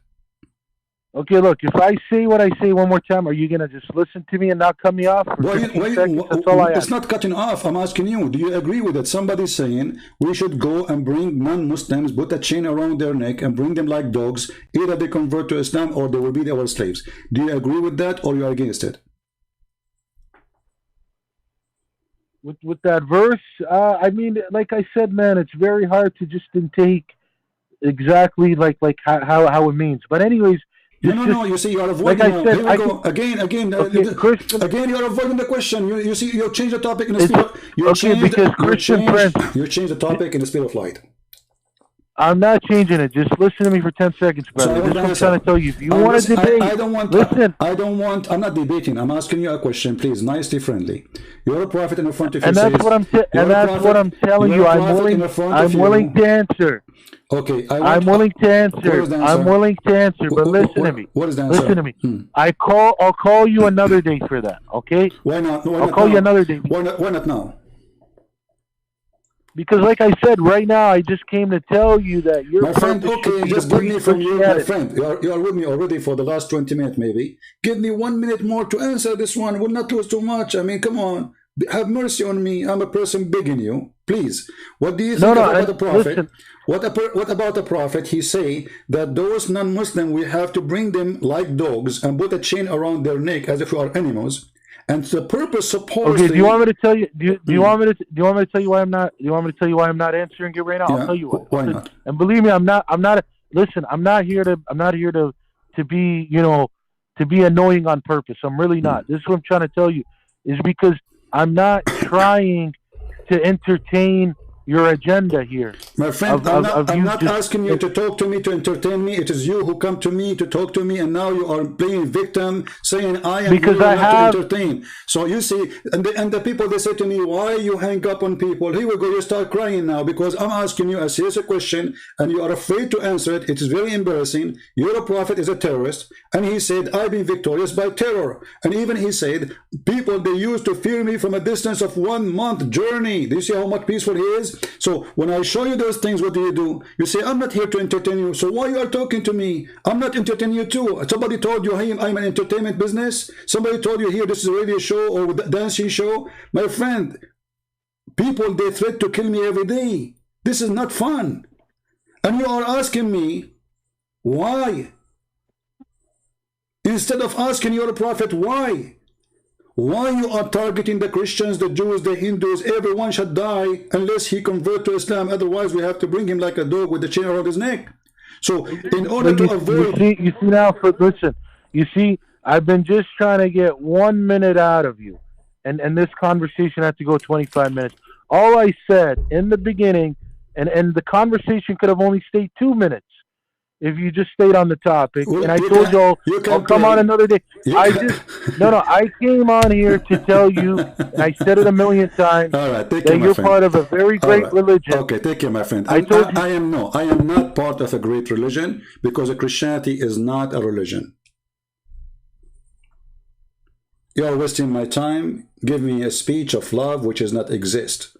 Okay, look, if I say what I say one more time, are you going to just listen to me and not cut me off? That's all I ask. It's not cutting off. I'm asking you, do you agree with it? Somebody's saying we should go and bring non-Muslims, put a chain around their neck and bring them like dogs. Either they convert to Islam or they will be our slaves. Do you agree with that or you are against it? With that verse, I mean, like I said, man, it's very hard to just take exactly like how it means. But anyways, no. You see, you are avoiding. Like I said, here we go. Again. Again, you are avoiding the question. You see, you change the topic in the speed. You change the topic in the speed of light. I'm not changing it. Just listen to me for 10 seconds, brother. This is what I'm trying to tell you. If you want to debate, I'm not debating. I'm asking you a question, please, nicely, friendly. You're a prophet in the front of you. And that's what I'm telling you. I'm willing to answer. Okay, I'm willing to answer. I'm willing to answer. But listen to me. What is the answer? Listen to me. I'll call you another day for that. Okay? Why not? I'll call you another day. Why not now? Because like I said, right now I just came to tell you that you're my friend. Okay, just give me from you, my friend. You are with me already for the last 20 minutes, maybe. Give me 1 minute more to answer this one. We'll not lose too much. I mean, come on, have mercy on me. I'm a person begging you, please. What do you think about the prophet? Listen. What about the prophet? He say that those non-Muslim we have to bring them like dogs and put a chain around their neck as if we are animals. And the purpose supposedly. Okay, do you want me to tell you? Do you want me to tell you why I'm not? Do you want me to tell you why I'm not answering it right now? I'll tell you why. Why not? And believe me, I'm not. Listen, I'm not here to be, to be annoying on purpose. I'm really not. This is what I'm trying to tell you. Is because I'm not trying to entertain your agenda here. My friend, I'm not asking you to talk to me, to entertain me. It is you who come to me to talk to me, and now you are playing victim, saying I am because I have to entertain. So you see, and the people, they say to me, why you hang up on people? Here we go, you start crying now because I'm asking you a serious question and you are afraid to answer it. It is very embarrassing. Your prophet is a terrorist, and he said, I've been victorious by terror. And even he said, people, they used to fear me from a distance of 1 month journey. Do you see how much peaceful he is? So when I show you those things, what do? You say, I'm not here to entertain you. So why you are talking to me? I'm not entertaining you too. Somebody told you, hey, I'm an entertainment business. Somebody told you here, this is a radio show or dancing show. My friend, people, they threat to kill me every day. This is not fun. And you are asking me, why? Instead of asking your prophet, why? Why you are targeting the Christians, the Jews, the Hindus? Everyone should die unless he convert to Islam. Otherwise, we have to bring him like a dog with the chain around his neck. So, in order to avoid... You see now, listen, you see, I've been just trying to get 1 minute out of you. And this conversation had to go 25 minutes. All I said in the beginning, and the conversation could have only stayed 2 minutes if you just stayed on the topic. Well, and I told you I'll come on another day. I came on here to tell you, and I said it a million times, all right, that you're part of a very great religion. Okay, take care, my friend. I am not part of a great religion, because Christianity is not a religion. You are wasting my time. Give me a speech of love which does not exist.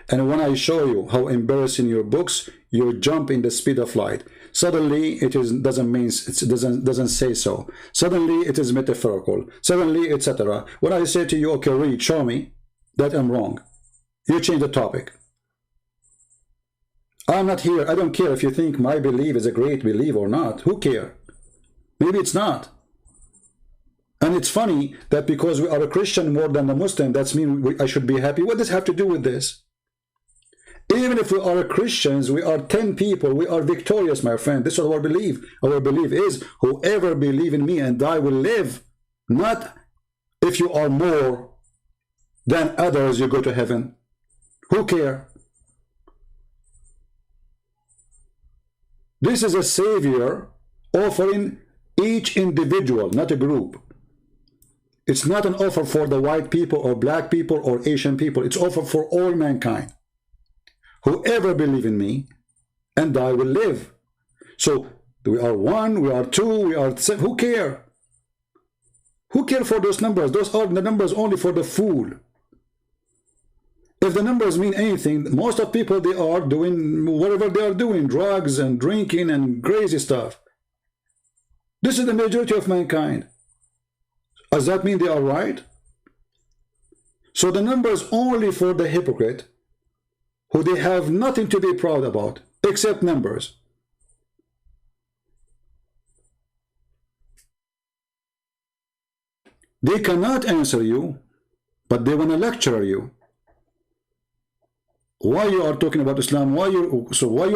And when I show you how embarrassing your books, you jump in the speed of light. Suddenly it doesn't say so. Suddenly it is metaphorical. Suddenly, etc. When I say to you, okay, read, show me that I'm wrong, you change the topic. I'm not here. I don't care if you think my belief is a great belief or not. Who cares? Maybe it's not. And it's funny that because we are a Christian more than a Muslim, that's mean I should be happy. What does it have to do with this? Even if we are Christians, we are 10 people, we are victorious, my friend. This is our belief. Our belief is, whoever believes in me and I will live. Not if you are more than others, you go to heaven. Who cares? This is a savior offering each individual, not a group. It's not an offer for the white people or black people or Asian people. It's offer for all mankind. Whoever believes in me and I will live. So we are 1, we are 2, we are 7. Who cares? Who cares for those numbers? Those are the numbers only for the fool. If the numbers mean anything, most of people, they are doing whatever they are doing, drugs and drinking and crazy stuff. This is the majority of mankind. Does that mean they are right? So the numbers only for the hypocrite, who they have nothing to be proud about except numbers. They cannot answer you, but they want to lecture you. Why you are talking about Islam? Why you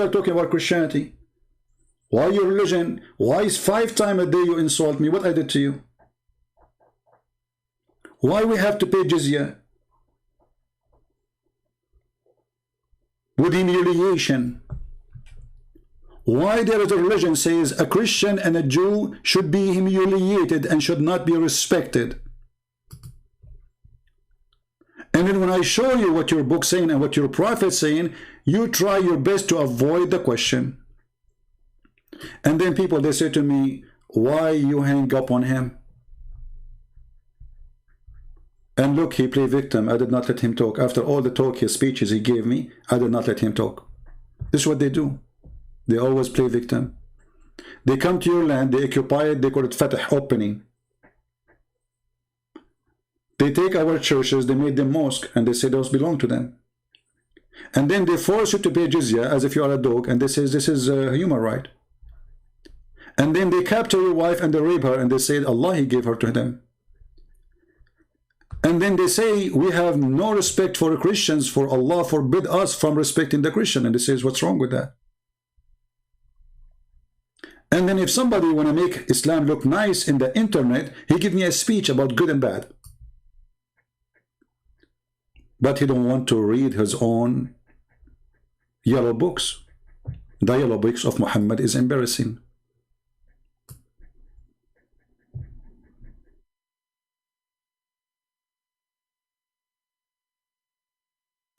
are talking about Christianity? Why your religion? Why is 5 times a day you insult me? What I did to you? Why we have to pay jizya? With humiliation. Why there is a religion says a Christian and a Jew should be humiliated and should not be respected. And then when I show you what your book saying and what your prophet saying, you try your best to avoid the question. And then people, they say to me, why you hang up on him? And look, he played victim. I did not let him talk. After all the talk, his speeches he gave me, I did not let him talk. This is what they do. They always play victim. They come to your land, they occupy it, they call it Fatah, opening. They take our churches, they made them mosque, and they say those belong to them. And then they force you to pay jizya as if you are a dog, and they say this is a human right. And then they capture your wife and they rape her, and they say Allah, He gave her to them. And then they say, we have no respect for Christians, for Allah forbid us from respecting the Christian. And they say, what's wrong with that? And then if somebody want to make Islam look nice in the internet, he give me a speech about good and bad. But he don't want to read his own yellow books. The yellow books of Muhammad is embarrassing.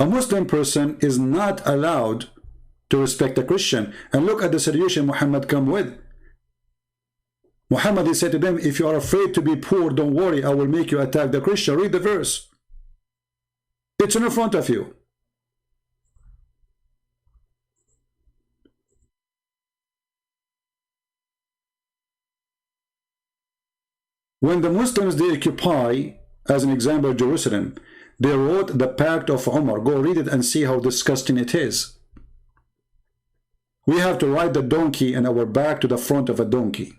A Muslim person is not allowed to respect a Christian. And look at the solution Muhammad come with. Muhammad, he said to them, if you are afraid to be poor, don't worry, I will make you attack the Christian. Read the verse. It's in front of you. When the Muslims, they occupy, as an example, Jerusalem, they wrote the Pact of Umar. Go read it and see how disgusting it is. We have to ride the donkey in our back to the front of a donkey.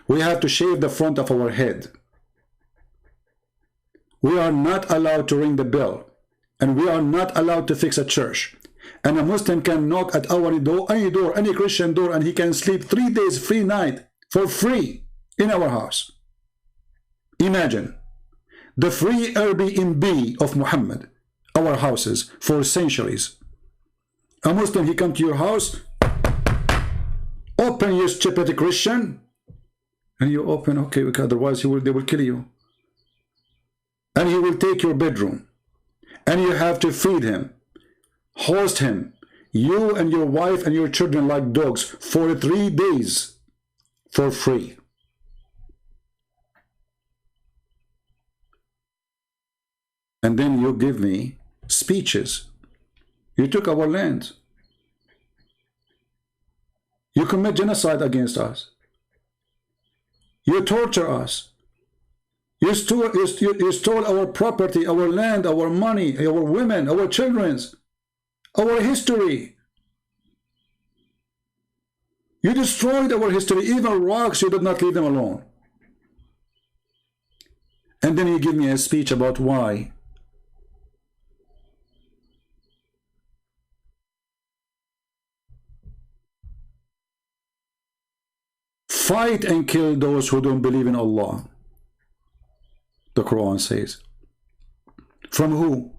We have to shave the front of our head. We are not allowed to ring the bell. And we are not allowed to fix a church. And a Muslim can knock at our door, any Christian door, and he can sleep 3 days, free night, for free, in our house. Imagine the free Airbnb of Muhammad, our houses for centuries. A Muslim, he come to your house, open, you stupid Christian, and you open, okay, otherwise they will kill you. And he will take your bedroom, and you have to feed him, host him, you and your wife and your children like dogs for 3 days for free. And then you give me speeches. You took our land. You commit genocide against us. You torture us. You stole our property, our land, our money, our women, our children's, our history. You destroyed our history. Even rocks, you did not leave them alone. And then you give me a speech about why. Fight and kill those who don't believe in Allah. The Quran says. From who?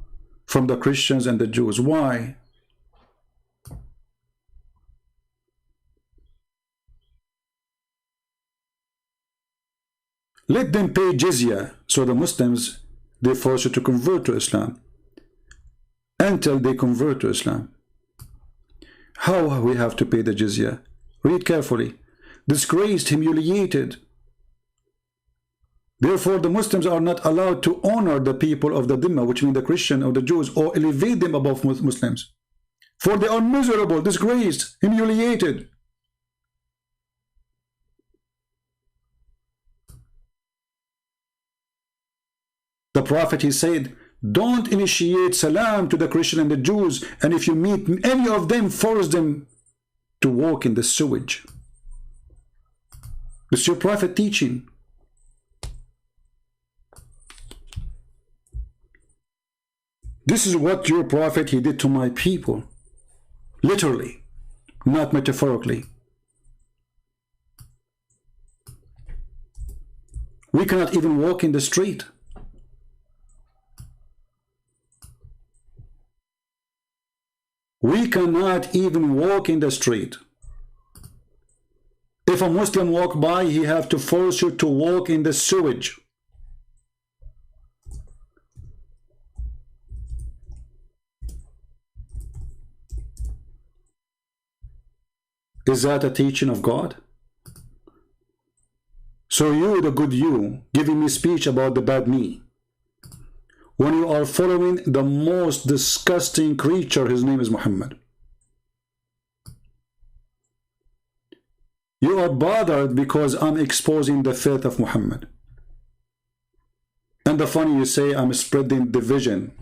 From the Christians and the Jews. Why? Let them pay jizya. So the Muslims, they force you to convert to Islam. Until they convert to Islam. How we have to pay the jizya? Read carefully. Disgraced, humiliated. Therefore, the Muslims are not allowed to honor the people of the Dhimma, which mean the Christian or the Jews, or elevate them above Muslims. For they are miserable, disgraced, humiliated. The Prophet, he said, don't initiate salam to the Christian and the Jews, and if you meet any of them, force them to walk in the sewage. This is your Prophet teaching. This is what your Prophet, he did to my people. Literally, not metaphorically. We cannot even walk in the street. We cannot even walk in the street. If a Muslim walk by, he have to force you to walk in the sewage. Is that a teaching of God? So you, the good you, giving me speech about the bad me, when you are following the most disgusting creature, his name is Muhammad. You are bothered because I'm exposing the faith of Muhammad. And the funny, you say I'm spreading division.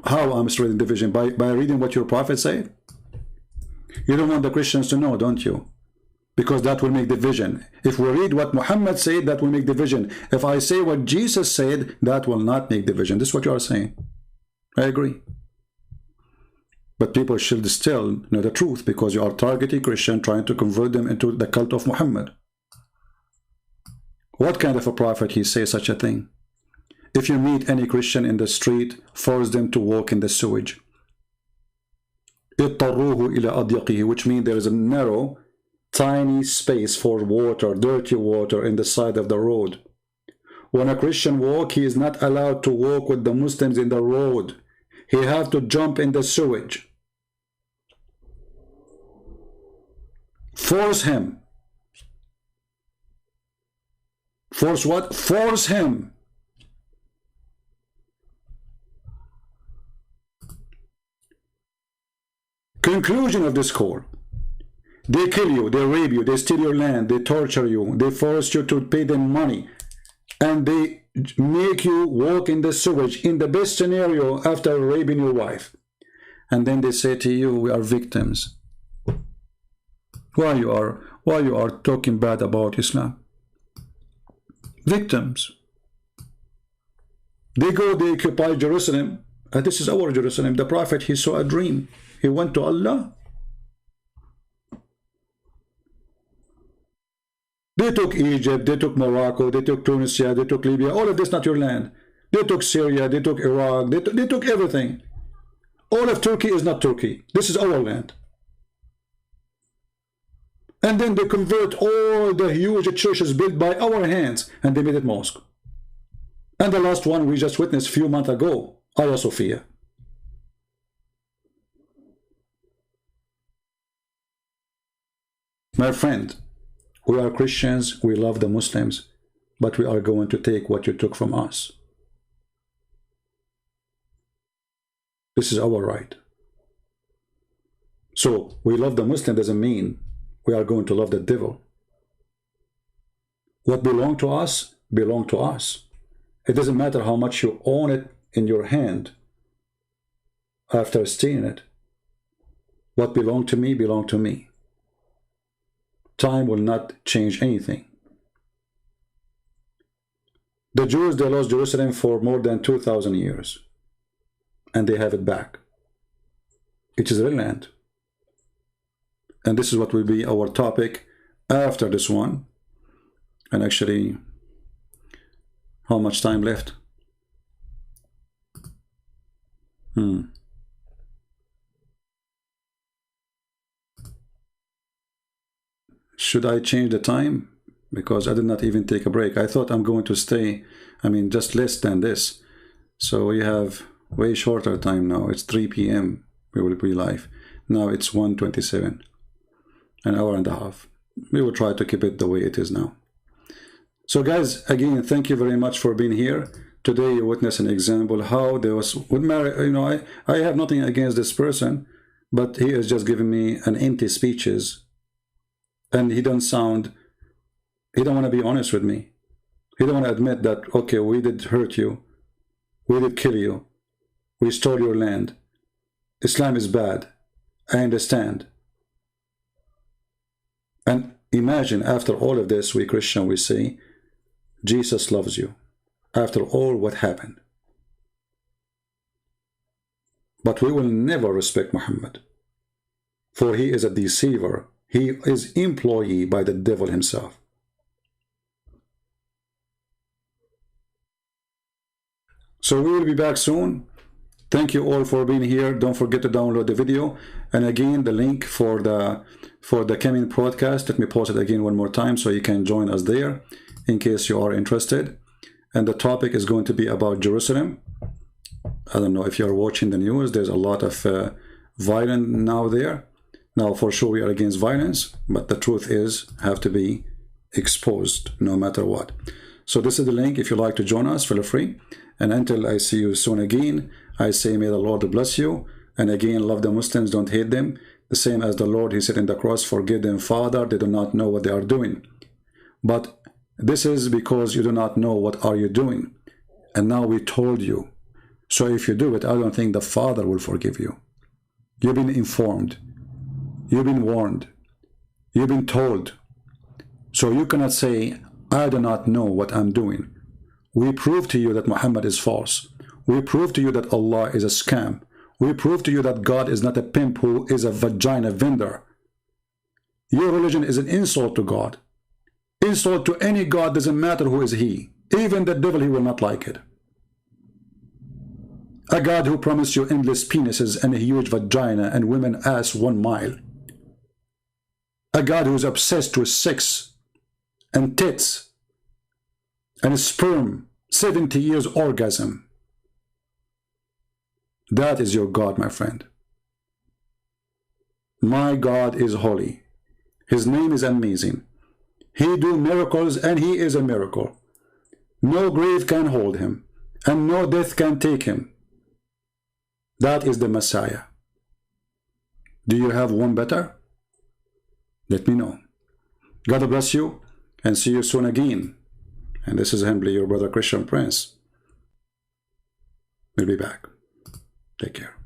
How I'm spreading division? By reading what your Prophet said? You don't want the Christians to know, don't you? Because that will make division. If we read what Muhammad said, that will make division. If I say what Jesus said, that will not make division. This is what you are saying. I agree. But people should still know the truth, because you are targeting Christian, trying to convert them into the cult of Muhammad. What kind of a prophet he say such a thing? If you meet any Christian in the street, force them to walk in the sewage. اضطروه إلى أضيقه, which means there is a narrow, tiny space for water, dirty water in the side of the road. When a Christian walk, he is not allowed to walk with the Muslims in the road. He have to jump in the sewage. Force him. Force what? Force him. Conclusion of this call. They kill you, they rape you, they steal your land, they torture you, they force you to pay them money, and they make you walk in the sewage in the best scenario after raping your wife. And then they say to you, we are victims. Why you are talking bad about Islam? Victims. They go, they occupy Jerusalem, and this is our Jerusalem. The Prophet, he saw a dream. He went to Allah. They They took Egypt, they took Morocco, they took Tunisia, they took Libya. All of this not your land. They took Syria, they took Iraq, they took everything. All of Turkey is not Turkey. This is our land. And then they convert all the huge churches built by our hands, and they made it mosque. And the last one we just witnessed a few months ago, Hagia Sophia. My friend, we are Christians, we love the Muslims, but we are going to take what you took from us. This is our right. So, we love the Muslim doesn't mean we are going to love the devil. What belongs to us, belongs to us. It doesn't matter how much you own it in your hand after stealing it. What belongs to me, belongs to me. Time will not change anything. The Jews, they lost Jerusalem for more than 2,000 years. And they have it back. It is their land. And this is what will be our topic after this one. And actually, how much time left? Should I change the time? Because I did not even take a break. I thought I'm going to stay, just less than this. So we have way shorter time now. It's 3 p.m. we will be live. Now it's 1:27. An hour and a half. We will try to keep it the way it is now. So guys, again, thank you very much for being here. Today you witnessed an example how there was with Mary. I have nothing against this person, but he is just giving me an empty speeches, and he don't want to be honest with me. He don't want to admit that, okay, we did hurt you, we did kill you, we stole your land, Islam is bad, I understand. And imagine, after all of this, we Christian, we say, Jesus loves you, after all what happened. But we will never respect Muhammad, for he is a deceiver. He is employee by the devil himself. So we will be back soon. Thank you all for being here. Don't forget to download the video. And again, the link for the coming podcast, let me post it again one more time so you can join us there in case you are interested. And the topic is going to be about Jerusalem. I don't know if you're watching the news. There's a lot of violence now there. Now, for sure, we are against violence, but the truth is have to be exposed no matter what. So this is the link. If you like to join us, feel free. And until I see you soon again, I say may the Lord bless you. And again, love the Muslims, don't hate them. The same as the Lord, he said in the cross, forgive them, Father, they do not know what they are doing. But this is because you do not know what are you doing. And now we told you. So if you do it, I don't think the Father will forgive you. You've been informed. You've been warned. You've been told. So you cannot say, I do not know what I'm doing. We prove to you that Muhammad is false. We prove to you that Allah is a scam. We prove to you that God is not a pimp who is a vagina vendor. Your religion is an insult to God. Insult to any God, doesn't matter who is he. Even the devil, he will not like it. A God who promised you endless penises and a huge vagina and women ass 1 mile. A God who is obsessed with sex and tits and sperm, 70 years orgasm. That is your God, my friend. My God is holy. His name is amazing. He do miracles and he is a miracle. No grave can hold him and no death can take him. That is the Messiah. Do you have one better? Let me know. God bless you and see you soon again. And this is humbly your brother Christian Prince. We'll be back. Take care.